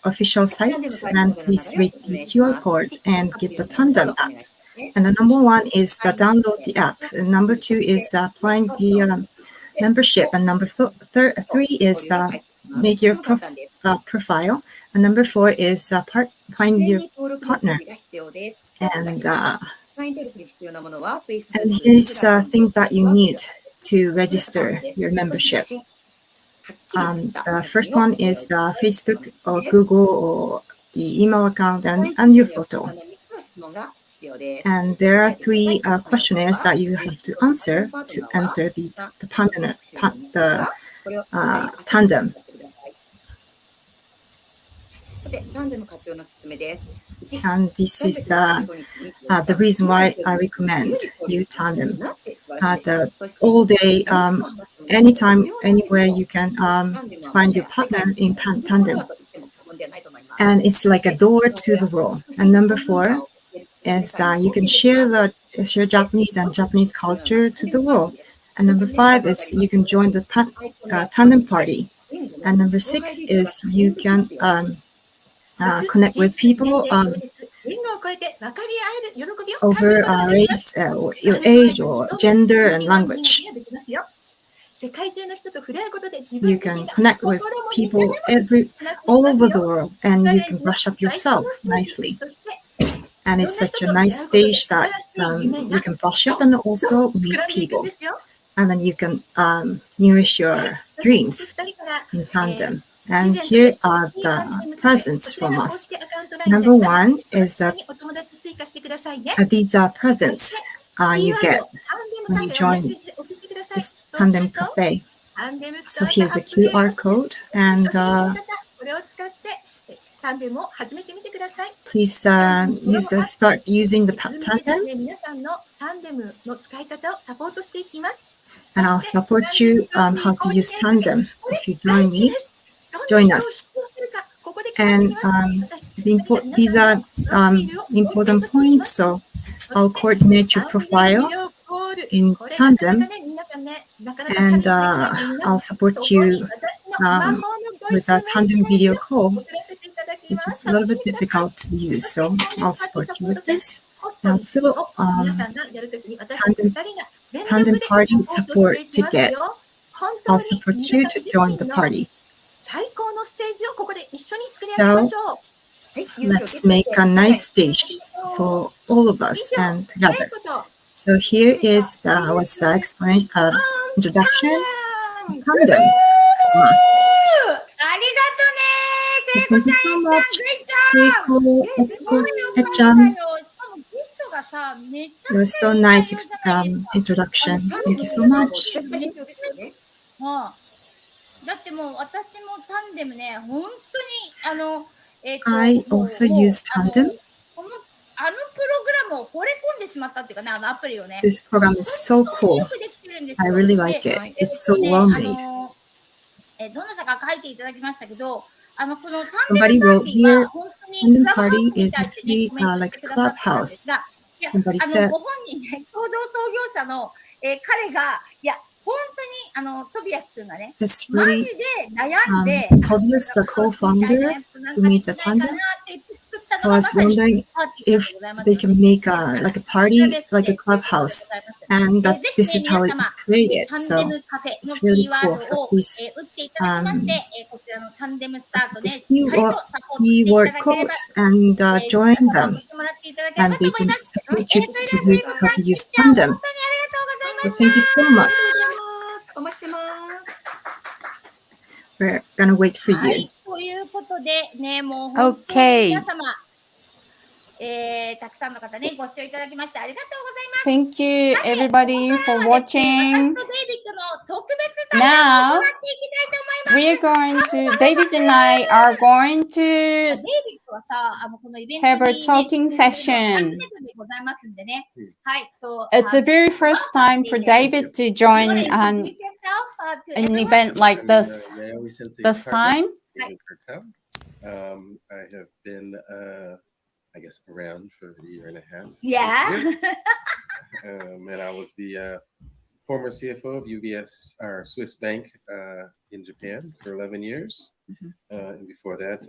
official site, and please read the QR code and get the Tandem app. And the number 1 is the download the app. And number 2 is applying the membership. And number 3 is make your profile. And number 4 is find your partner. And here's things that you need to register your membership. The first one is Facebook or Google or the email account and your photo. And there are 3 questionnaires that you have to answer to enter the tandem. And this is the reason why I recommend you tandem. All day, anytime, anywhere you can find your partner in tandem. And it's like a door to the world. And number 4 is you can share Japanese and Japanese culture to the world. And number 5 is you can join the tandem party. And number 6 is you can connect with people over race, or your age, or gender and language. You can connect with people all over the world, and you can brush up yourself nicely. And it's such a nice stage that you can brush up and also meet people. And then you can nourish your dreams in tandem. And here are the presents from us. Number 1 is these are presents you get when you join this tandem cafe. So here's a QR code, and please start using the tandem. And I'll support you how to use tandem if you join us. And these are important points, so I'll coordinate your profile in tandem, and I'll support you with a tandem video call, which is a little bit difficult to use, so I'll support you with this. And also, tandem party support ticket. I'll support you to join the party. So let's make a nice stage for all of us and together. So here is what's the introduction. Tandem. Thank you so much. It was so nice introduction. Thank you so much. I also use tandem. This program is so cool. I really like it. It's so well made. Somebody wrote here, tandem party is actually like a clubhouse. Somebody said, it's really Tobias, the co-founder who made the tandem, was wondering if they can make like a party, like a clubhouse, and that this is how it's created. So it's really cool. So please this keyword code and join them, and they can support you to how to use tandem. So thank you so much. We're gonna wait for you. Okay. Thank you everybody for watching. Now David and I are going to have a talking session. It's the very first time for David to join an event like this time. I have been I guess around for a year and a half. Yeah. And I was the former CFO of UBS, our Swiss bank in Japan for 11 years. And before that,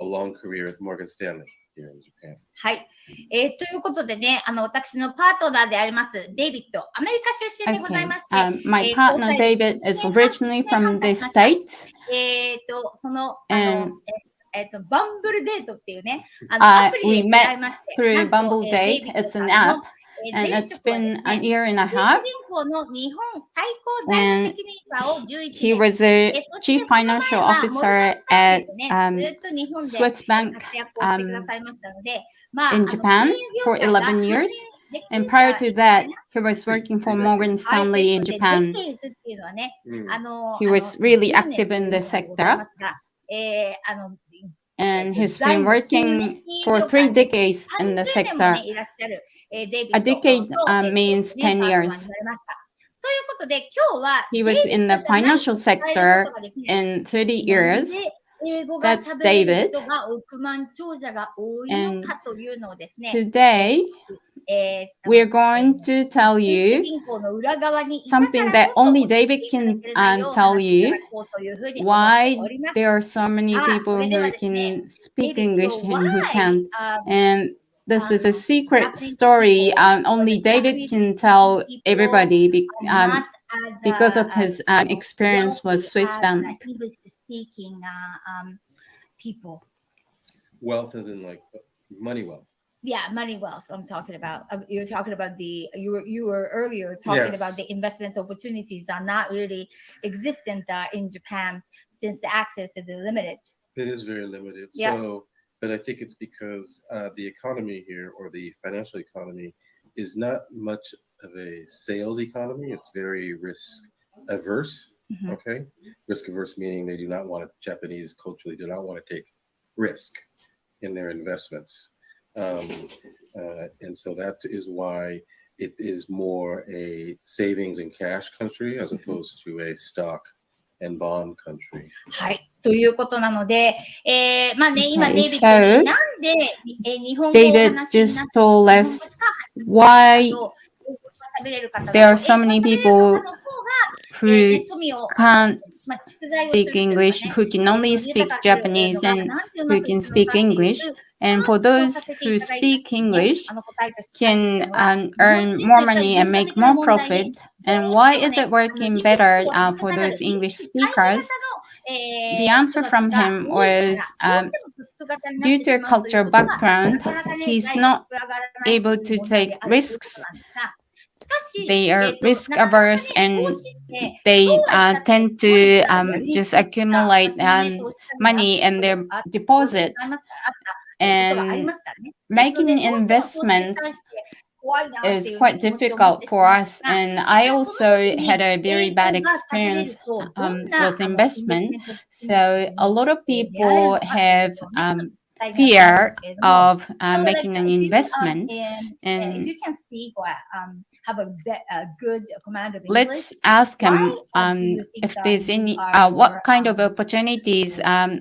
a long career at Morgan Stanley here in Japan. はい。ということでね、私のパートナーであります、デイビッド、アメリカ出身でございまして。My partner David is originally from the States. その、バンブルデートっていうね、アプリで出会いまして。 We met through Bumble Date. It's an app. and it's been a year and a half. And he was a chief financial officer at Swiss Bank in Japan for 11 years. And prior to that, he was working for Morgan Stanley in Japan. He was really active in the sector. And he's been working for 3 decades in the sector. A decade means 10 years. He was in the financial sector in 30 years. That's David. And today, we're going to tell you something that only David can tell you, why there are so many people who can speak English and who can't. And this is a secret story only David can tell everybody because of his experience with Swiss Bank. People. Wealth as in like money wealth. Yeah, money wealth. I'm talking about. You're talking about you were earlier talking about the investment opportunities are not really existent in Japan since the access is limited. It is very limited. Yeah. So, but I think it's because the economy here, or the financial economy, is not much of a sales economy. It's very risk averse. Mm-hmm. Okay, risk averse meaning they do not want to, Japanese culturally do not want to take risk in their investments. And so that is why it is more a savings and cash country as opposed to a stock and bond country. はい。ということなので、まあね、今デイビッドになんで日本語を話しになって、 just told us why there are so many people who can't speak English, who can only speak Japanese, and who can speak English. And for those who speak English, can earn more money and make more profit. And why is it working better for those English speakers? The answer from him was due to a cultural background, he's not able to take risks. They are risk averse and they tend to just accumulate money in their deposit. And making an investment is quite difficult for us. And I also had a very bad experience with investment. So a lot of people have fear of making an investment. And if you can speak or have a good command of English, let's ask him if there's any what kind of opportunities are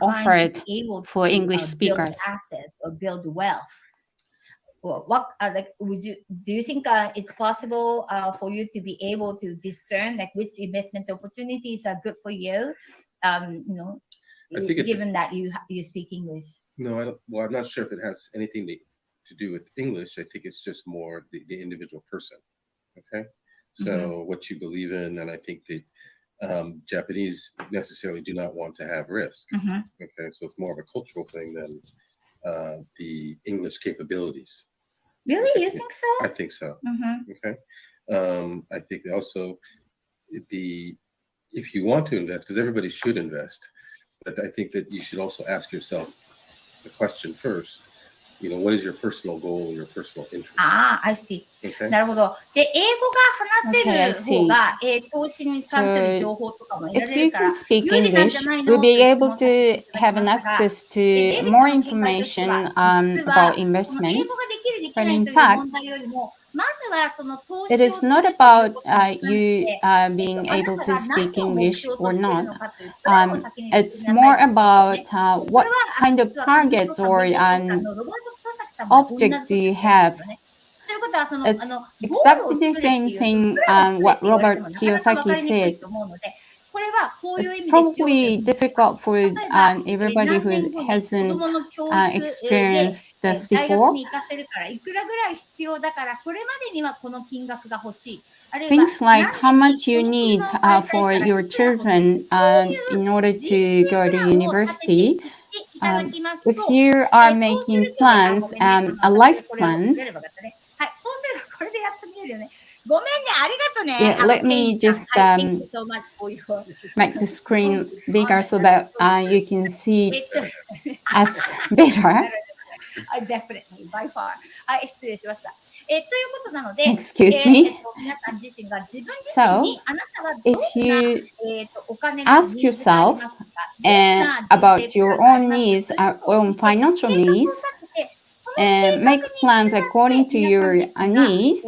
offered for English speakers. Build assets or build wealth. Well, what do you think it's possible for you to be able to discern like which investment opportunities are good for you? Given that you speak English. No, I don't. Well, I'm not sure if it has anything to do with English. I think it's just more the individual person. Okay, so what you believe in, and I think that Japanese necessarily do not want to have risk. Okay, so it's more of a cultural thing than the English capabilities. Really, you think so? I think so. Okay, I think also if you want to invest, because everybody should invest, but I think that you should also ask yourself the question first. What is your personal goal, your personal interest? I see. なるほど。で、英語が話せる方が、投資に関する情報とかも得ら If れ you るから、 can speak 有利なんじゃ English, ないの we'll be って able to have an access to more information about investment. 英語ができるでき But ない in という fact, 問題よりも、まずはその投資を it す is る not という about ことに関し you て、 being あな able た to が speak 何を目 English 標と or している not. のかというこれを先に言って It's くだ more さい。 about これ what は kind of 実は target or さんのロバート・プロサキさんも同じこと object 言 do って you るん have? ですよね。ということは、It's ゴールを exactly the 作れって same いう、 thing プランを作れっ what て言われて Robert もなかなか分か Kiyosaki りにくい said. と思うので、これはこういう It's 意味ですよという probably difficult for 例えば、 everybody 何年 who 後に子 hasn't 供の教育で experienced this 大学 before. に行かせるからいくらぐらい必要だからそれまでにはこの金額が欲しい。あるいは Things like 何 how 年に much you この need 車を買いたい for からい your くら欲しい。 children そうい in う order 実 to 数 go プ to ランを立ててい university. っていただきます If と、 you そう are す making ると、ご plans めんね、a 私 life がこれを plans, くれればよかったね。はい、そう Yeah, let me just make the screen bigger so that you can see it as better. Definitely, by far. 失礼しました。ということなので、 Excuse me. 皆さん自身が自分自 So, 身にあなたはど if んな you お金の ask ニーズがあり yourself ますか、 and about your own needs, own financial needs, and make plans according to your needs,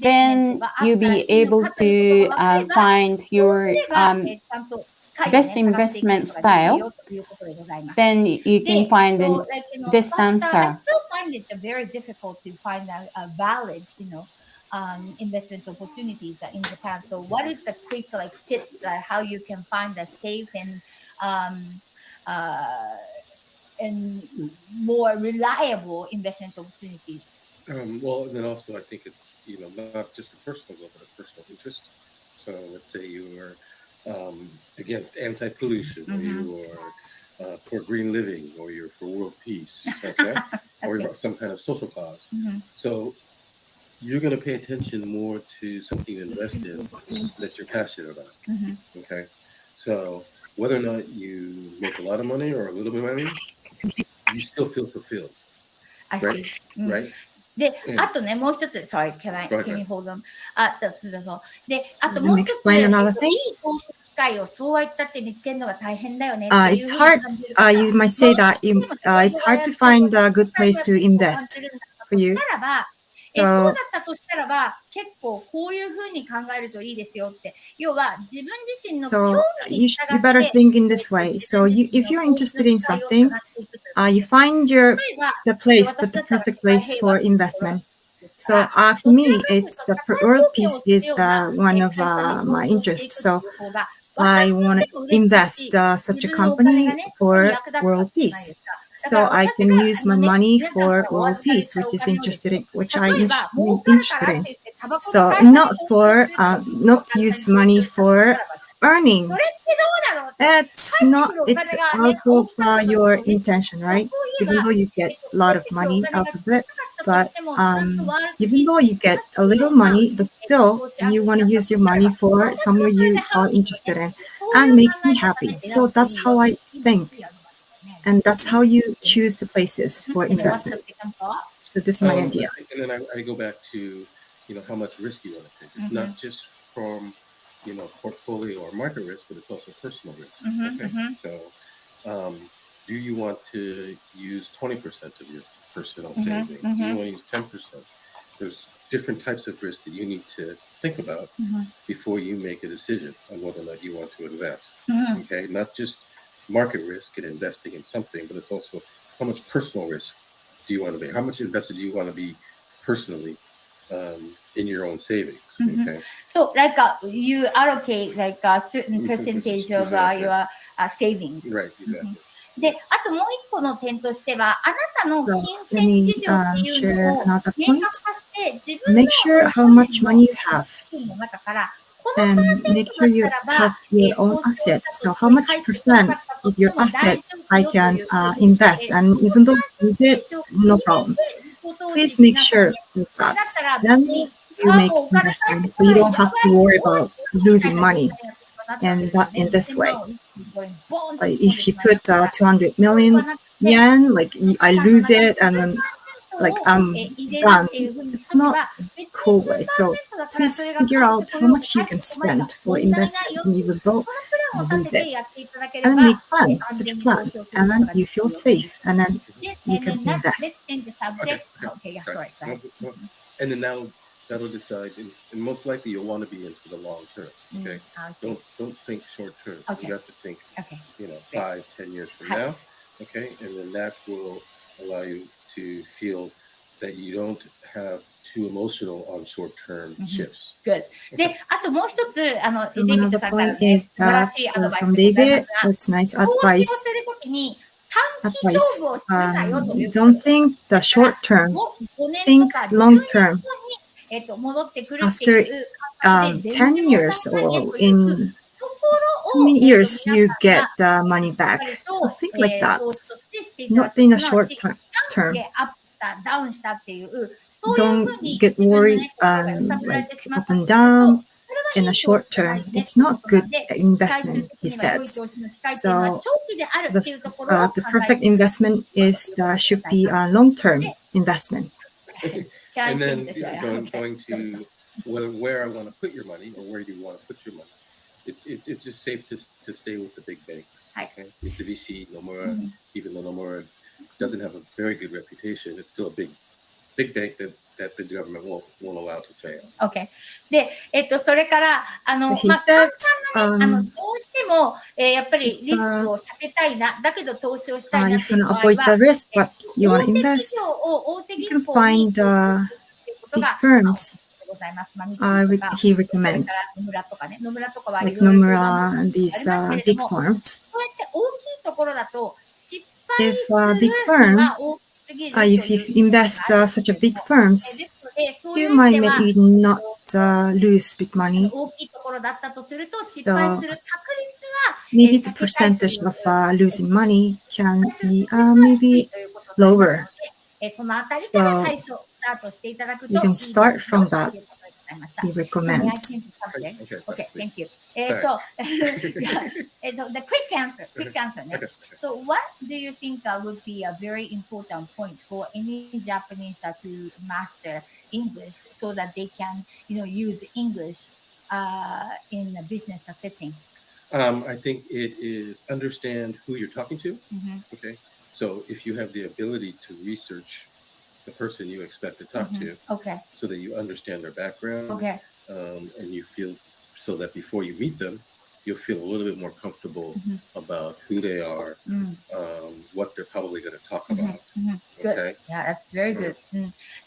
then you'll be able to find your best investment style. Then you can find this I answer. still find it very difficult to find a valid, investment opportunities in Japan. So, what is the quick tips how you can find a safe and more reliable investment opportunities? Well, and then also I think it's not just a personal goal but a personal interest. So let's say you are against anti-pollution, or you are for green living, or you're for world peace, okay? Or you're some kind of social cause. So you're going to pay attention more to something to invest in that you're passionate about. Okay, so whether or not you make a lot of money or a little bit of money, you still feel fulfilled. I right? see. Right? で、あとね、もう一つ、sorry, can you hold on? で、あと Let もう me 一つ、 explain another い thing. い投資機会をそうやったって見つけるのが大変だよねっていう It's ふうに hard. 感じる方、 You might say that it's hard to find a good place to invest for you. したらば、そうだったとしたらば、結構こういうふうに考えるといいですよって、要は自分自身の興 So 味に you 従 you っ better て、 think in this way. So if you're interested in something, you find the place, the perfect place for investment. So for me, it's the world peace is one of my interests. So I want to invest such a company for world peace. So I can use my money for world peace, which I'm interested in. So not use money for earning. It's out of your intention, right? Even though you get a lot of money out of it, but even though you get a little money, but still you want to use your money for somewhere you are interested in, and makes me happy. So that's how I think, and that's how you choose the places for investment. So this is my idea. And then I go back to how much risk you want to take. It's not just from portfolio or market risk, but it's also personal risk. Okay, so do you want to use 20% of your personal savings? Do you want to use 10%? There's different types of risk that you need to think about before you make a decision on whether or not you want to invest. Okay, not just market risk and investing in something, but it's also how much personal risk do you want to be? How much invested do you want to be personally in your own savings? Okay. So you allocate a certain percentage of your savings. Right, exactly. で、あともう一個の点としては、あなたの金銭事情っていうのを明確化して、自分の Make sure how much money you have. の中から、 And make sure you have your own asset. So how much percent of your asset I can invest, and even though you use it, no problem. Please make sure of that. Then you make investment, so you don't have to worry about losing money. And in this way, if you put 200 million yen, I lose it, and then I'm done. It's not a cool way. So please figure out how much you can spend for investment, even though you lose it. And make such a plan, and then you feel safe, and then you can invest. Okay, sorry. And then now that'll decide, and most likely you'll want to be in for the long term. Okay, don't think short term. You have to think, 5-10 years from now. Okay, and then that will allow you to feel that you don't have too emotional on short-term shifts. Good. で、あともう一つ、デイビッドさんから Another ね、 point is 素晴ら that しいアドバイス from でございま David, すが、 it's nice 投資 advice. をするときに短期勝負をするなよということ Don't think the short term. 5年 Think とか long 10年 term. 後に、戻ってくるっていう After 10 years or in so many years, you get the money back. So think like that. Not in a short term. アップした、ダウンしたっていう、don't get worried like up and down in a short term. It's not good investment, he says. So the perfect investment should be a long-term investment. And then going to where I want to put your money, or where do you want to put your money? It's just safe to stay with the big banks. Okay, Mitsubishi, Nomura, even though Nomura doesn't have a very good reputation, it's still a big bank that the government won't allow to fail. Okay. で、それから、So he 簡 said, 単なね、どうしても、やっぱりリスクを避けたいな、だけど投資をしたいな you っていう can 場合 avoid は、 the risk, but you want to 大手 invest. 企業を大手 You 銀 can 行に find 投資するっていうこと big が、 firms ございます。マミキとか、 he それ recommends, から野村とかね、野村とかはい like ろいろ相談 Nomura も and あり these ますけれど big も、 firms. そうやって大きいところだと失敗 If す a る big の firm, が大きすぎると if い you う意見が invest ある such a けれ big ども、 firms, ですので、そういう you 意味 might では、 maybe not lose big money. 大きいところだったとすると、失敗 So する確率は maybe the 避けたいとい percentage う of losing money can 失敗する be 確率は低い maybe ということになります lower. ので、そのあたりから最 So 初スタートしていただくと you いい can です start よ from と that, いうことでございました。 he So may I recommends. change the subject? Okay, thank you. So the quick answer ね。So what do you think would be a very important point for any Japanese to master English so that they can, use English in a business setting? I think it is understand who you're talking to. Okay, so if you have the ability to research the person you expect to talk to, Okay. so that you understand their background, Okay. And you feel so that before you meet them, you'll feel a little bit more comfortable about who they are, what they're probably going to talk about. Good. Okay. Yeah, that's very good.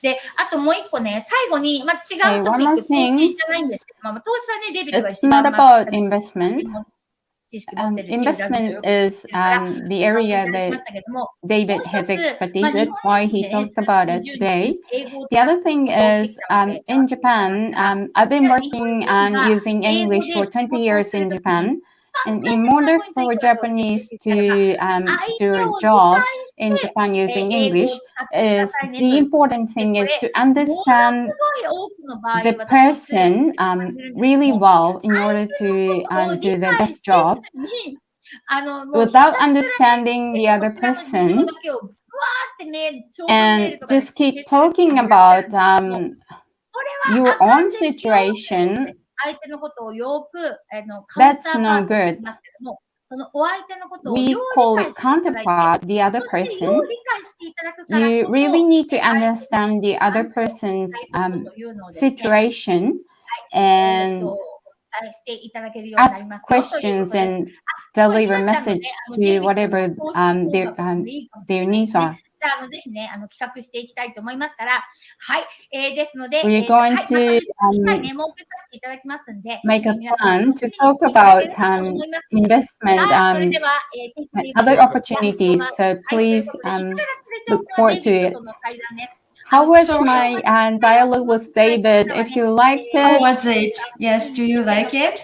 で、あともう一個ね、最後に、違う Hey, ト one ピッ more ク、投資 thing. じゃないんですけど、投資はね、デビットが It's 一番 not about investment. 知識持ってるし、裏の Investment 情報持って is るから、 the お話し area いただきま that したけども、 David もう has 一つ、 expertise. 日 That's 本 why で he ね、 talks ずっと about it 20 today. 年英語を The other thing 活動して is きたので、 in Japan, I've been じゃあ日 working 本人 on が using 英語 English で for 仕 20事を years する in ときに、 Japan. 一 And 番 in 大切な order ポイント for いくらか教えて Japanese って言ったらば、 to 相 do 手 a を理 job 解 in して、 Japan using 英語を English 使ってくだ is さいね the ということで important す。で、 thing こ is れ、 to ものす understand ごい多くの場合、 the 私も通訳させ person てもらってるんですけど really も、 well in 相 order 手の to ことを do 理 the 解 best せ job ずに、もうひ without たすらね、 understanding the こ other ちらの事情 person だけをぶわーって長文メール and とかで just 説明 keep する人 talking もいらっしゃる about んですけども、それは your あか own んですよっていうこと situation. です。相手のことをよくカウン That's ターパ no ートと言い good. ますけども、そのお相手のことを We よう call 理 it 解していただいて、 counterpart, the other そしてよ person. う理解していただくから You こ really そ、 need to 相手の understand the ちゃ other んと伝 person's えることというのをですね、 situation お and 伝えしていただけるようになり ask ますよというこ questions とです。 and これ、ひ deliver なちゃんのね、 message デイ to ビッドの whatever 公式音 their 楽でもいいかもしれ their ないで needs すね。 are. じゃあ、ぜひね、企画していきたいと思いますから、はい、ですので、We're はい、 going また to 別の機会ね、設けさせていただきますんで、 make a 皆さん plan 楽し to みに talk していただけ about ればと思います。 investment はい、それでは、and other opportunities. So はい、という please ことで、いかがだったでしょう look か、 forward デイビッ to ド it. との対談ね。How was 英語 my は私が dialogue with 伝えた David? 方は If ね、 you liked How it, was it? Yes, do you like it?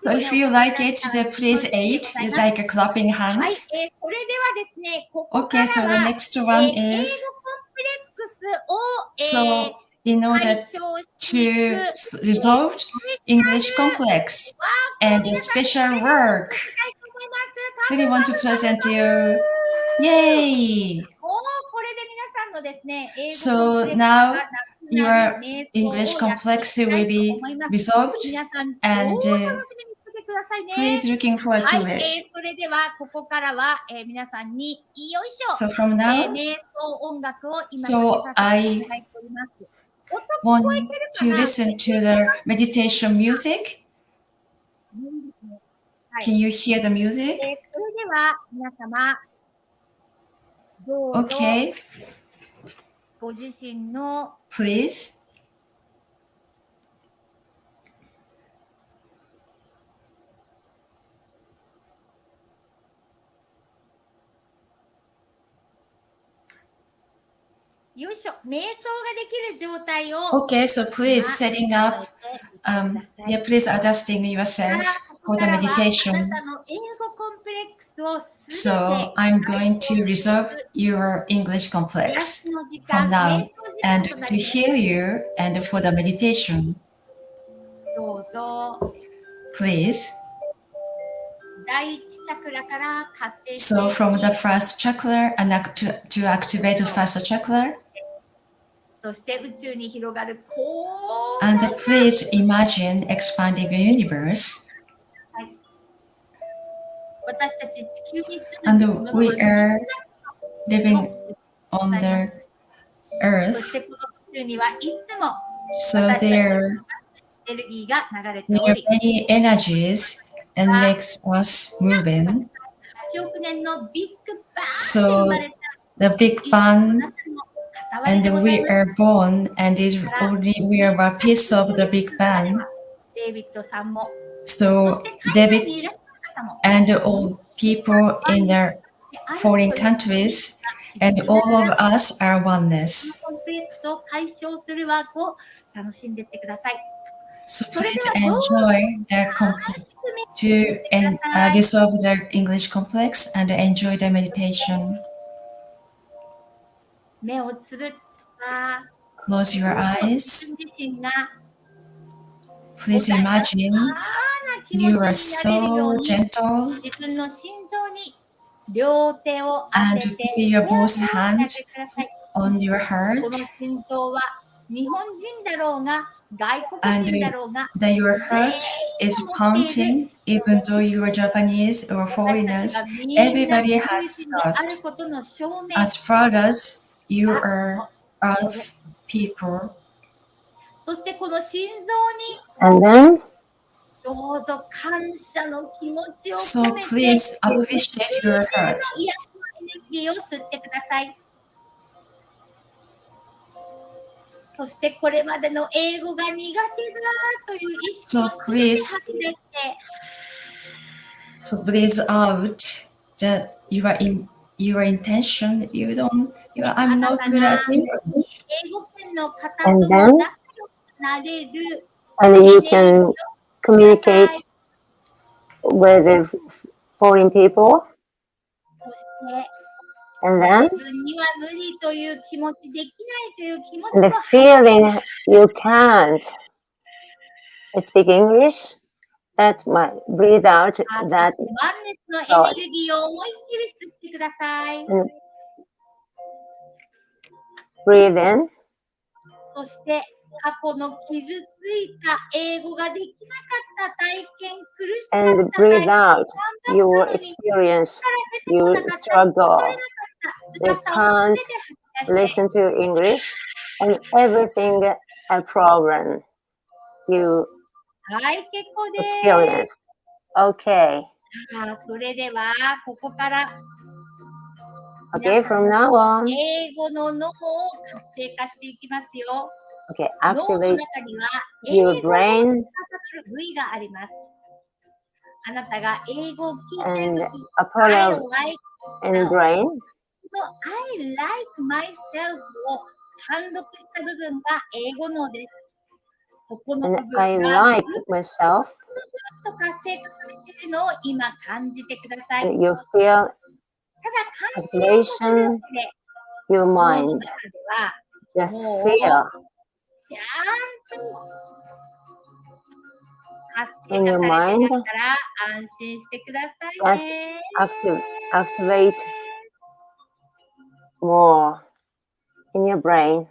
So をね、 if 送 you っていた like だい it, たら then 嬉 please しいで 8. ござい You ます。 like clapping はい、 hands. それではですね、ここ Okay, か so ら the は、next 英 one 語コン is プレックスを、 so in 解 order 消してい to く、resolve スペシャ English ル complex ワークを and 皆さんに special これから work. したいと思います。 Really want to present to you. Yay! もうこれで皆さんのですね、英語コンプ So レックスが now なくなる your 瞑想 English をやってい complex きた will いと be 思います。 resolved 皆さん、超 and 楽しみにしててください please ね。 looking forward は to い、 it. それではここからは、皆さんによいしょ、 So from now, 瞑想音楽を今 so かけさせていただいております。音聞こえ want てるか to な？ listen to the meditation music. はい、 Can you hear the music? それでは皆様、どうぞ Okay, ご自身の please. よいしょ、瞑想ができる状態を Okay, so please setting up, 整えて yeah, please adjusting yourself ここ for か the らはあ meditation. なたの英語コンプレックスをすべ So て I'm 解 going 消 to してい resolve く your English 癒 complex しの時 from 間、瞑 now. 想 and to heal you and for the meditation. Please. So from the first chakra and to activate the first chakra. And please imagine expanding the universe. And we are living on the earth. So there are many energies and makes us moving. So the Big Bang, and we are born, and we are a piece of the Big Bang. So David and all people in the foreign countries, and all of us are oneness. So please enjoy the to resolve the English complex and enjoy the meditation. Close your eyes. Please imagine you are so gentle and put your both hands on your heart. And then your heart is pounding, even though you are Japanese or foreigners. Everybody has thought. As far as you are Earth people. And then, so please appreciate your heart. So please breathe out that your intention. I'm not good at English. And then, and you can communicate with the foreign people. And then, the feeling you can't speak English, that might breathe out that thought. And breathe in. And breathe out your experience, your struggle. You can't listen to English and everything a problem you experience. Okay. Okay, from now on. Okay, activate your brain and a part of in brain. I like myself を判読した部分が英語のです。ここの部 And I 分が like myself. と活性化されているのを今感じてください。 And you feel ただ感じようとするだ activation けで your 脳の mind. 中では Just もう feel ちゃんと活性 in 化 your されて mind. ますから安心してください Just ね。 activate more in your brain.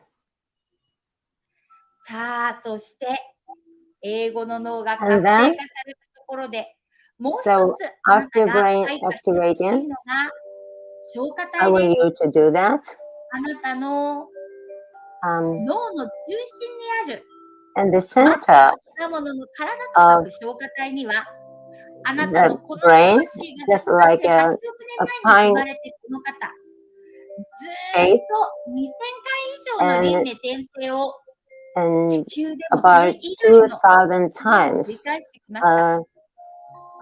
さあ、そして英語の脳が活 And 性化 then, されたところでもう一 so つあなた after が brain 開花してほしい activating, のが消化 I 体 want です。 you to do that. あなたの Um, 脳の中心にある and the 真っ center なものの体と of 書く消化体にはあなたの the この brain, 魂が just like 138 a 億年前に生 pine まれてこの方ずーっ shape と2000回以上の輪 and, 廻転生を and 地球でもそれ about 以外の 2,000 地球でも繰り times 返してきました。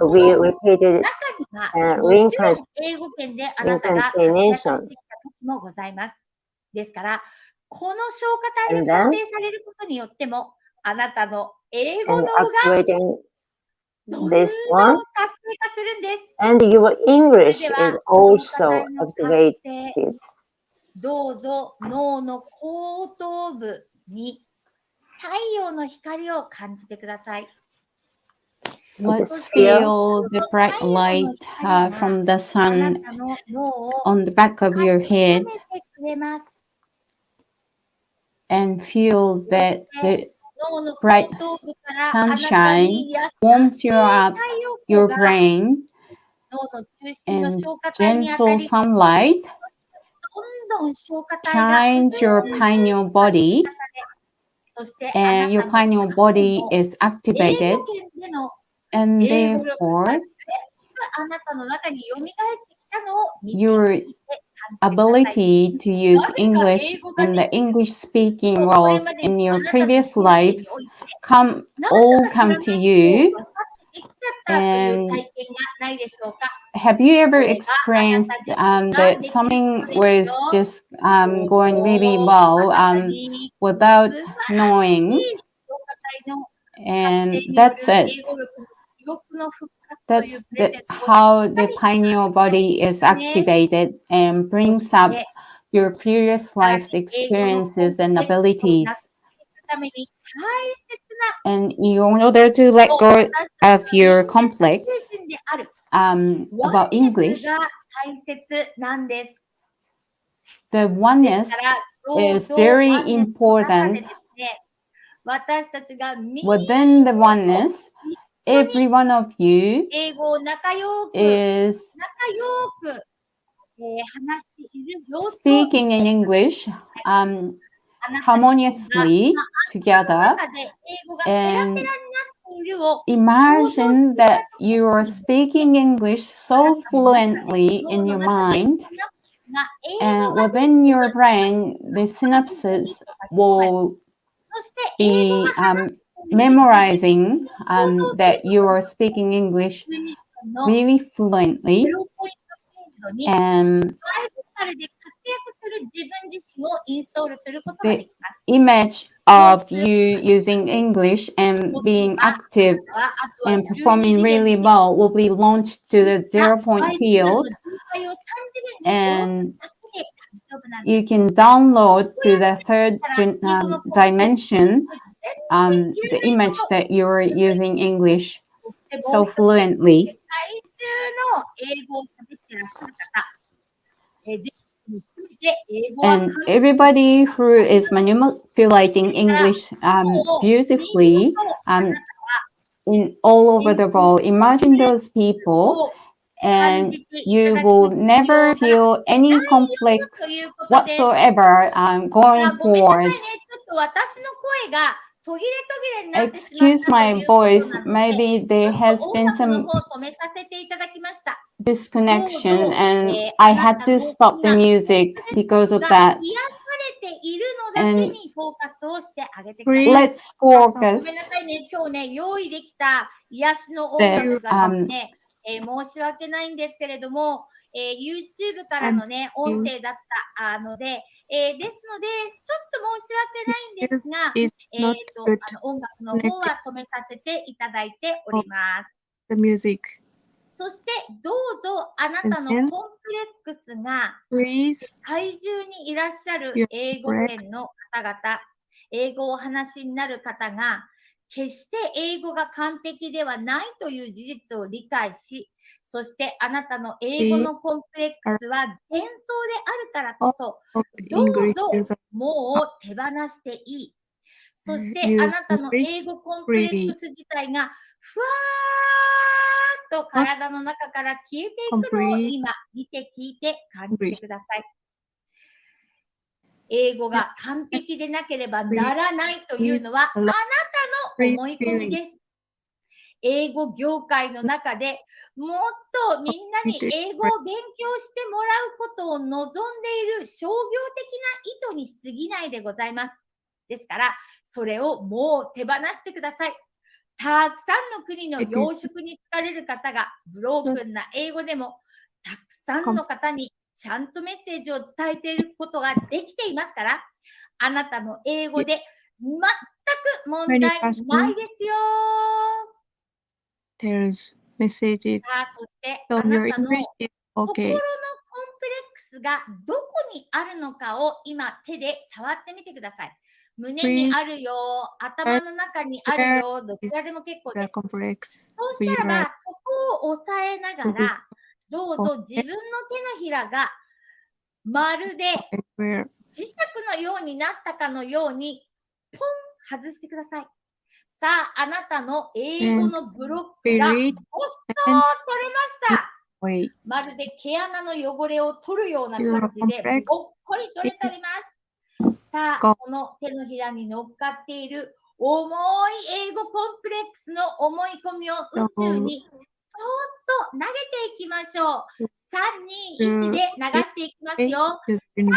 we repeated 中にはもちろん reincarnation. 英語圏であなたが活躍してきた時もございます。ですから、この消化体 And が活 then, 性されることによっても、あなたの英語 and 脳が activating どんどん this 活性 one. 化するんです。 And your それ English では is 消化 also 体の活 activated. 性、どうぞ脳の後頭部に太陽の光を感じてください。 Let's feel the bright light from the sun on the back of your head and feel that the bright sunshine warms you up your brain and gentle sunlight shines your pineal body and your pineal body is activated and therefore your ability to use English in the English-speaking world in your previous lives all come to you. And have you ever experienced that something was just going really well without knowing, and that's it? That's how the pineal body is activated and brings up your previous life's experiences and abilities. And in order to let go of your complex about English, the oneness is very important. Within the oneness, every one of you is speaking in English harmoniously together, and imagine that you are speaking English so fluently in your mind, and within your brain the synapses will be memorizing that you are speaking English really fluently, and the image of you using English and being active and performing really well will be launched to the 0-point field, and you can download to the third dimension the image that you're using English so fluently. And everybody who is manipulating English beautifully in all over the world, imagine those people, and you will never feel any complex whatsoever going forward. Excuse my voice, maybe there has been some disconnection and I had to stop the music because of that. And let's focus YouTube からのね、音声だったので、ですので、ちょっと申し訳ないんですが、音楽の方は止めさせていただいております。The music. そして、どうぞあなたのコンプレックスが世界中にいらっしゃる英語圏の方々、英語をお話しになる方が、決して英語が完璧ではないという事実を理解し、そしてあなたの英語のコンプレックスは幻想であるからこそ、どうぞもう手放していい。そしてあなたの英語コンプレックス自体がふわーっと体の中から消えていくのを今見て聞いて感じてください。英語が完璧でなければならないというのはあなたの思い込みです。英語業界の中でもっとみんなに英語を勉強してもらうことを望んでいる商業的な意図に過ぎないでございます。ですから、それをもう手放してください。たくさんの国の養殖に疲れる方がブロークンな英語でもたくさんの方にちゃんとメッセージを伝えていることができていますから、あなたの英語で全く問題ないですよ。There's messages. そしてあなたの心のコンプレックススがどこにあるのかを今手で触ってみてください。胸にあるよ、頭の中にあるよ、どちらでも結構です。そうしたらば、そこを押さえながら、どうぞ自分の手のひらがまるで磁石のようになったかのように、ポン外してください。さあ、あなたの英語のブロックがボスト取れました。まるで毛穴の汚れを取るような感じで、ぼっこり取れております。さあ、この手のひらに乗っかっている重い英語コンプレックスの思い込みを宇宙にそーっと投げていきましょう。3、2、1で流していきますよ。3、2、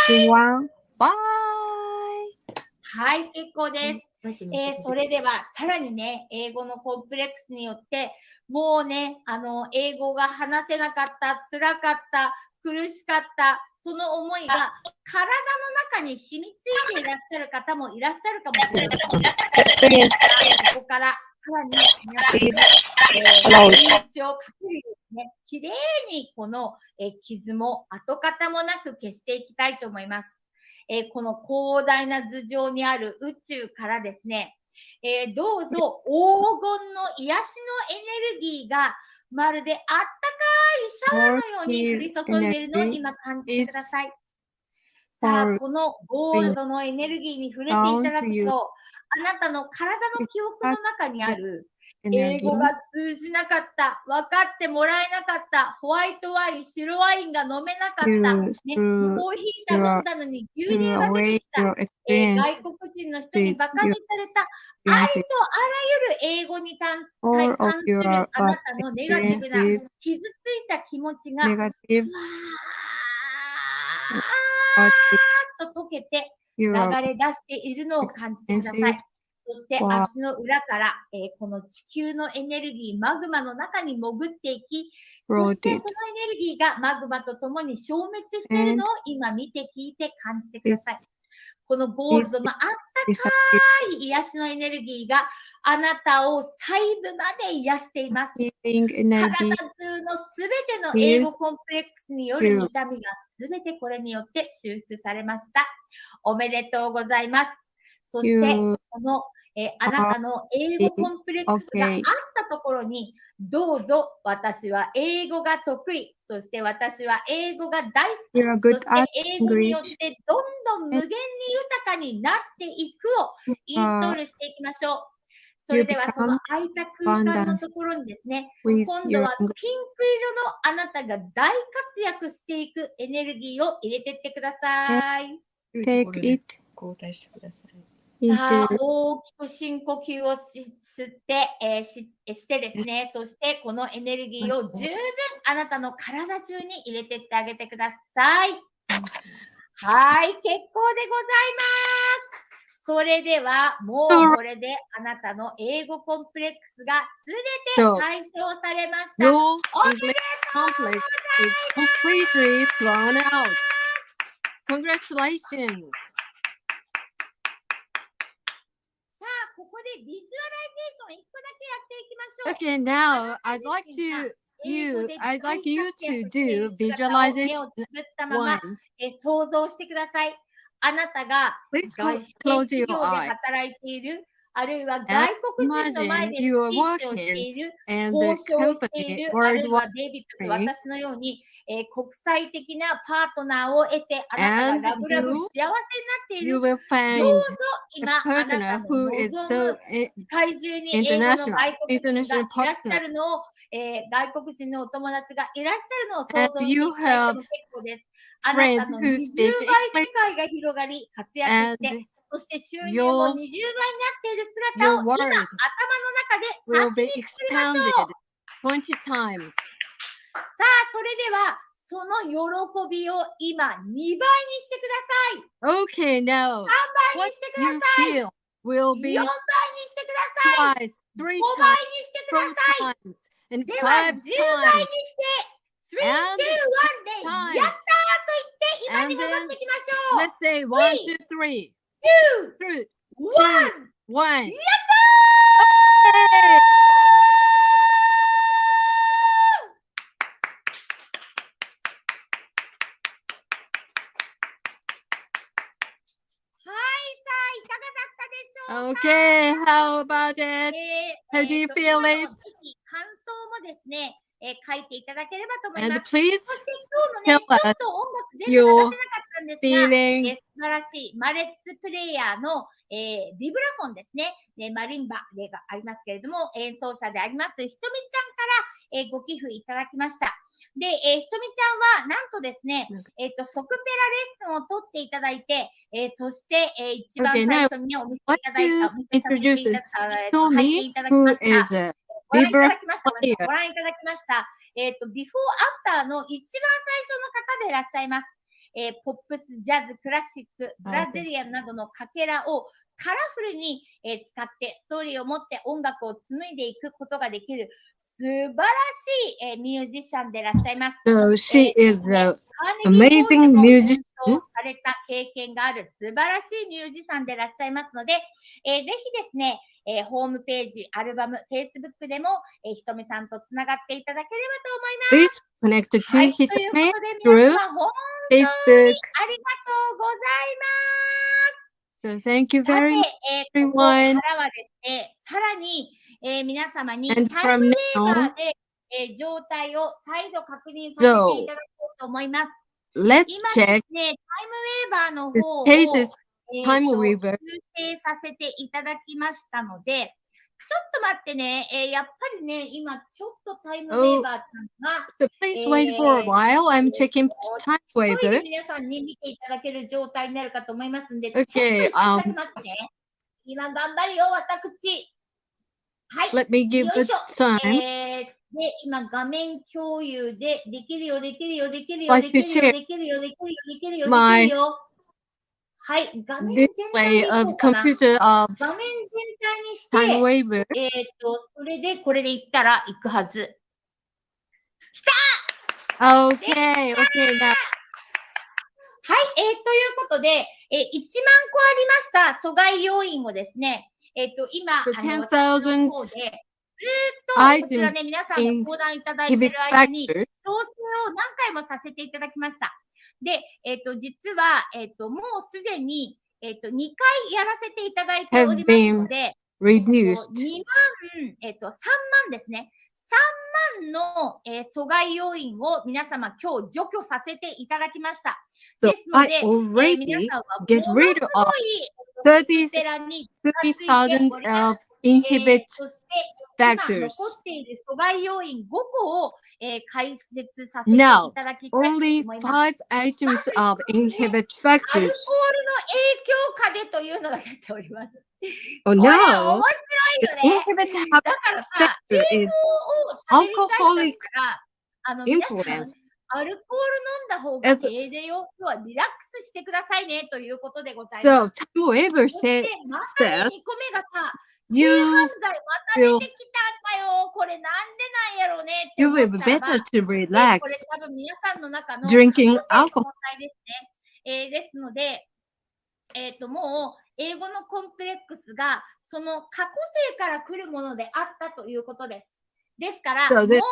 1、バイ！はい、結構です。それではさらにね、英語のコンプレックスによってもうね、英語が話せなかった、辛かった、苦しかった、その思いが体の中に染みついていらっしゃる方もいらっしゃるかもしれません。ここからさらに皆さんにリーチをかけるようにね、きれいにこの傷も跡形もなく消していきたいと思います。この広大な頭上にある宇宙からですね、どうぞ黄金の癒しのエネルギーがまるであったかいシャワーのように降り注いでいるのを今感じてください。さあ、このゴールドのエネルギーに触れていただくと、あなたの体の記憶の中にある英語が通じなかった、分かってもらえなかった、ホワイトワイン、白ワインが飲めなかった、ね、コーヒーが飲んだのに牛乳が出てきた、外国人の人にバカにされた、ありとあらゆる英語に関するあなたのネガティブな傷ついた気持ちが、ふわーっと溶けて流れ出しているのを感じてください。そして足の裏から、この地球のエネルギー、マグマの中に潜っていき、そしてそのエネルギーがマグマとともに消滅しているのを今見て聞いて感じてください。このゴールドのあったかい癒しのエネルギーがあなたを細部まで癒しています。体中のすべての英語コンプレックスによる痛みがすべてこれによって修復されました。おめでとうございます。そして、このあなたの英語コンプレックスがあったところに、どうぞ私は英語が得意、そして私は英語が大好き、そして英語によってどんどん無限に豊かになっていくをインストールしていきましょう。それではその空いた空間のところにですね、今度はピンク色のあなたが大活躍していくエネルギーを入れていってください。Take it. 交代してください。さあ、大きく深呼吸を吸って、してですね、そしてこのエネルギーを十分あなたの体中に入れていってあげてください。はい、結構でございます。それでは、もうこれであなたの英語コンプレックスがすべて解消されました。Your English complex is completely thrown out. Congratulations. ここでビジュアライゼーション1個だけやっていきましょう。Okay, now I'd like you to do visualization 1. 想像してください。あなたが外資企業で働いている、あるいは外国人の前でスピーチをしている、交渉をしている、あるいはデイビッドと私のように、国際的なパートナーを得て、あなたがラブラブ幸せになっている。どうぞ今、あなたの望む世界中に英語の外国人がいらっしゃるのを、外国人のお友達がいらっしゃるのを想像していただいても結構です。あなたの20倍世界が広がり、活躍して、そして収入も20倍になっている姿を今、頭の中で先に作りましょう。 20 times. さあ、それでは、その喜びを今、2倍にしてください。Okay, now, 3倍にしてください。 will be 4倍にしてください。 twice, 3 5倍にしてください。 times, and で 5 は、10倍に times. して、3, 2, 1 で、やったーと言って、今に戻ってきましょう。 Let's say 1, 2, 3. 2, 1. やったー Okay, how about it? How do you feel it? ぜひ感想もですね、書いていただければと思いま And す。 please そして今日のね、ち tell ょっ us と音楽全部流せ your なかったんですが、 feeling. 素晴らしいマレッツプレイヤーの、ビブラフォンですね、マリンバ例がありますけれども、演奏者でありますひとみちゃんから、ご寄付いただきました。で、ひとみちゃんはなんとですね、ソクペラレッスンを取っていただいて、そして、一番 Okay, 最 now 初にね、お見せい I'd ただい like た、 to お見せさせてい introduce ただ拝 Hitomi, 見いただき who ました。 is a ご覧いた vibra だきました。 player. ご覧いただきました。ビフォーアフターの一番最初の方でいらっしゃいます。ポップス、ジャズ、クラシック、ブラジリアンなどのかけらをカラフルに、使ってストーリーを持って音楽を紡いでいくことができる素晴らしい、ミュージシャンでいらっしゃいます。 So she is ね、 an カーネギーホールで amazing も演奏 musician. された経験がある素晴らしいミュージシャンでいらっしゃいますので、ぜひですね、ホームページ、アルバム、Facebook でも、ひとみさんとつながっていただければと思います。 Please connect to はい、ということで Hitomi 皆 through 様本当に Facebook. ありがとうございます。 So thank you さて、 very much, ここ everyone. からはですね、さらに、皆様に And タイム from ウェーバ now, ーで、状態を再度確認させてい so ただこうと思います。 let's 今で check すね、タイムウェーバーの the 方を、 status 修 TimeWaver. 正させていただきましたので、ちょっと待ってね、やっぱりね、今ちょっとタイムウェー Oh, バーさんが、 so please wait for a while. I'm checking 急いで TimeWaver. 皆さんに見ていただける状態になるかと思いますんで、ちょっと Okay, 一瞬だけ待ってね。今頑張るよ、私。はい。 let me give よい it しょ。 time. で、今画面共有で、できるよ、できるよ、できるよ、 Like で to きるよ、 share できるよ、できるよ、できるよ、できる my よ。はい、画面全体 display にし of ようかな。 computer of 画面全体にして、 TimeWaver. それでこれでいったらいくはず。きた Okay, okay, now. はい、ということで、1万個ありました阻害要因をですね、今、So 私の 10,000方で、ずーっとこちら items ね、皆さんが in 相談いただいてい inhibit る間に、調 factor 整を何回もさせていただきました。で、実は、もうすでに、2回やらせていただいており have ますの been で、reduced. 2万、3万ですね。3万の、阻害要因を皆様今日除去させていただきました。 So ですの I で、皆 already さんはも get のす rid ご of いスペラに近づいて 30,000 おります。 of inhibit そして今残 factors. っている阻害要因5個を、解説させてい Now, ただきたいと only 思います。 5 items of inhibit アル factors. コールの影響下でというのが出ております。 Oh これ面 no, 白い the よね。 inhibit だからさ、英 factor 語 is を喋りたいんだ alcoholic ったら、皆さん、 influence. アルコール飲んだ方が As ええでよ。今日はリラックスしてくださいねということでございま so す。 TimeWaver そして、またね、 says 2個目がさ、性 you 犯罪また will 出てきたんだよ。これなんでなんやろうねって you 思 will っ be たらば、 better to こ relax れ多分皆さんの中の drinking 過去性の alcohol. 問題ですね。ですので、もう英語のコンプレックスがその過去性から来るものであったということです。ですから、So もう the, 疑わ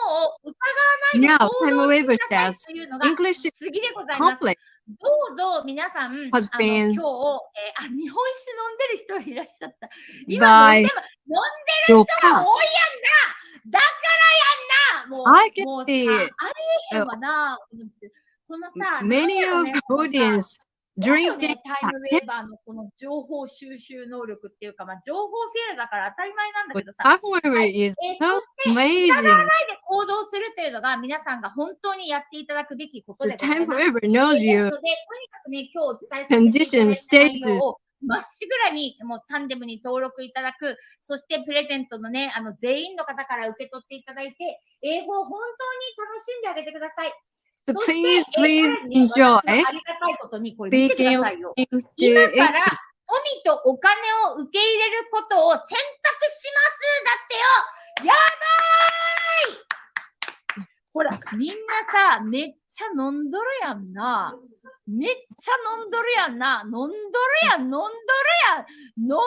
ないで now 行動して TimeWaver ください says というのが English 次でございます。 conflict どうぞ皆さん、has 今 been 日、日本酒飲んでる人がいらっしゃった。今飲ん by でる your 人が past. 多いやんな。だからやんな。も I can うさ、 see ありえへんわな。このさ、なん many やろ of ね、 the このさ、 audience だよ drinking ね、タイムウェーバーのこの情報収集能力っていうか、情報フィールだから当たり前なんだけ but どさ。 TimeWaver is そ so して、疑わない amazing. で行動するというのが皆さんが本当にやっていただくべきこと The でございます。 TimeWaver knows です you ので、とにかくね、今日お伝えさせていただ condition いた内容 status をまっしぐらにもうタンデムに登録いただく、そしてプレゼントのね、全員の方から受け取っていただいて、英語を本当に楽しんであげてください。 So そして、 please, さ please らにね、 enjoy 私はありがたいことにこれ見てくだ speaking さいよ。 into 今から English. 富とお金を受け入れることを選択しますだってよ。やばーい。ほら、みんなさ、めっちゃ飲んどるやんな。めっちゃ飲んどるやんな。飲んどるやん、飲んどるやん。飲んどる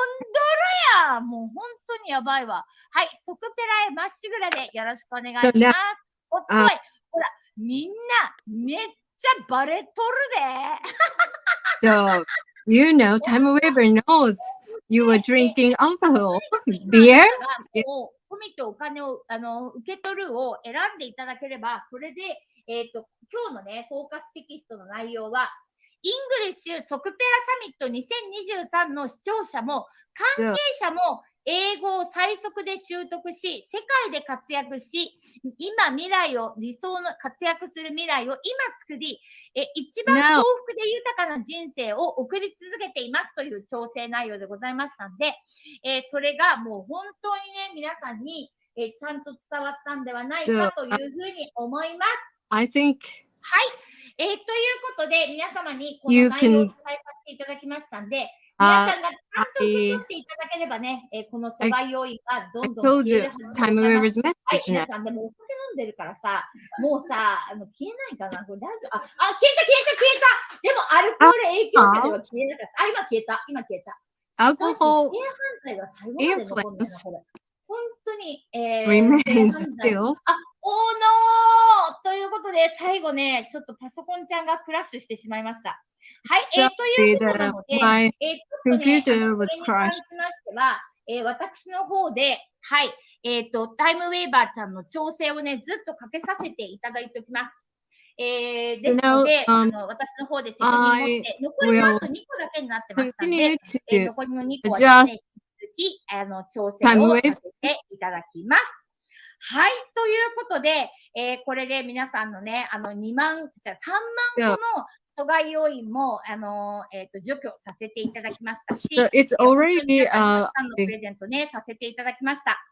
やん。もう本当にやばいわ。はい、ソクペラへまっしぐらでよろしくお願いします。 So now, おっとい、ほら、みんなめっちゃバレとるで。 so you know, TimeWaver knows you were drinking alcohol, beer. もう富とお金を受け取るを選んでいただければ、それで、今日のね、フォーカステキストの内容は、イングリッシュソクペラサミット2023の視聴者も関係者も英語を最速で習得し、世界で活躍し、今未来を理想の活躍する未来を今作り、一番幸福で豊かな人生を送り続けていますという調整内容でございましたんで、それがもう本当にね、皆さんに、ちゃんと伝わったんではないかというふうに思います。I think はい。ということで、皆様にこの内容を伝えさせていただきましたんで、皆さんがちゃんと受け取っていただければね、この阻害要因がどんどん消えるはずでございます。はい、皆さんでもお酒飲んでるからさ、もうさ、消えないかなこれ大丈夫？消えたでもアルコール影響下では消えなかった。今消えた。アルコール正反対が最後まで残るんだな、これ。本当に、remains still. ということで、最後ね、ちょっとパソコンちゃんがクラッシュしてしまいました。はい、ということなので、これに関しましては、私の方で、はい、タイムウェーバーちゃんの調整をね、ずっとかけさせていただいておきます。ですので、私の方で責任を持って、残りのあと2個だけになってましたので、残りの2個はですね、続き、調整をさせていただきます。はい。ということで、これで皆さんのね、3万個の阻害要因も、除去させていただきましたし、It's already たくさんのプレゼントね、させていただきました。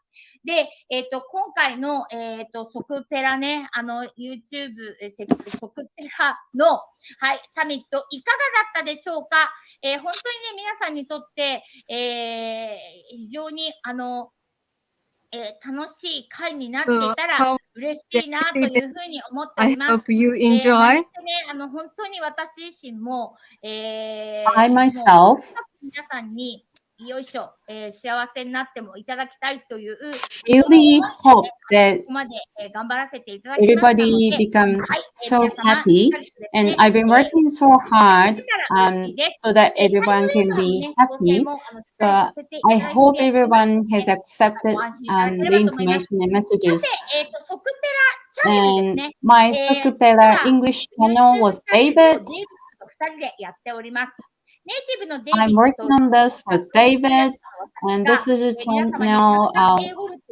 で、今回の、ソクペラね、YouTube、ソクペラの、はい、サミット、いかがだったでしょうか？本当にね、皆さんにとって、非常に、楽しい会になっていたら嬉しいなというふうに思っております。I hope you enjoy. 本当に私自身も、I myself 皆さんによいしょ、幸せになってもいただきたいという really hope that ここまで、頑張らせていただきましたので everybody becomes so happy, and I've been working so hard so that everyone can be happy. But I hope everyone has accepted the information and messages. And my Sokupera English channel was David. I'm working on this with David, and this is a channel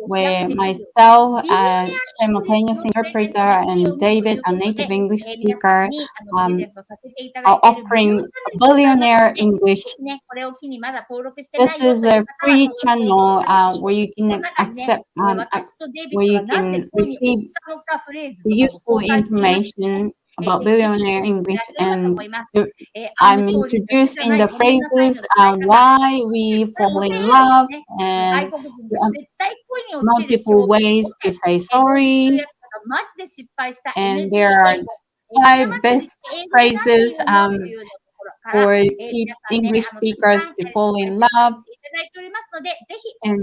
where myself, a simultaneous interpreter, and David, a native English speaker, are offering billionaire English. This is a free channel where you can accept, where you can receive useful information about billionaire English, and I'm introducing the phrases why we fall in love and multiple ways to say sorry, and there are 5 best phrases for English speakers to fall in love, and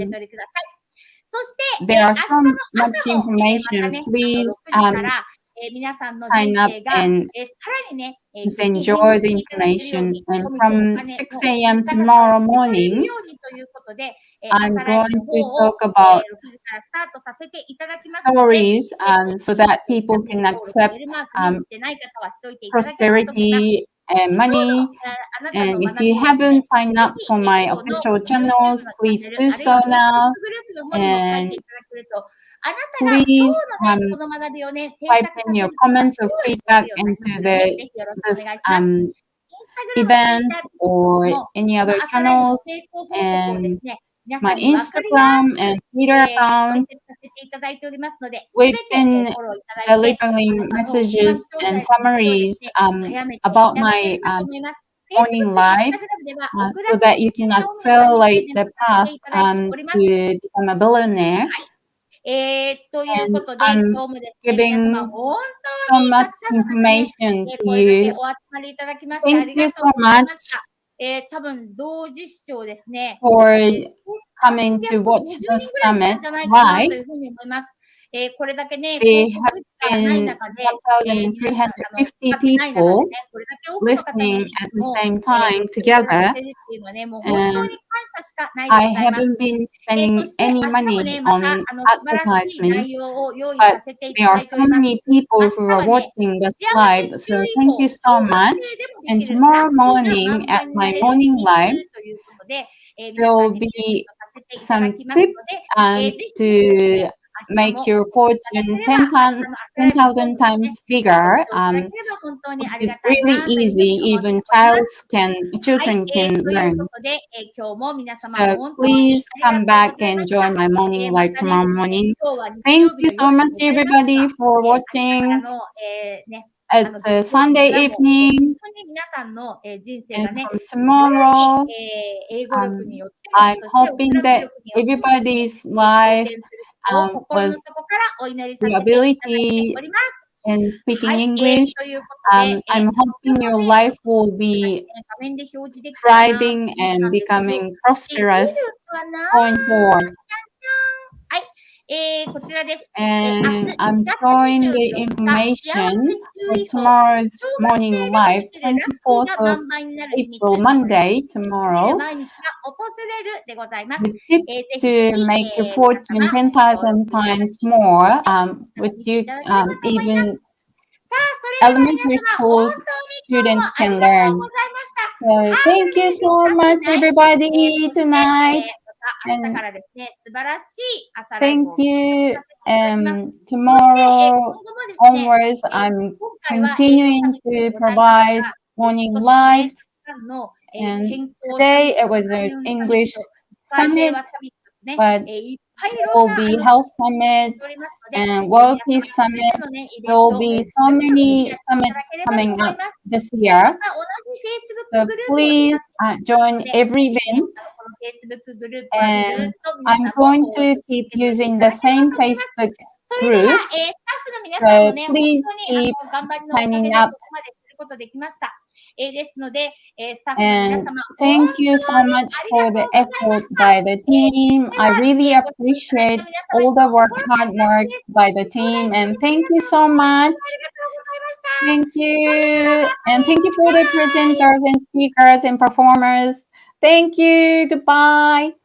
there are so much information. Please sign up and enjoy the information. And from 6 a.m. tomorrow morning, I'm going to talk about stories so that people can accept prosperity and money. And if you haven't signed up for my official channels, please do so now. And please type in your comments or feedback into this event or any other channels, and my Instagram and Twitter account. We've been delivering messages and summaries about my morning life so that you can accelerate the path to become a billionaire. And I'm giving so much information to you. Thank you so much for coming to watch the summit live. これだけね、 There 広 have 告がない been 中で、皆さん 1,350 使ってない中で people ね、これだけ多くの方に listening at the も same ご time 視聴いただ together. けてるっていうのはね、もう本当 And に感謝しかないで I ございます。 haven't been そ spending して明 any 日も money ね、また on 素晴らしい advertisement, 内容を用意 but させてい there ただ are いてお so ります。 many people 明 who 日 are はね、 watching this 幸 live, せ so 注意 thank 報、 you 小 so 学 much. 生でもで And きるラ tomorrow ッキーな morning 満 at 杯に my なれる morning 秘密 live, ということで、皆 there さん will にプレゼン be トさせていただ some きますの tips で、 and ぜひですね、 to 明日 make も your お越しいただけ fortune れば、明日の朝ライブ放送 10,000 にね、 times ご視 bigger. 聴いただければ本当にあ It り is がたい really なというふう easy, に思っており even ます。はい、 children can という learn. ことで、今日も皆様 So 本当に please あり come がとう back ござい and ました。 join my morning ま live たね、 tomorrow morning. 今日は日 Thank 曜日 you の so 夜で much, ございます everybody, が、 for 明日から watching. の、ね、It's a 月曜日 Sunday からも本 evening, 当に皆さんの、人生 and がね、 from さら tomorrow, に、英語力によっても、 I'm そしてお hoping 話 that 力によってもですね、 everybody's 好 life 転することを心の was 底からお祈りさ the せていただいて ability おります。 in は speaking い、English. ということで、 I'm 明 hoping 日 your もね、 life will 画 be 面で表示できたらなと thriving 思ったん and ですけど、 becoming できる prosperous かな going forward. はい、こちらです。明日 And 2 I'm 月 showing the 24日、幸 information せ注 for 意報、 tomorrow's 小学 morning 生でも live, できるラッキー 24th な of 満杯になる秘密、 April, Monday, 見れる tomorrow. 毎日が訪れるでございます。 The tip ぜひぜ to ひ、 make your 皆 fortune 様、登録 10,000 いただ times き、 more, 見 which てい you ただければと思います。 even さあ、それでは皆 elementary 様、本 school 当に今日 students もあり can がとう learn. ございました。 So Have a thank you really so happy much, night. everybody, そして、 tonight. また明日 And からですね、素晴らしい朝ライブ thank をお届け you. させていただきます。そして、今 Tomorrow 後もですね、 onwards, I'm 今回は英語サ continuing ミットで to ございました provide が、 morning 今年ね、 lives. たくさんの、 And 健康サミ today ッ it ト、 was 開 an 運サミッ English ト、使い平 summit, 和サミットね、 but いっぱいい there ろん will な be 企 health 画を summit しておりますので、 and 皆 world 様 peace それ summit. ぞれのね、イベ There ン will ト、 be 準 so 備をい many ただ summits ければと coming 思い up ます。 this ま year. た同じ Facebook So グループを please 使っています join ので、 every ぜひね、 event. この Facebook グループはずっ And と皆 I'm さんも going 続 to け keep てい using た the だければ same と思います。 Facebook それでは、 groups. スタッフの皆さんも So ね、本 please 当に keep 頑張りのおかげ signing で up. ここまですることできました。ですので、スタッフの皆 And 様、本 thank you 当 so に much あり for が the とうございま effort した。 by the それ team. で I は、 really ご視聴いただい appreciate た皆様 all に the も work, 心 hard から感謝 work です。 by the 頂戴 team. いただ And きあり thank が you とう so ございま much. す。ありがとうございました。 Thank それでは you. また And ね。 thank you for バイ the バイ。 presenters and speakers and performers. Thank you. Goodbye.